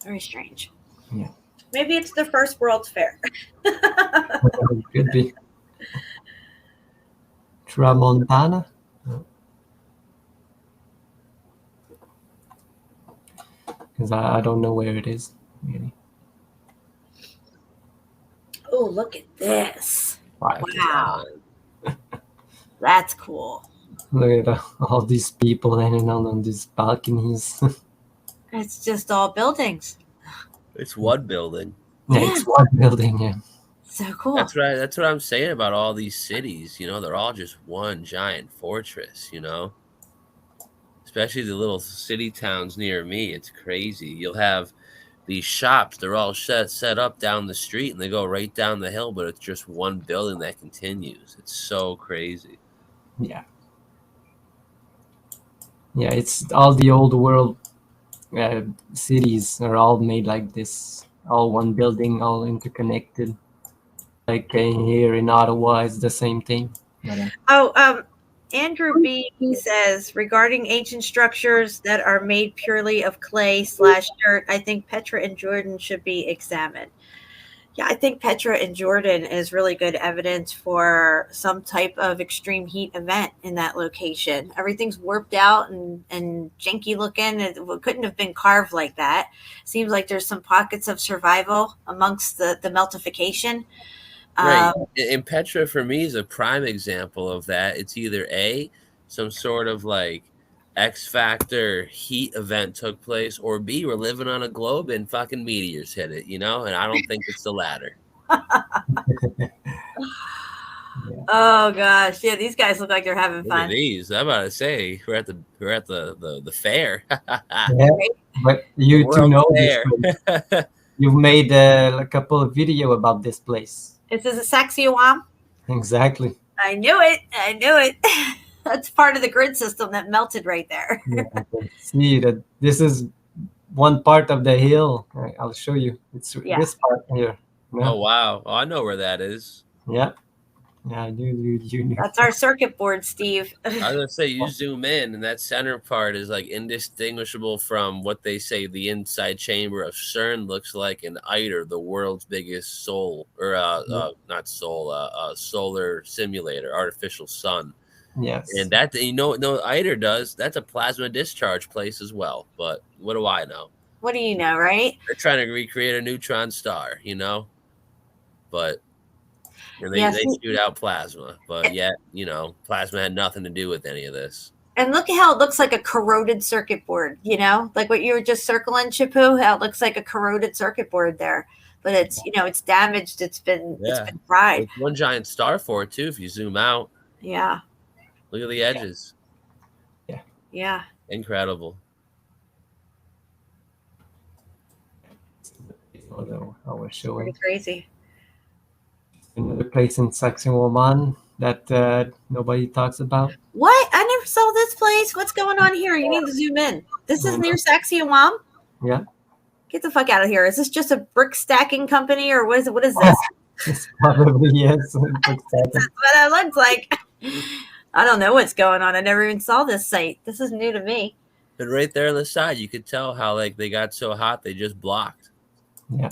S3: very strange.
S5: Yeah.
S3: Maybe it's the first World's Fair.
S5: It could be. Tramontana. Because I don't know where it is really.
S3: Oh, look at this.
S5: Wow.
S3: Wow. That's cool.
S5: Look at all these people hanging out on these balconies.
S3: It's just all buildings.
S4: It's one building.
S5: Yeah, it's one building. Yeah.
S3: So cool.
S4: That's right. That's what I'm saying about all these cities. You know, they're all just one giant fortress. You know, especially the little city towns near me. It's crazy. You'll have these shops. They're all set up down the street, and they go right down the hill. But it's just one building that continues. It's so crazy.
S5: Yeah. Yeah, it's all the old world cities are all made like this. All one building, all interconnected. Like here in Ottawa, it's the same thing. But,
S3: Andrew B says, regarding ancient structures that are made purely of clay/dirt, I think Petra and Jordan should be examined. Yeah, I think Petra and Jordan is really good evidence for some type of extreme heat event in that location. Everything's warped out and janky looking. It couldn't have been carved like that. Seems like there's some pockets of survival amongst the meltification.
S4: Right. And Petra for me is a prime example of that. It's either A, some sort of like X Factor heat event took place, or B, we're living on a globe and fucking meteors hit it, you know? And I don't think it's the latter.
S3: Oh gosh, yeah, these guys look like they're having
S4: Look
S3: fun.
S4: at these. I'm about to say we're at the fair.
S5: yeah, but you two know this place. You've made a couple of videos about this place.
S3: This is a Saxeowam.
S5: Exactly.
S3: I knew it. That's part of the grid system that melted right there.
S5: Yeah, I can see that this is one part of the hill. I'll show you. It's this part here. Yeah.
S4: Oh wow! Oh, I know where that is.
S5: Yeah. Yeah, you knew.
S3: That's our circuit board, Steve.
S4: I was gonna say you zoom in, and that center part is like indistinguishable from what they say the inside chamber of CERN looks like in ITER, the world's biggest solar simulator, artificial sun.
S5: Yes.
S4: And that no ITER does. That's a plasma discharge place as well. But what do I know?
S3: What do you know, right?
S4: They're trying to recreate a neutron star, you know, but. And they shoot out plasma, but yet, you know, plasma had nothing to do with any of this.
S3: And look at how it looks like a corroded circuit board, you know, like what you were just circling, Cheppu, how it looks like a corroded circuit board there. But it's, you know, it's damaged. It's been fried.
S4: It's one giant star for it, too, if you zoom out.
S3: Yeah.
S4: Look at the edges.
S5: Yeah.
S3: Yeah.
S4: Incredible.
S5: Although I was showing.
S3: Pretty crazy.
S5: Another place in Saxeowam that nobody talks about.
S3: What? I never saw this place. What's going on here? You need to zoom in. This is near Saxeowam?
S5: Yeah.
S3: Get the fuck out of here. Is this just a brick stacking company or what is it? What is this?
S5: It's probably, yes.
S3: That's what it looks like. I don't know what's going on. I never even saw this site. This is new to me.
S4: And right there on the side, you could tell how like they got so hot they just blocked.
S5: Yeah.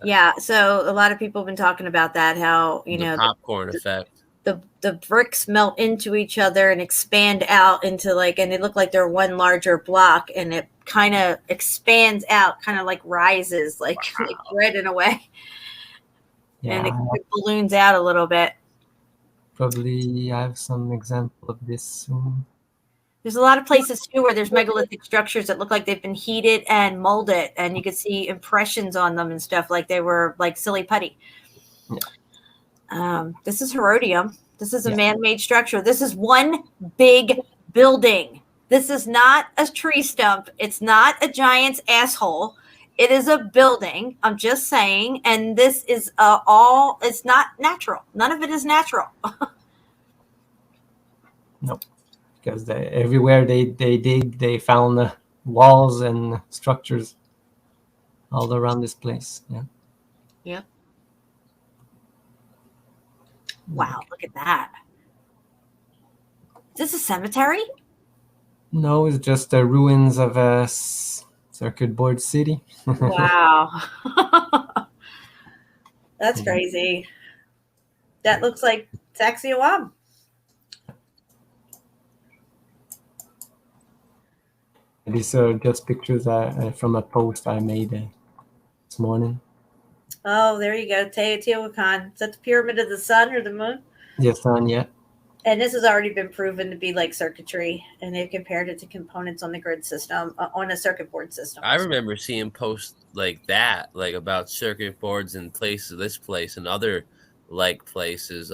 S3: Yeah, so a lot of people have been talking about that, how, you know,
S4: popcorn effect.
S3: the bricks melt into each other and expand out into like, and they look like they're one larger block, and it kind of expands out, kind of like rises, like bread in a way, and it balloons out a little bit.
S5: Probably I have some example of this soon.
S3: There's a lot of places too where there's megalithic structures that look like they've been heated and molded, and you can see impressions on them and stuff like they were like silly putty.
S5: Yeah.
S3: This is Herodium. This is a man-made structure. This is one big building. This is not a tree stump. It's not a giant's asshole. It is a building. I'm just saying. And this is it's not natural. None of it is natural.
S5: Nope. Because everywhere they dig, they found walls and structures all around this place. Yeah.
S3: Yeah. Wow, look at that. Is this a cemetery?
S5: No, it's just the ruins of a circuit board city.
S3: Wow. That's crazy. That looks like Sacsayhuam.
S5: These are just pictures from a post I made this morning.
S3: Oh, there you go. Teotihuacan. Is that the Pyramid of the Sun or the Moon?
S5: Yes, son, yeah.
S3: And this has already been proven to be like circuitry, and they've compared it to components on the grid system, on a circuit board system.
S4: I remember seeing posts like that, like about circuit boards in places, this place and other like places,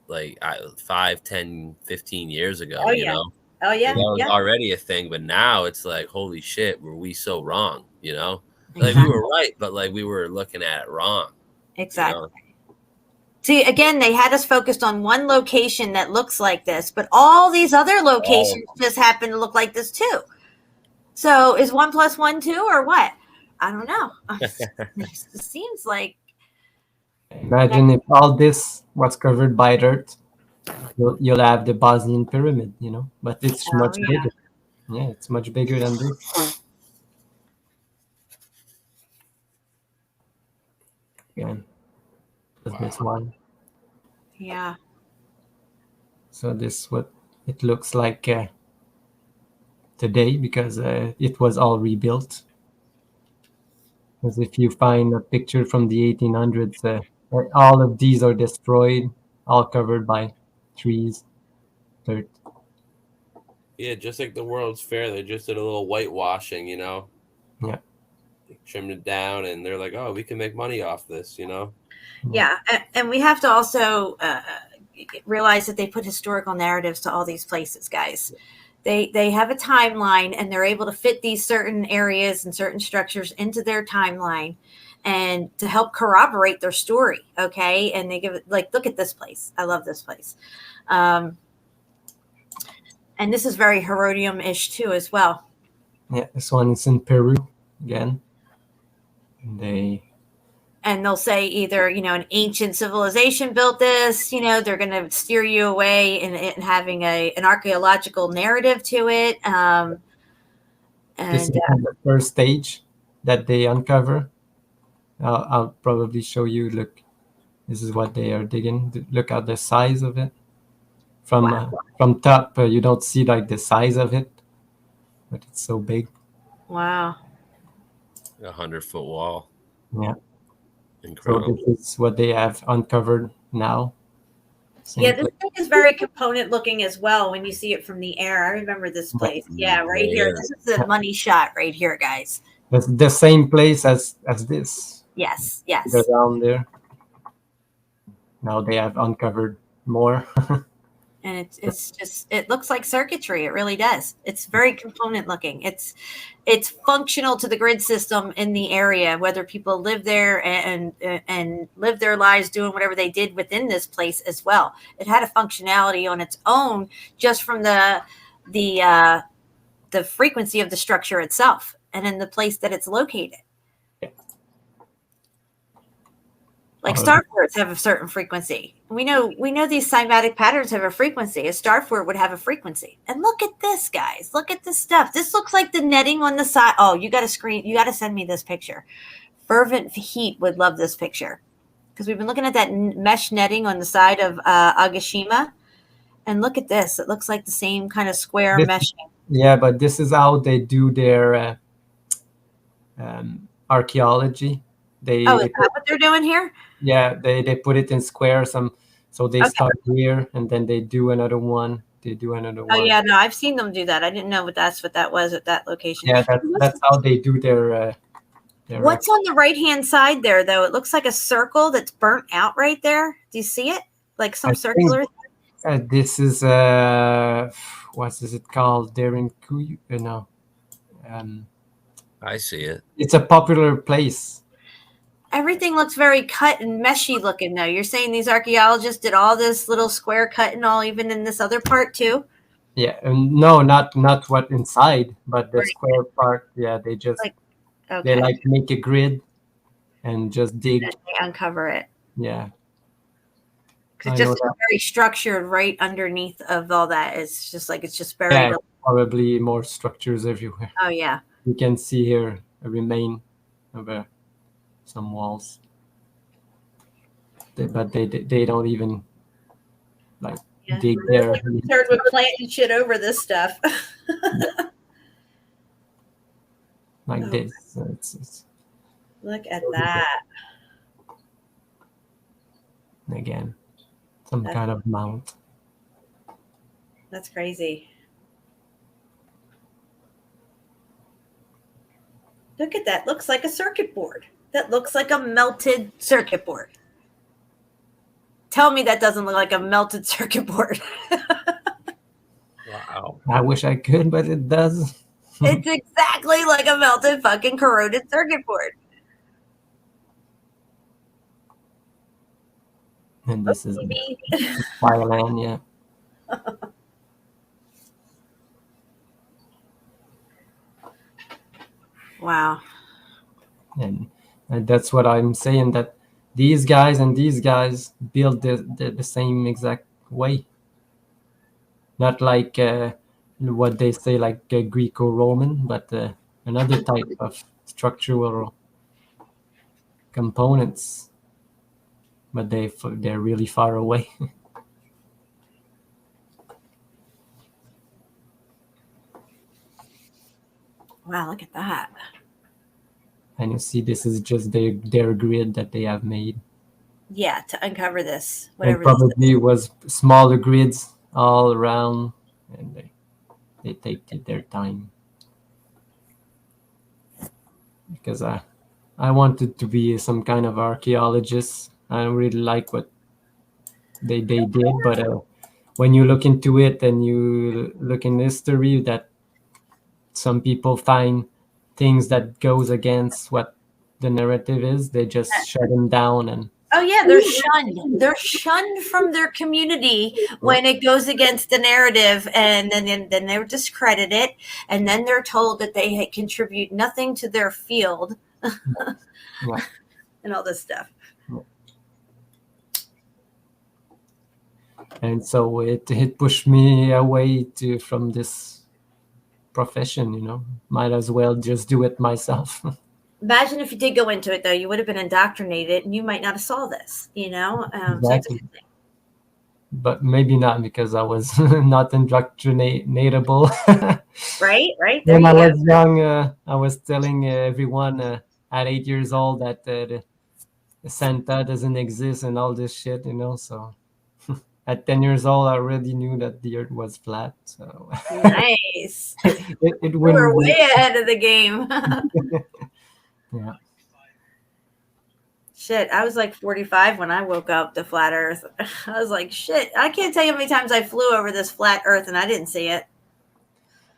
S4: like 5, 10, 15 years ago, you know?
S3: Oh, yeah.
S4: That was already a thing, but now it's like, holy shit, were we so wrong, you know? Like
S3: Exactly.
S4: we were right, but like we were looking at it wrong.
S3: Exactly.
S4: You know?
S3: See, again, they had us focused on one location that looks like this, but all these other locations just happen to look like this too. So is 1 + 1 2 or what? I don't know. It seems like.
S5: Imagine if all this was covered by dirt, you'll have the Bosnian pyramid, you know, but it's much bigger. Yeah, it's much bigger than this. Again, this one.
S3: Yeah.
S5: So this is what it looks like today, because it was all rebuilt. Because if you find a picture from the 1800s, all of these are destroyed, all covered by trees, dirt.
S4: Yeah, just like the World's Fair, they just did a little whitewashing, you know?
S5: Yeah.
S4: They trimmed it down, and they're like, oh, we can make money off this, you know?
S3: Yeah, and we have to also realize that they put historical narratives to all these places, guys. They have a timeline, and they're able to fit these certain areas and certain structures into their timeline, and to help corroborate their story. Okay, and they give it like, look at this place. I love this place, and this is very Herodium-ish too, as well.
S5: Yeah, this one is in Peru again.
S3: And they'll say either, you know, an ancient civilization built this, you know, they're going to steer you away in having an archaeological narrative to it.
S5: This is the first stage that they uncover. I'll probably show you. Look, this is what they are digging. Look at the size of it. From top, you don't see like the size of it, but it's so big.
S3: Wow.
S4: 100-foot wall.
S5: Yeah.
S4: Incredible.
S5: So this is what they have uncovered now.
S3: Yeah, this thing is very component looking as well when you see it from the air. I remember this place. Yeah, right here. This is the money shot right here, guys.
S5: That's the same place as this.
S3: Yes, yes.
S5: They're down there. Now they have uncovered more.
S3: And it's just, it looks like circuitry. It really does. It's very component looking. It's functional to the grid system in the area, whether people live there and live their lives doing whatever they did within this place as well. It had a functionality on its own, just from the frequency of the structure itself and in the place that it's located. Like star forts have a certain frequency. We know these cymatic patterns have a frequency. A star fort would have a frequency. And look at this, guys. Look at this stuff. This looks like the netting on the side. Oh, you got to send me this picture. Fervent Heat would love this picture, because we've been looking at that mesh netting on the side of Agashima. And look at this. It looks like the same kind of square meshing.
S5: Yeah, but this is how they do their archaeology. They
S3: is that what they're doing here?
S5: Yeah, they put it in squares. So they start here, and then they do another one. They do another one.
S3: Oh yeah, no, I've seen them do that. I didn't know what that was at that location.
S5: Yeah, that's how they do their
S3: what's on the right-hand side there, though? It looks like a circle that's burnt out right there. Do you see it? Like some circular
S5: thing? This is what is it called? Daring Kuyu? No.
S4: I see it.
S5: It's a popular place.
S3: Everything looks very cut and meshy looking, though. You're saying these archaeologists did all this little square cut and all, even in this other part too?
S5: Yeah, no, not what inside, but the square part. Yeah, they just they like make a grid and just dig.
S3: And they uncover it.
S5: Yeah,
S3: because just very structured right underneath of all that. It's just like it's just buried.
S5: Yeah, probably more structures everywhere.
S3: Oh yeah,
S5: you can see here a remain of some walls, but they don't even like dig there.
S3: Concerned with planting shit over this stuff.
S5: Like this. It's
S3: look at that.
S5: Again, some kind of mount.
S3: That's crazy. Look at that. Looks like a circuit board. That looks like a melted circuit board. Tell me that doesn't look like a melted circuit board.
S4: Wow.
S5: I wish I could, but it does.
S3: It's exactly like a melted fucking corroded circuit board.
S5: And this is Fireland, yeah.
S3: Wow.
S5: And that's what I'm saying, that these guys and these guys build the same exact way. Not like what they say, like Greco-Roman, but another type of structural components. But they're really far away.
S3: Wow, look at that.
S5: And you see, this is just their grid that they have made.
S3: Yeah, to uncover this. Whatever.
S5: And probably was smaller grids all around, and they take their time. Because I wanted to be some kind of archaeologist. I don't really like what they did, but when you look into it and you look in history, that some people find things that goes against what the narrative is, they just shut them down. And
S3: oh yeah, they're shunned. They're shunned from their community when it goes against the narrative, and then they're discredited, and then they're told that they contribute nothing to their field, and all this stuff.
S5: And so it pushed me away from this profession, you know. Might as well just do it myself.
S3: Imagine if you did go into it, though, you would have been indoctrinated and you might not have saw this, you know?
S5: Exactly.
S3: So it's a good thing.
S5: But maybe not, because I was not indoctrinatable.
S3: Right?
S5: When I was young, I was telling everyone at 8 years old that the Santa doesn't exist and all this shit, you know? So at 10 years old, I already knew that the earth was flat. So
S3: nice.
S5: it
S3: We're way ahead of the game.
S5: Yeah.
S3: Shit, I was like 45 when I woke up to flat Earth. I was like, shit, I can't tell you how many times I flew over this flat Earth and I didn't see it.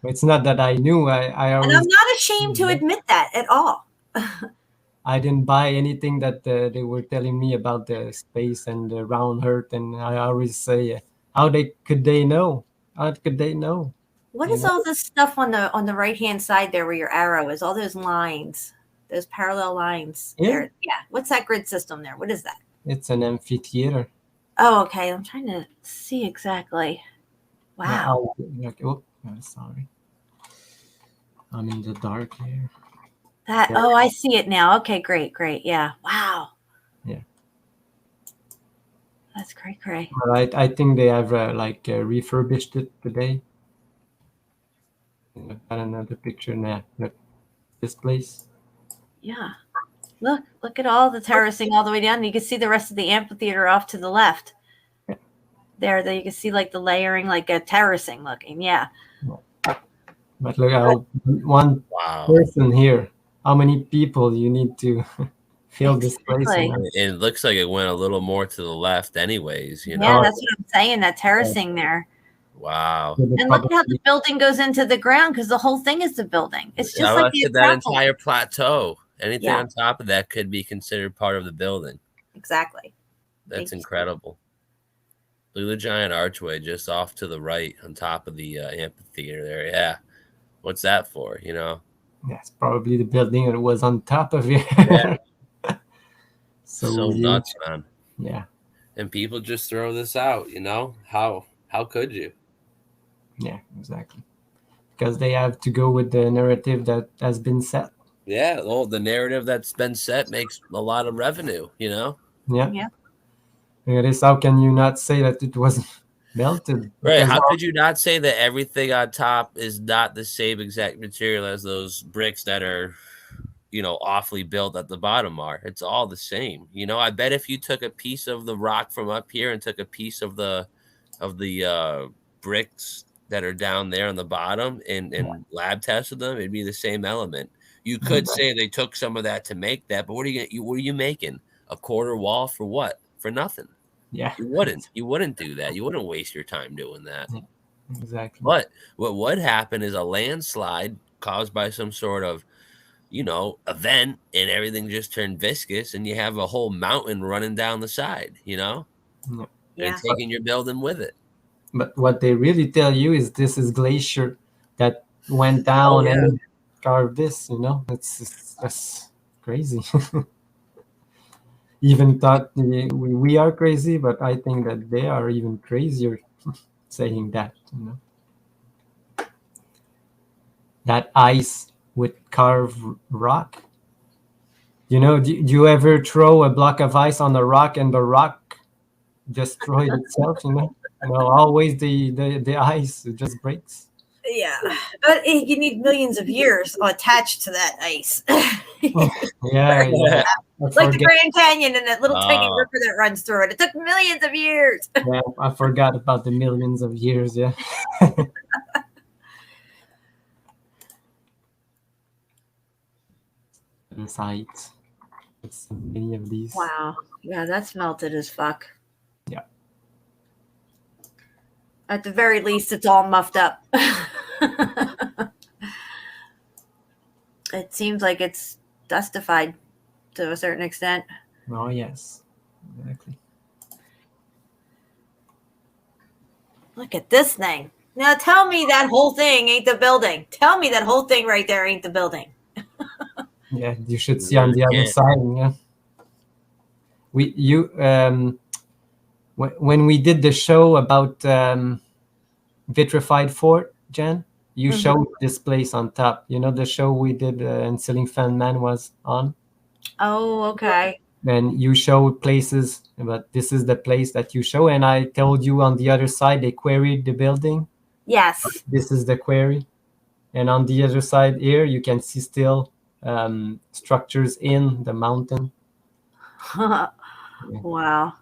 S5: It's not that I knew. I always,
S3: and I'm not ashamed to admit that at all.
S5: I didn't buy anything that they were telling me about the space and the round Earth, and I always say, how could they know? How could they know?
S3: What is all this stuff on the right hand side there where your arrow is? All those lines. Those parallel lines there. Yeah. What's that grid system there? What is that?
S5: It's an amphitheater.
S3: Oh, okay. I'm trying to see exactly. Wow.
S5: I'm sorry. I'm in the dark here.
S3: Oh, I see it now. Okay, great. Yeah. Wow.
S5: Yeah.
S3: That's cray.
S5: But I think they have refurbished it today. I've got another picture now. This place.
S3: Yeah. Look at all the terracing all the way down. You can see the rest of the amphitheater off to the left. There you can see like the layering, like a terracing looking. Yeah.
S5: But look how one person here. How many people you need to fill this place?
S9: It looks like it went a little more to the left, anyways. You know.
S3: Yeah, that's what I'm saying. That terracing there.
S9: Wow.
S3: And look at how the building goes into the ground, because the whole thing is the building. It's just like
S9: that entire plateau. Anything on top of that could be considered part of the building.
S3: Exactly.
S9: That's incredible. Look at the giant archway just off to the right on top of the amphitheater there. Yeah. What's that for, you know?
S5: That's probably the building that was on top of it. Yeah.
S9: So nuts, man.
S5: Yeah.
S4: And people just throw this out, you know? How could you?
S5: Yeah, exactly. Because they have to go with the narrative that has been set.
S9: Yeah, well, the narrative that's been set makes a lot of revenue, you know?
S5: Yeah. It is. How can you not say that it wasn't melted?
S9: Right. How could you not say that everything on top is not the same exact material as those bricks that are, you know, awfully built at the bottom are? It's all the same. You know, I bet if you took a piece of the rock from up here and took a piece of the bricks that are down there on the bottom and lab tested them, it'd be the same element. You could say they took some of that to make that, but what are you making? A quarter wall for what? For nothing.
S5: Yeah.
S9: You wouldn't do that. You wouldn't waste your time doing that.
S5: Exactly.
S9: But what would happen is a landslide caused by some sort of, you know, event, and everything just turned viscous, and you have a whole mountain running down the side, you know? And taking your building with it.
S5: But what they really tell you is this is glacier that went down and carved this, you know? That's crazy. Even thought we are crazy, but I think that they are even crazier saying that, you know? That ice with carved rock. You know, do you ever throw a block of ice on a rock and the rock destroys itself, you know? Well, always the ice, it just breaks.
S3: Yeah, but you need millions of years attached to that ice.
S5: Yeah.
S3: Like the Grand Canyon and that little tiny river that runs through it. It took millions of years.
S5: Yeah, I forgot about the millions of years, yeah. Inside. It's many of these.
S3: Wow. Yeah, that's melted as fuck.
S5: Yeah.
S3: At the very least, it's all muffed up. It seems like it's dustified to a certain extent.
S5: Oh, yes. Exactly.
S3: Look at this thing. Now tell me that whole thing ain't the building. Tell me that whole thing right there ain't the building.
S5: Yeah, you should see on the other side. Yeah. When we did the show about vitrified fort, Jen, you showed this place on top. You know the show we did and Ceiling Fan Man was on.
S3: Oh, okay.
S5: And you showed places, but this is the place that you show. And I told you on the other side they quarried the building.
S3: Yes.
S5: This is the quarry, and on the other side here you can see still structures in the mountain.
S3: Wow.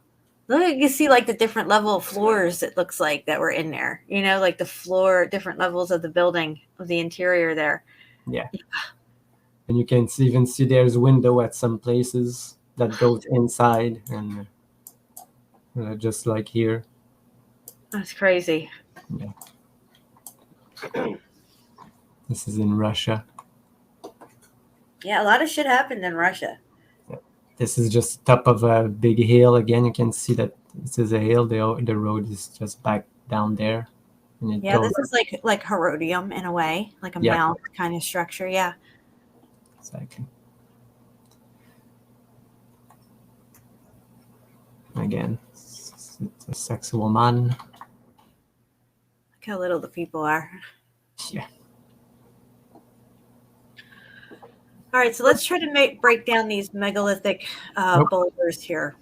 S3: Look, you can see like the different level of floors it looks like that were in there. You know, like the floor, different levels of the building, of the interior there.
S5: Yeah. And you can even see there's window at some places that goes inside, and just like here.
S3: That's crazy.
S5: Yeah. This is in Russia.
S3: Yeah, a lot of shit happened in Russia.
S5: This is just top of a big hill. Again, you can see that this is a hill. The road is just back down there. And
S3: yeah, this is like Herodium in a way, like a mount kind of structure. Yeah.
S5: Exactly. Again, it's a sexual man.
S3: Look how little the people are.
S5: Yeah.
S3: All right, so let's try to break down these megalithic boulders here.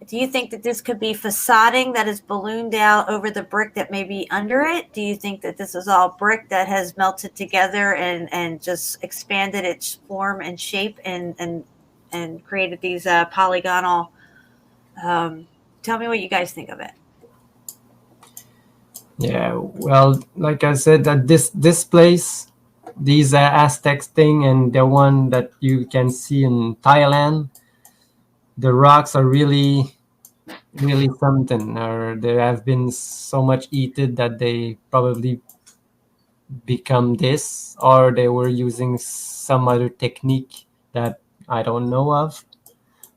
S3: Do you think that this could be facading that is ballooned out over the brick that may be under it? Do you think that this is all brick that has melted together and just expanded its form and shape and created these polygonal? Tell me what you guys think of it.
S5: Yeah, well, like I said, that this place, these Aztecs thing, and the one that you can see in Thailand, the rocks are really something, or there have been so much eaten that they probably become this, or they were using some other technique that I don't know of,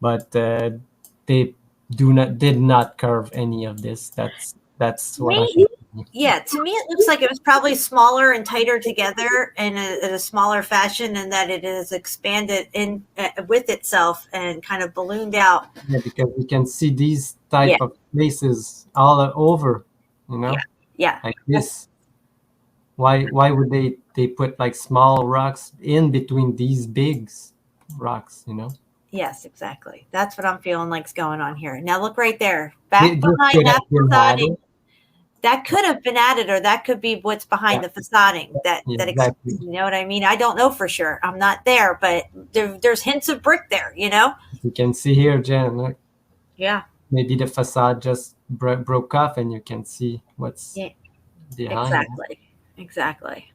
S5: but they did not carve any of this. That's what I think.
S3: Yeah, to me, it looks like it was probably smaller and tighter together in a smaller fashion, and that it has expanded in with itself and kind of ballooned out.
S5: Yeah, because we can see these type of places all over, you know,
S3: Yeah.
S5: like this. Why would they put like small rocks in between these big rocks, you know?
S3: Yes, exactly. That's what I'm feeling like's going on here. Now look right there, back
S5: This
S3: behind
S5: could
S3: that
S5: have been
S3: facading.
S5: added.
S3: That could have been added, or that could be what's behind the facading.
S5: Exactly.
S3: You know what I mean? I don't know for sure. I'm not there, but there's hints of brick there. You know?
S5: You can see here, Jen. Look,
S3: Yeah.
S5: maybe the facade just broke off, and you can see what's behind.
S3: Exactly.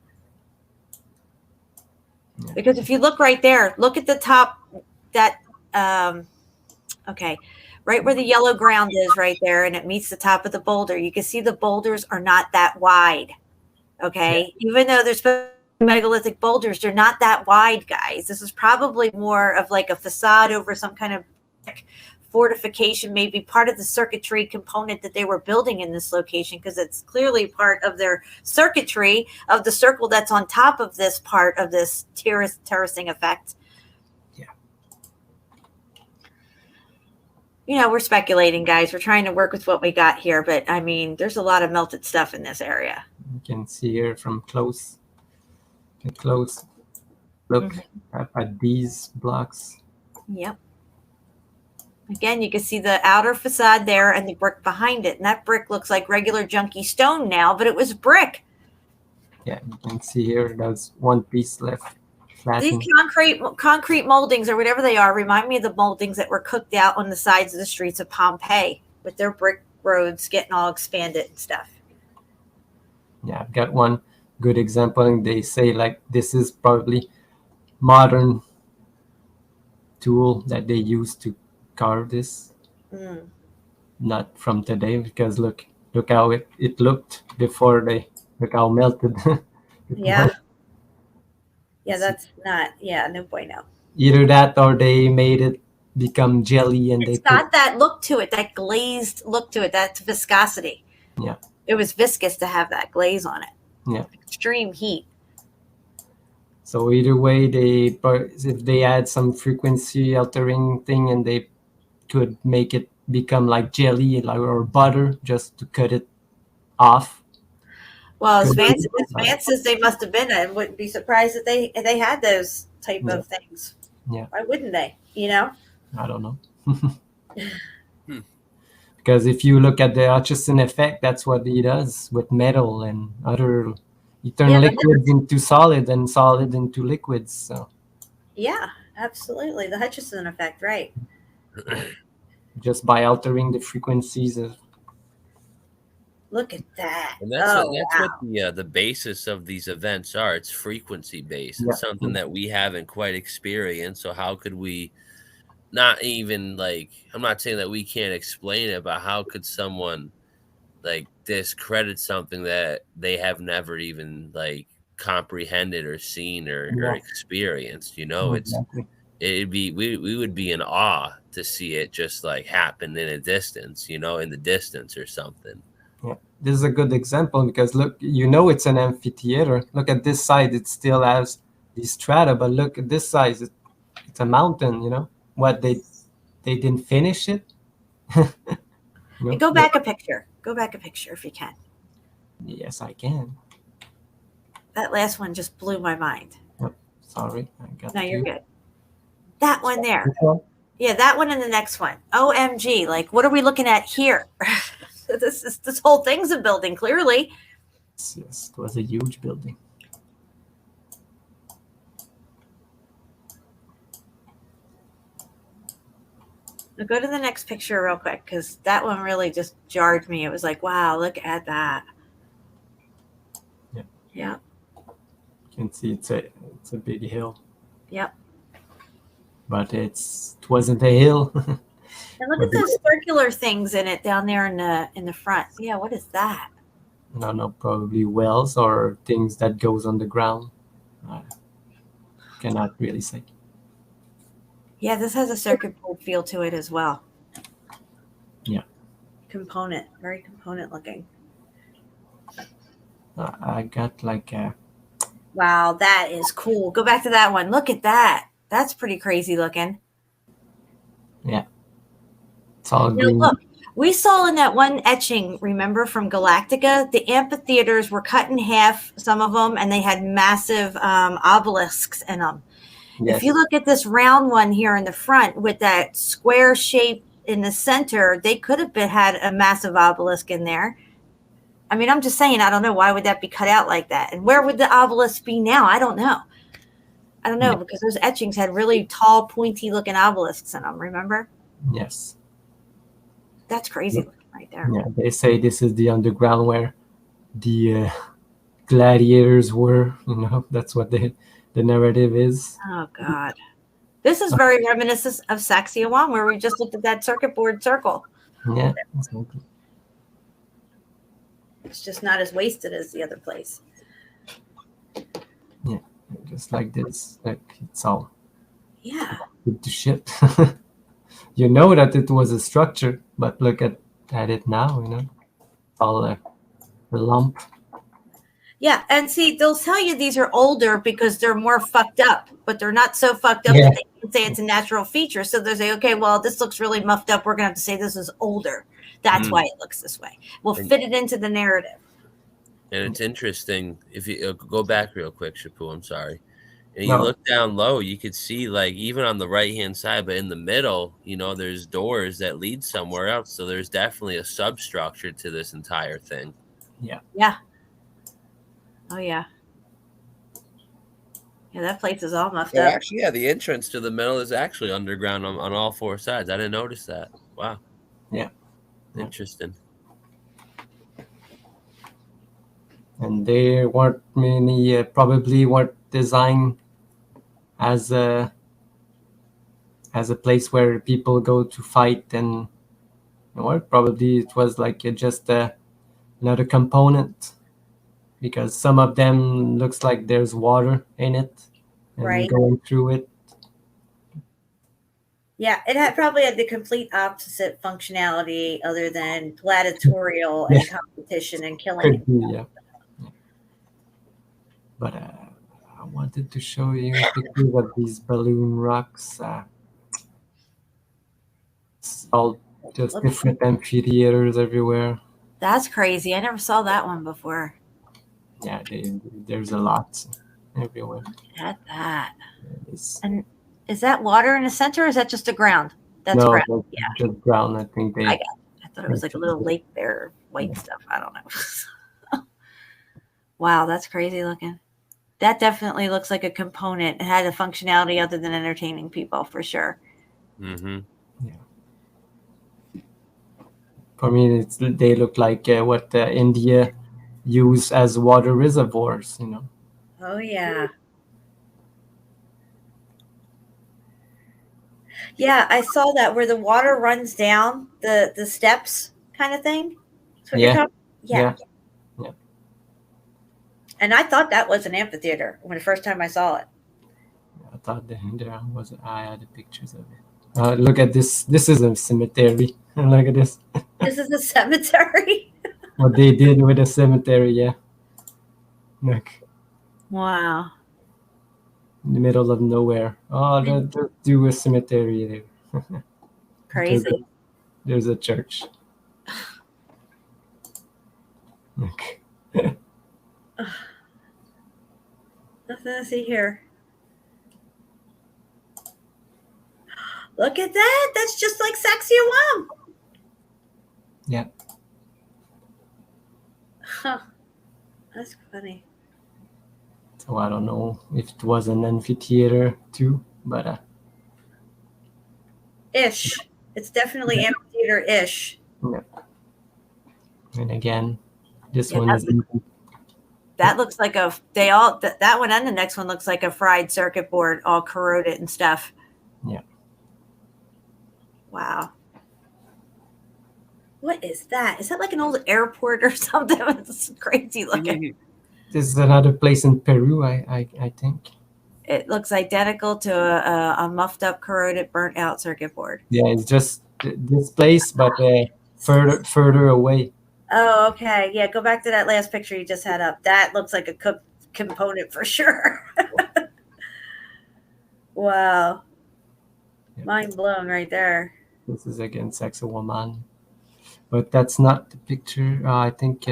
S3: Yeah. Because if you look right there, look at the top. That okay. Right where the yellow ground is right there, and it meets the top of the boulder. You can see the boulders are not that wide, okay? Yeah. Even though there's megalithic boulders, they're not that wide, guys. This is probably more of like a facade over some kind of fortification, maybe part of the circuitry component that they were building in this location, because it's clearly part of their circuitry of the circle that's on top of this part of this terracing effect. You know, we're speculating, guys. We're trying to work with what we got here, but I mean, there's a lot of melted stuff in this area.
S5: You can see here from close. Get close. Look at these blocks.
S3: Yep. Again, you can see the outer facade there and the brick behind it. And that brick looks like regular junky stone now, but it was brick.
S5: Yeah, you can see here there's one piece left.
S3: These concrete moldings, or whatever they are, remind me of the moldings that were cooked out on the sides of the streets of Pompeii with their brick roads getting all expanded and stuff.
S5: Yeah, I've got one good example, and they say like this is probably modern tool that they use to carve this. Not from today, because look how it looked before look how melted.
S3: Yeah. Yeah, that's not, no bueno.
S5: Either that or they made it become jelly, and
S3: it's got that look to it, that glazed look to it, that viscosity.
S5: Yeah.
S3: It was viscous to have that glaze on it.
S5: Yeah.
S3: Extreme heat.
S5: So either way, if they add some frequency altering thing, and they could make it become like jelly or butter just to cut it off.
S3: Well, as fancy as they must have been, I wouldn't be surprised if they had those type of things.
S5: Yeah.
S3: Why wouldn't they? You know?
S5: I don't know. Because if you look at the Hutchison effect, that's what he does with metal and other. He turns liquids into solid and solid into liquids. So.
S3: Yeah, absolutely. The Hutchison effect, right?
S5: Just by altering the frequencies of.
S3: Look at that.
S9: And that's what the basis of these events are. It's frequency based. It's something that we haven't quite experienced. So how could we not even I'm not saying that we can't explain it, but how could someone discredit something that they have never even comprehended or seen or experienced? You know, we would be in awe to see it just happen in a distance, in the distance or something.
S5: Yeah, this is a good example because look, it's an amphitheater. Look at this side; it still has these strata, but look at this side; it's a mountain. What they didn't finish it.
S3: Go back a picture. Go back a picture if you can.
S5: Yes, I can.
S3: That last one just blew my mind.
S5: Yep. Sorry, I got.
S3: No, you're good. That one there. Yeah, that one and the next one. OMG, like what are we looking at here? This whole thing's a building, clearly.
S5: Yes, it was a huge building.
S3: Now go to the next picture real quick, because that one really just jarred me. It was like, wow, look at that.
S5: Yeah.
S3: Yeah.
S5: You can see it's a big hill.
S3: Yep.
S5: But it wasn't a hill.
S3: And look at those circular things in it down there in the front. Yeah, what is that?
S5: I don't know, probably wells or things that goes on the ground. Cannot really say.
S3: Yeah, this has a circuit board feel to it as well.
S5: Yeah.
S3: Component, very component looking.
S5: I got like a...
S3: Wow, that is cool. Go back to that one. Look at that. That's pretty crazy looking.
S5: Yeah. It's all green.
S3: Look, we saw in that one etching, remember, from Galactica, the amphitheaters were cut in half, some of them, and they had massive obelisks in them.
S5: Yes.
S3: If you look at this round one here in the front with that square shape in the center, they could have had a massive obelisk in there. I mean, I'm just saying, I don't know. Why would that be cut out like that? And where would the obelisk be now? I don't know. Because those etchings had really tall, pointy looking obelisks in them, remember?
S5: Yes.
S3: That's crazy looking right there.
S5: Yeah, they say this is the underground where the gladiators were. That's what the narrative is.
S3: Oh, God. This is very reminiscent of Saxia 1, where we just looked at that circuit board circle.
S5: Yeah, exactly.
S3: It's just not as wasted as the other place.
S5: Yeah, just like this. Like it's all good to ship. You know that it was a structure, but look at it now, all a lump.
S3: Yeah, and see, they'll tell you these are older because they're more fucked up, but they're not so fucked up that they can say it's a natural feature. So they say, okay, well, this looks really muffed up. We're going to have to say this is older. That's why it looks this way. We'll fit it into the narrative.
S9: And it's interesting, if you go back real quick, Shepu, I'm sorry. And you look down low, you could see, like, even on the right-hand side, but in the middle, there's doors that lead somewhere else. So there's definitely a substructure to this entire thing.
S5: Yeah.
S3: Yeah. Oh, yeah. Yeah, that place is all muffed up.
S9: Actually, yeah, the entrance to the middle is actually underground on all four sides. I didn't notice that. Wow.
S5: Yeah.
S9: Interesting.
S5: And they weren't many, probably weren't designed as a place where people go to fight, and probably it was like just another component, because some of them looks like there's water in it and going through it.
S3: Yeah, it probably had the complete opposite functionality other than gladiatorial and competition and killing.
S5: Yeah. But I wanted to show you pictures of these balloon rocks. It's all just different amphitheaters everywhere.
S3: That's crazy. I never saw that one before.
S5: Yeah, there's a lot everywhere.
S3: At that. And is that water in the center, or is that just the ground? That's
S5: no,
S3: ground.
S5: Yeah, just ground. I think
S3: I thought it was like a little lake there, white stuff. I don't know. Wow, that's crazy looking. That definitely looks like a component. It had a functionality other than entertaining people, for sure.
S9: Mm-hmm.
S5: Yeah. For me, they look like what India use as water reservoirs.
S3: Oh yeah. Yeah, I saw that where the water runs down the steps, kind of thing. That's what you're talking about?
S5: Yeah.
S3: And I thought that was an amphitheater when the first time I saw it.
S5: I thought there was. I had the pictures of it. Look at this. This is a cemetery. Look at this.
S3: This is a cemetery.
S5: What they did with a cemetery, yeah. Look.
S3: Wow.
S5: In the middle of nowhere. Oh, let's do a cemetery there.
S3: Crazy.
S5: There's a church. Look.
S3: Nothing to see here. Look at that. That's just like Saxiawam.
S5: Yeah.
S3: Huh. That's funny.
S5: So I don't know if it was an amphitheater too, but
S3: Ish. It's definitely amphitheater-ish.
S5: yeah. And again, this
S3: Yeah,
S5: one is
S3: that looks like that one and the next one looks like a fried circuit board, all corroded and stuff.
S5: Yeah.
S3: Wow. What is that? Is that like an old airport or something? It's crazy looking.
S5: This is another place in Peru, I think.
S3: It looks identical to a muffed up, corroded, burnt out circuit board.
S5: Yeah, it's just this place, but further away.
S3: Oh, okay. Yeah, go back to that last picture you just had up. That looks like a cooked component for sure. Wow.
S5: Yeah.
S3: Mind blown right there.
S5: This is again Sacsayhuaman. But that's not the picture. I think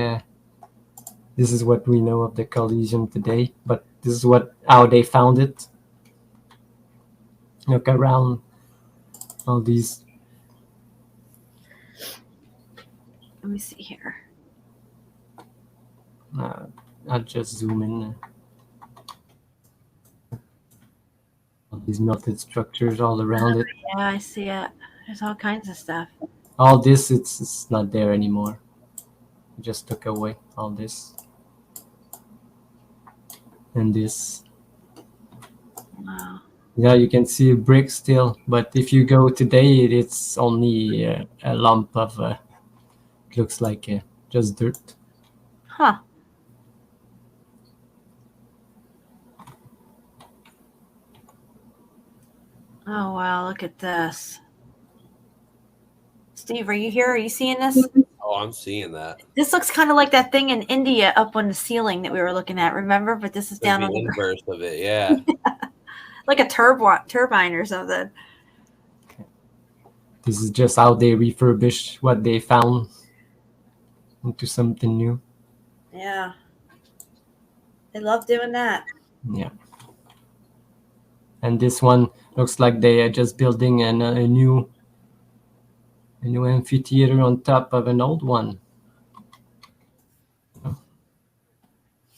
S5: this is what we know of the Coliseum today. But this is how they found it. Look around all these.
S3: Let me see here.
S5: I'll just zoom in. All these melted structures all around it.
S3: Yeah, I see it. There's all kinds of stuff.
S5: All this, it's not there anymore. We just took away all this. And this.
S3: Wow.
S5: Yeah, you can see a brick still, but if you go today, it's only a lump of, it looks like just dirt.
S3: Huh. Oh, wow, look at this. Steve, are you here? Are you seeing this?
S4: Oh, I'm seeing that.
S3: This looks kind of like that thing in India up on the ceiling that we were looking at, remember? But this is down on the
S4: inverse of it, yeah.
S3: like a turbine or something.
S5: Okay. This is just how they refurbish what they found into something new.
S3: Yeah. They love doing that.
S5: Yeah. And this one looks like they are just building a new amphitheater on top of an old one.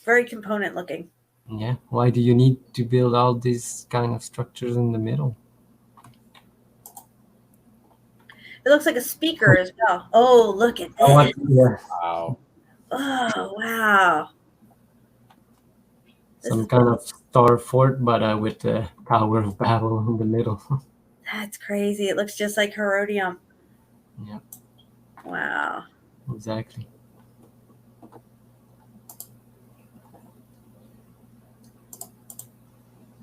S3: Very component looking.
S5: Yeah. Why do you need to build all these kind of structures in the middle?
S3: It looks like a speaker as well. Oh, look at
S5: Oh,
S3: this.
S5: yeah.
S4: Wow.
S3: Oh, wow.
S5: Some kind of star fort, but with the Tower of Babel in the middle.
S3: That's crazy. It looks just like Herodium.
S5: Yeah.
S3: Wow.
S5: Exactly.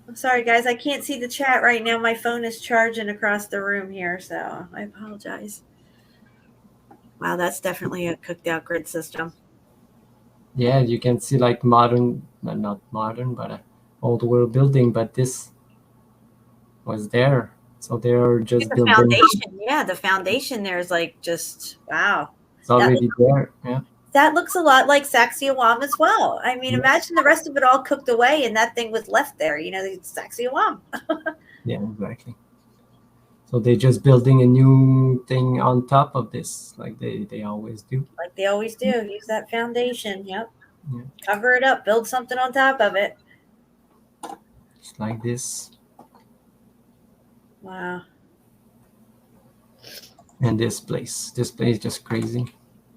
S3: I'm sorry, guys. I can't see the chat right now. My phone is charging across the room here, so I apologize. Wow, that's definitely a cooked out grid system.
S5: Yeah, you can see like modern, not modern, but old world building, but this was there. So they're just
S3: The
S5: building.
S3: foundation, yeah, the foundation there is like just, wow.
S5: It's already there, yeah.
S3: That looks a lot like Saxiawam as well. I mean,
S5: Yeah.
S3: imagine the rest of it all cooked away and that thing was left there, you know, the Saxiawam.
S5: Yeah, exactly. So they're just building a new thing on top of this, like they always do.
S3: Like they always do. Use that foundation. Yep.
S5: Yeah.
S3: Cover it up. Build something on top of it.
S5: Just like this.
S3: Wow.
S5: And this place is just crazy.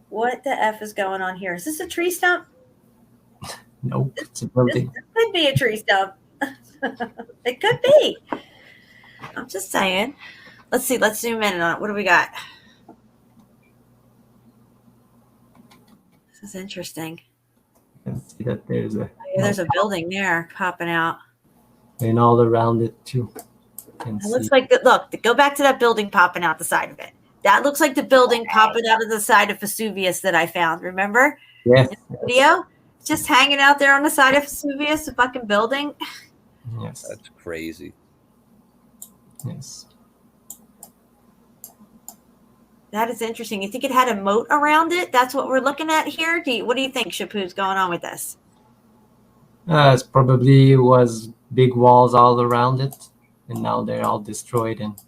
S3: What the F is going on here? Is this a tree stump?
S5: Nope, it's a building.
S3: This could be a tree stump. It could be. I'm just saying. Let's see. Let's zoom in on it. What do we got? This is interesting.
S5: You can see that there's
S3: There's a building there popping out.
S5: and all around it too.
S3: It looks like that. Look, go back to that building popping out the side of it. That looks like the building popping out of the side of Vesuvius that I found. Remember?
S5: Yes.
S3: In the video? Just hanging out there on the side of Vesuvius, a fucking building.
S5: Yes.
S4: That's crazy.
S5: Yes.
S3: That is interesting. You think it had a moat around it? That's what we're looking at here? What do you think, Shepu's going on with this?
S5: It probably was big walls all around it, and now they're all destroyed. And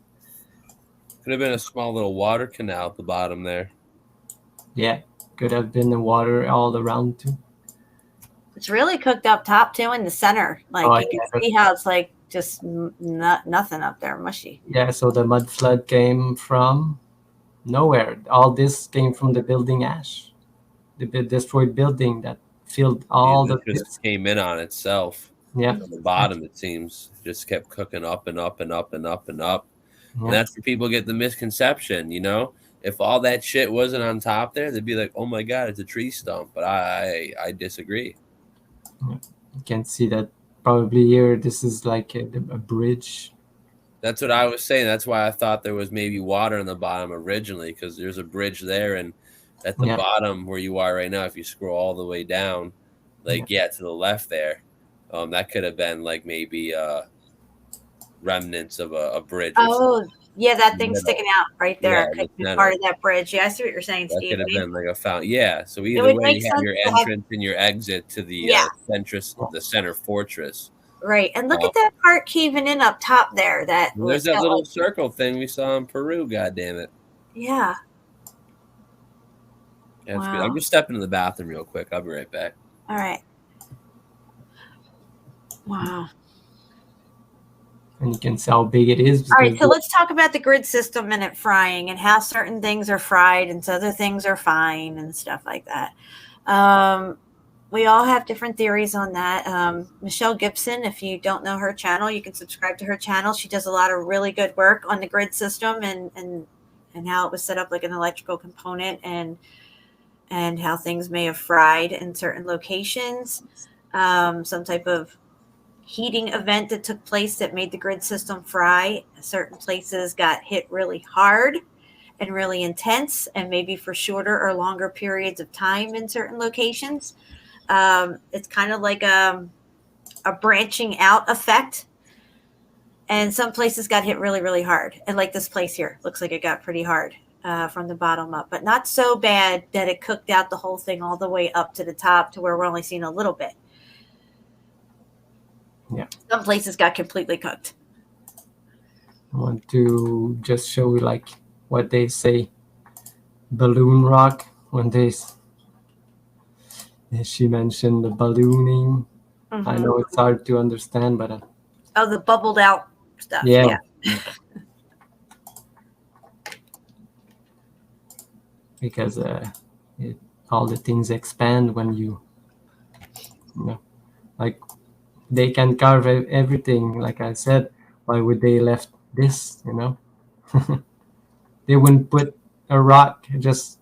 S9: Could have been a small little water canal at the bottom there.
S5: Yeah, could have been the water all around too.
S3: It's really cooked up top too in the center. Like
S5: Oh,
S3: you can see how it's like just nothing up there, mushy.
S5: Yeah, so the mud flood came from nowhere. All this came from the building ash, the destroyed building that filled all
S9: It
S5: the
S9: just came in on itself.
S5: Yeah.
S9: From the bottom, it seems. Just kept cooking up and up and up and up and up.
S5: Yeah.
S9: And that's where people get the misconception, you know? If all that shit wasn't on top there, they'd be like, oh my God, it's a tree stump. But I disagree.
S5: You can see that probably here, this is like a bridge.
S9: That's what I was saying. That's why I thought there was maybe water in the bottom originally, because there's a bridge there. And at the bottom where you are right now, if you scroll all the way down, like, to the left there, that could have been like maybe remnants of a bridge.
S3: Oh, yeah, that thing sticking out right there.
S9: Yeah,
S3: could be part of that bridge. Yeah, I see what you're saying,
S9: That
S3: Steve.
S9: could have been like a fountain. Yeah. So either
S3: would
S9: way,
S3: make
S9: you have your
S3: sense to
S9: entrance and your exit to the the center fortress.
S3: Right. And look at that part caving in up top there.
S9: There's that little circle thing we saw in Peru. God damn it.
S3: Yeah.
S9: That's good. I'm just stepping to the bathroom real quick. I'll be right back.
S3: All right. Wow.
S5: And you can see how big it is.
S3: All right, so let's talk about the grid system and it frying and how certain things are fried and other things are fine and stuff like that. We all have different theories on that. Michelle Gibson, if you don't know her channel, you can subscribe to her channel. She does a lot of really good work on the grid system and how it was set up like an electrical component and how things may have fried in certain locations. Some type of heating event that took place that made the grid system fry. Certain places got hit really hard and really intense, and maybe for shorter or longer periods of time in certain locations. It's kind of like a branching out effect. And some places got hit really, really hard. And like this place here, looks like it got pretty hard from the bottom up, but not so bad that it cooked out the whole thing all the way up to the top to where we're only seeing a little bit.
S5: Yeah.
S3: Some places got completely cooked.
S5: I want to just show you like what they say. Balloon rock, when she mentioned the ballooning. I know it's hard to understand, but
S3: the bubbled out stuff.
S5: Yeah. Because all the things expand when you know, like they can carve everything. Like I said, why would they left this? You know, they wouldn't put a rock just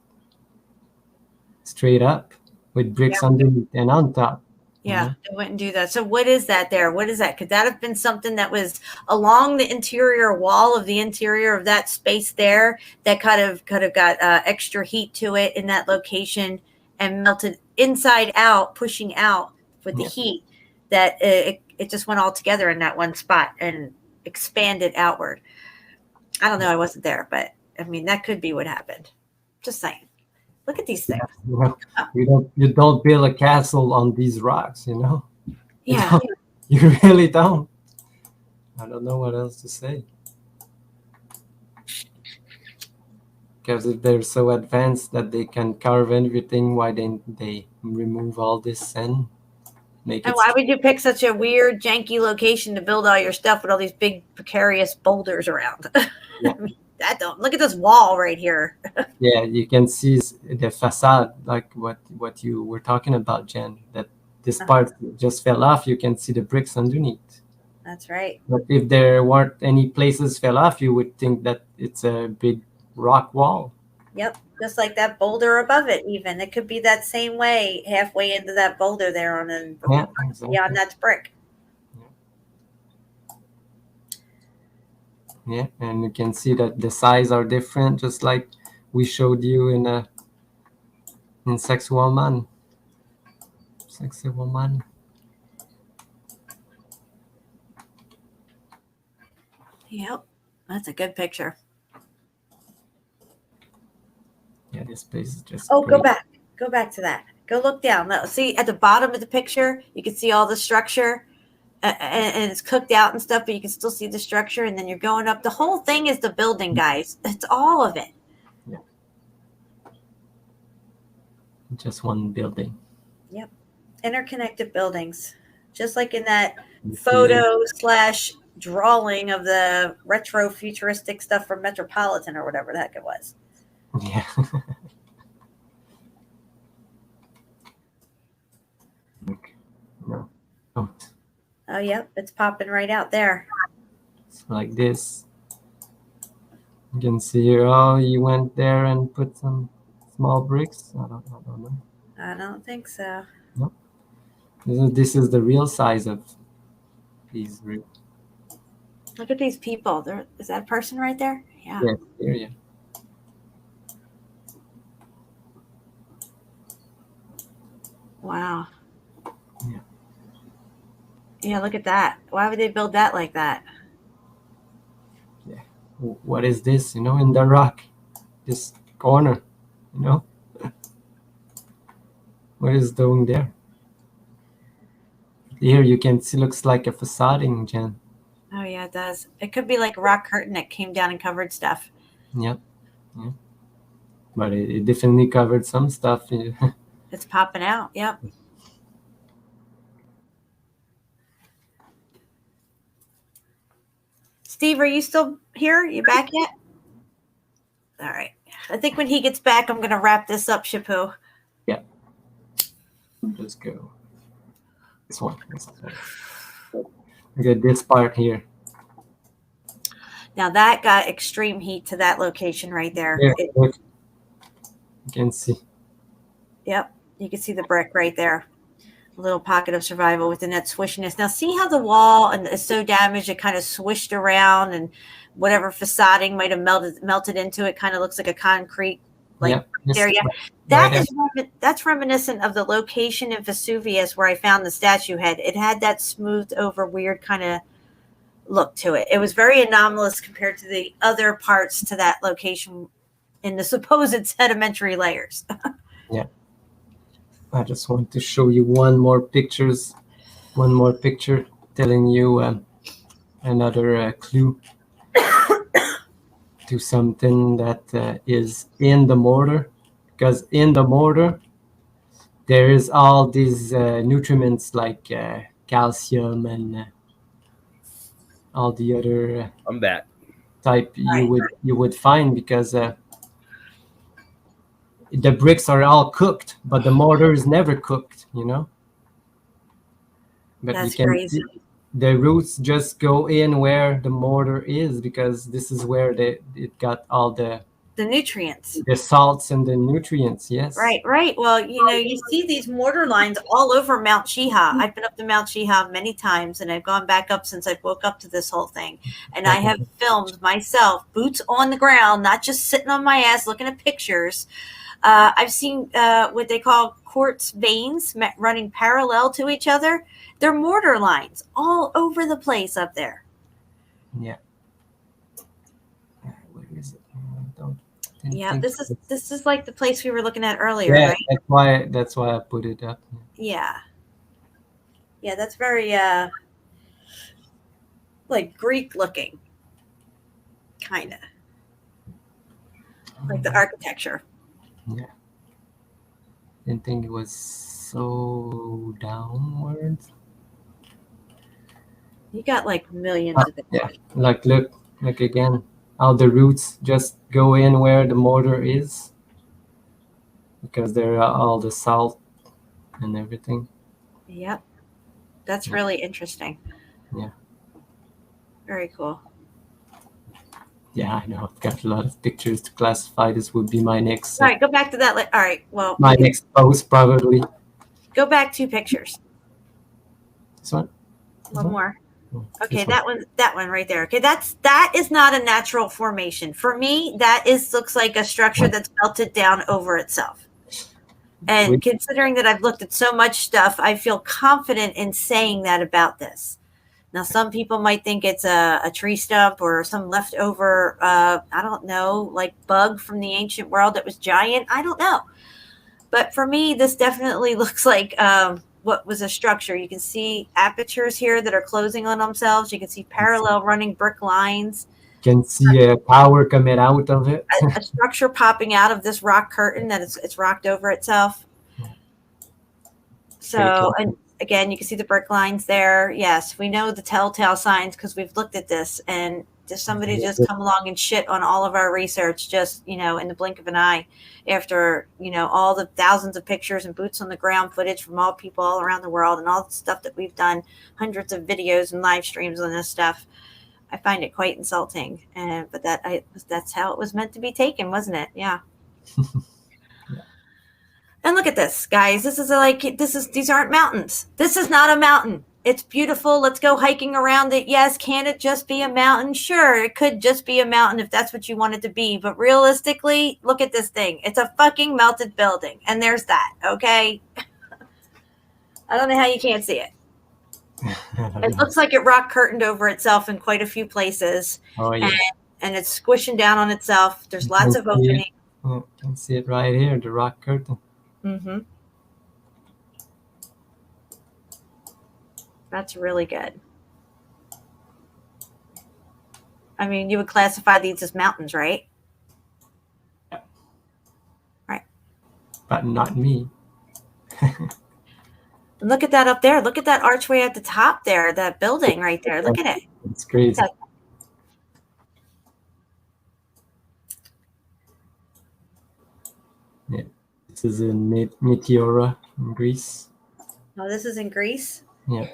S5: straight up with bricks underneath and on top.
S3: Yeah, they wouldn't do that. So what is that there? What is that? Could that have been something that was along the interior wall of the interior of that space there that could have got extra heat to it in that location and melted inside out, pushing out with the heat that it just went all together in that one spot and expanded outward. I don't know. I wasn't there, but I mean, that could be what happened. Just saying. Look at these things.
S5: You don't build a castle on these rocks, you know?
S3: Yeah.
S5: You really don't. I don't know what else to say. Because if they're so advanced that they can carve everything, why didn't they remove all this and make it?
S3: And why would you pick such a weird, janky location to build all your stuff with all these big, precarious boulders around?
S5: Yeah.
S3: I mean, that don't look at this wall right here.
S5: Yeah, you can see the facade, like what you were talking about, Jen, that this part just fell off. You can see the bricks underneath.
S3: That's right.
S5: But if there weren't any places fell off, you would think that it's a big rock wall.
S3: Yep, just like that boulder above it even. It could be that same way, halfway into that boulder there on
S5: exactly.
S3: beyond that brick.
S5: Yeah, and you can see that the size are different, just like we showed you in Sexual Man. Sexual Man.
S3: Yep, that's a good picture.
S5: Yeah, this place is just
S3: great. Go back to that. Go look down. See at the bottom of the picture, you can see all the structure and it's cooked out and stuff, but you can still see the structure. And then you're going up. The whole thing is the building, guys. It's all of it.
S5: Yeah. Just one building.
S3: Yep. Interconnected buildings. Just like in that photo / drawing of the retro futuristic stuff from Metropolitan or whatever the heck it was.
S5: Yeah. No. Oh.
S3: Oh, yep. It's popping right out there.
S5: It's like this. You can see here, oh, you went there and put some small bricks. I don't know.
S3: I don't think so.
S5: No. This is the real size of these bricks.
S3: Look at these people. Is that a person right there? Yeah.
S5: Yeah, here, yeah.
S3: Wow.
S5: Yeah.
S3: Yeah, look at that. Why would they build that like that?
S5: Yeah. What is this, in the rock? This corner, What is doing there? Here you can see, looks like a facading, Jen.
S3: Oh, yeah, it does. It could be like a rock curtain that came down and covered stuff.
S5: Yep. Yeah. But it definitely covered some stuff.
S3: It's popping out. Yep. Steve, are you still here? You back yet? All right. I think when he gets back, I'm going to wrap this up, Shepu.
S5: Yeah. Let's go. This one. Okay, this part here.
S3: Now that got extreme heat to that location right there.
S5: Yeah, look. You can see.
S3: Yep. You can see the brick right there. A little pocket of survival within that swishiness. Now see how the wall is so damaged, it kind of swished around, and whatever facading might have melted into it kind of looks like a concrete there. Yeah. That's reminiscent of the location in Vesuvius where I found the statue head. It had that smoothed over weird kind of look to it. It was very anomalous compared to the other parts to that location in the supposed sedimentary layers.
S5: Yeah. I just want to show you one more picture telling you another clue to something that is in the mortar, because in the mortar there is all these nutriments like calcium and all the other
S9: I'm back.
S5: type you would find, because the bricks are all cooked, but the mortar is never cooked, But
S3: That's
S5: you can
S3: crazy.
S5: see the roots just go in where the mortar is, because this is where it got all the
S3: nutrients.
S5: The salts and the nutrients, yes.
S3: Right. Well, you see these mortar lines all over Mount Shiha. I've been up to Mount Shiha many times, and I've gone back up since I woke up to this whole thing. And I have filmed myself, boots on the ground, not just sitting on my ass looking at pictures. I've seen what they call quartz veins running parallel to each other. They're mortar lines all over the place up there.
S5: Yeah. Where is it?
S3: Yeah, this is like the place we were looking at earlier,
S5: yeah,
S3: right?
S5: That's why I put it up.
S3: Yeah, that's very like Greek looking, kind of like the architecture.
S5: Yeah, didn't think it was so downwards.
S3: You got like millions of it.
S5: Yeah, look again. How the roots just go in where the mortar is, because there are all the salt and everything.
S3: Yep. That's really interesting.
S5: Yeah.
S3: Very cool.
S5: Yeah, I know. I've got a lot of pictures to classify. This would be my next.
S3: All right, go back to that. All right, well.
S5: My next post, probably.
S3: Go back 2 pictures.
S5: This one?
S3: One more. Okay, that one right there. Okay, that is not a natural formation. For me, that looks like a structure that's melted down over itself. And considering that I've looked at so much stuff, I feel confident in saying that about this. Now, some people might think it's a tree stump or some leftover, I don't know, like bug from the ancient world that was giant. I don't know. But for me, this definitely looks like what was a structure. You can see apertures here that are closing on themselves. You can see parallel running brick lines.
S5: You can see a power coming out of it.
S3: A structure popping out of this rock curtain that it's rocked over itself. So, and again, you can see the brick lines there. Yes, we know the telltale signs because we've looked at this, and just somebody just come along and shit on all of our research just, in the blink of an eye after, all the thousands of pictures and boots on the ground footage from all people all around the world and all the stuff that we've done, hundreds of videos and live streams on this stuff. I find it quite insulting, but that's how it was meant to be taken, wasn't it? Yeah. And look at this, guys. These aren't mountains. This is not a mountain. It's beautiful. Let's go hiking around it. Yes, can it just be a mountain? Sure, it could just be a mountain if that's what you want it to be. But realistically, look at this thing. It's a fucking melted building. And there's that, okay? I don't know how you can't see it. It looks like it rock curtained over itself in quite a few places.
S5: Oh, yeah.
S3: And it's squishing down on itself. There's lots of openings.
S5: You can see it right here, the rock curtain.
S3: Mm-hmm. That's really good. I mean, you would classify these as mountains, right?
S5: Yeah.
S3: Right.
S5: But not me.
S3: Look at that up there. Look at that archway at the top there, that building right there. Look at it.
S5: It's crazy. Yeah. This is in Meteora in Greece.
S3: Oh, this is in Greece?
S5: Yeah.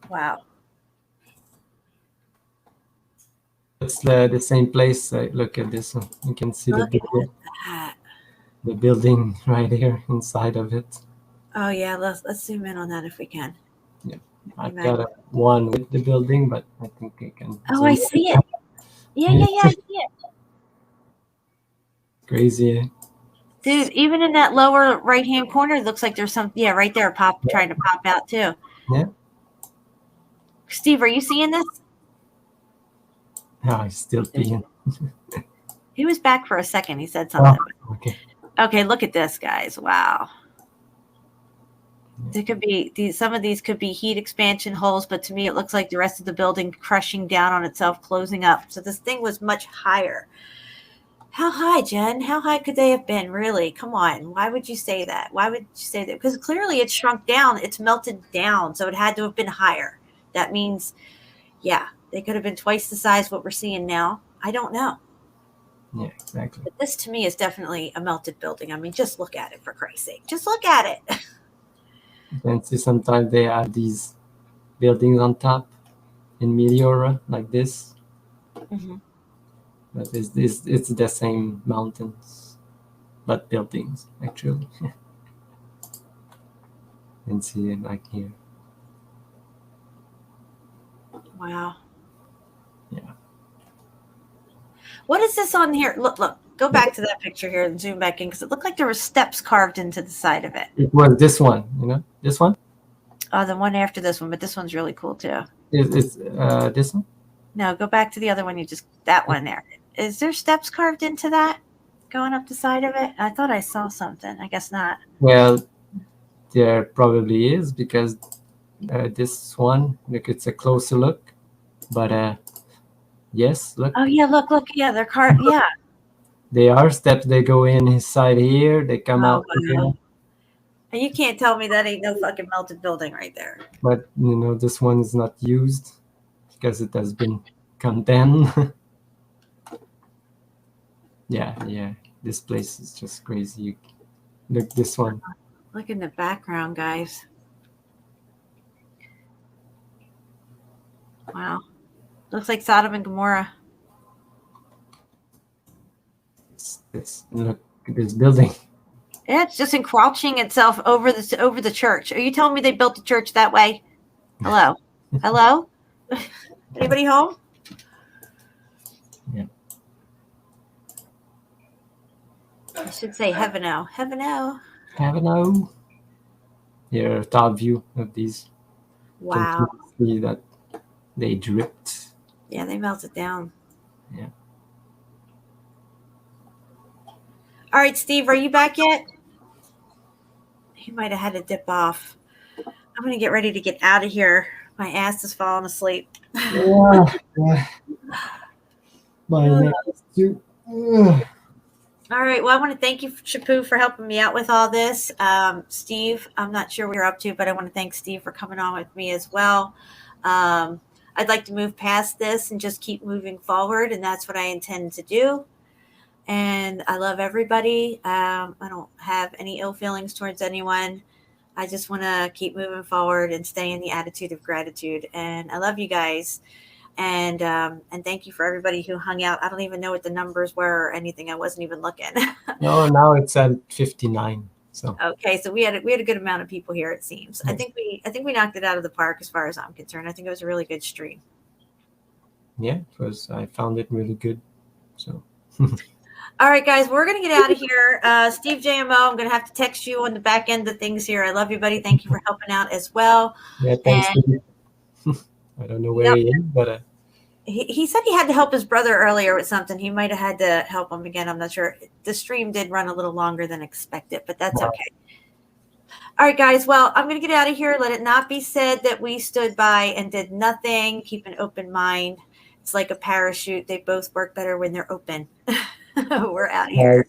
S3: Wow.
S5: It's the same place. Look at this one. You can see the building right here inside of it.
S3: Oh yeah, let's zoom in on that if we can.
S5: Yeah, I've got one with the building, but I think I can.
S3: Oh, I see it. Yeah, I see it.
S5: Crazy, eh?
S3: Dude, even in that lower right-hand corner, it looks like there's some. Yeah, right there, trying to pop out too.
S5: Yeah.
S3: Steve, are you seeing this?
S5: No, he's still peeing.
S3: He was back for a second. He said something.
S5: Oh, okay.
S3: Okay, look at this, guys. Wow. There could be some of these could be heat expansion holes, but to me, it looks like the rest of the building crushing down on itself, closing up. So this thing was much higher. How high, Jen? How high could they have been? Really? Come on. Why would you say that? Why would you say that? Because clearly it's shrunk down. It's melted down. So it had to have been higher. That means, yeah, they could have been twice the size what we're seeing now. I don't know.
S5: Yeah, exactly.
S3: But this to me is definitely a melted building. I mean, just look at it, for Christ's sake. Just look at it.
S5: You can see sometimes they have these buildings on top in Meteora like this.
S3: Mm-hmm.
S5: But it's the same mountains, but buildings, actually. You can see it like here.
S3: Wow.
S5: Yeah.
S3: What is this on here? Look. Go back to that picture here and zoom back in because it looked like there were steps carved into the side of it.
S5: It was this one, this one?
S3: Oh, the one after this one, but this one's really cool too.
S5: It's this one?
S3: No, go back to the other one. That one there. Is there steps carved into that going up the side of it? I thought I saw something. I guess not.
S5: Well, there probably is because this one, look, it's a closer look. But yes, look.
S3: Oh yeah, look. Yeah, they're carved. Yeah.
S5: They are steps. They go inside here. They come out here.
S3: And you can't tell me that ain't no fucking melted building right there.
S5: But, this one is not used because it has been condemned. Yeah. This place is just crazy. Look, this one.
S3: Look in the background, guys. Wow. Looks like Sodom and Gomorrah.
S5: Look at this building.
S3: Yeah, it's just encroaching itself over the church. Are you telling me they built the church that way? Hello? Anybody home?
S5: Yeah.
S3: I should say heaven-o. Heaven-o.
S5: Heaven-o. Here, top view of these.
S3: Wow.
S5: You can see that they dripped.
S3: Yeah, they melted down.
S5: Yeah.
S3: All right, Steve, are you back yet? He might have had to dip off. I'm going to get ready to get out of here. My ass is falling asleep.
S5: Yeah. My neck is too.
S3: All right. Well, I want to thank you, Cheppu, for helping me out with all this. Steve, I'm not sure what you're up to, but I want to thank Steve for coming on with me as well. I'd like to move past this and just keep moving forward, and that's what I intend to do. And I love everybody. I don't have any ill feelings towards anyone. I just want to keep moving forward and stay in the attitude of gratitude. And I love you guys. And thank you for everybody who hung out. I don't even know what the numbers were or anything. I wasn't even looking.
S5: No, now it's at 59. So
S3: okay, so we had a good amount of people here. It seems. Yes. I think we knocked it out of the park as far as I'm concerned. I think it was a really good stream.
S5: Yeah, it was. I found it really good. So.
S3: All right, guys, we're going to get out of here. Steve JMO, I'm going to have to text you on the back end of things here. I love you, buddy. Thank you for helping out as well.
S5: Yeah, thanks. I don't know where he is, but
S3: he said he had to help his brother earlier with something. He might have had to help him again. I'm not sure. The stream did run a little longer than expected, but that's okay. All right, guys. Well, I'm going to get out of here. Let it not be said that we stood by and did nothing. Keep an open mind. It's like a parachute. They both work better when they're open. We're out of here.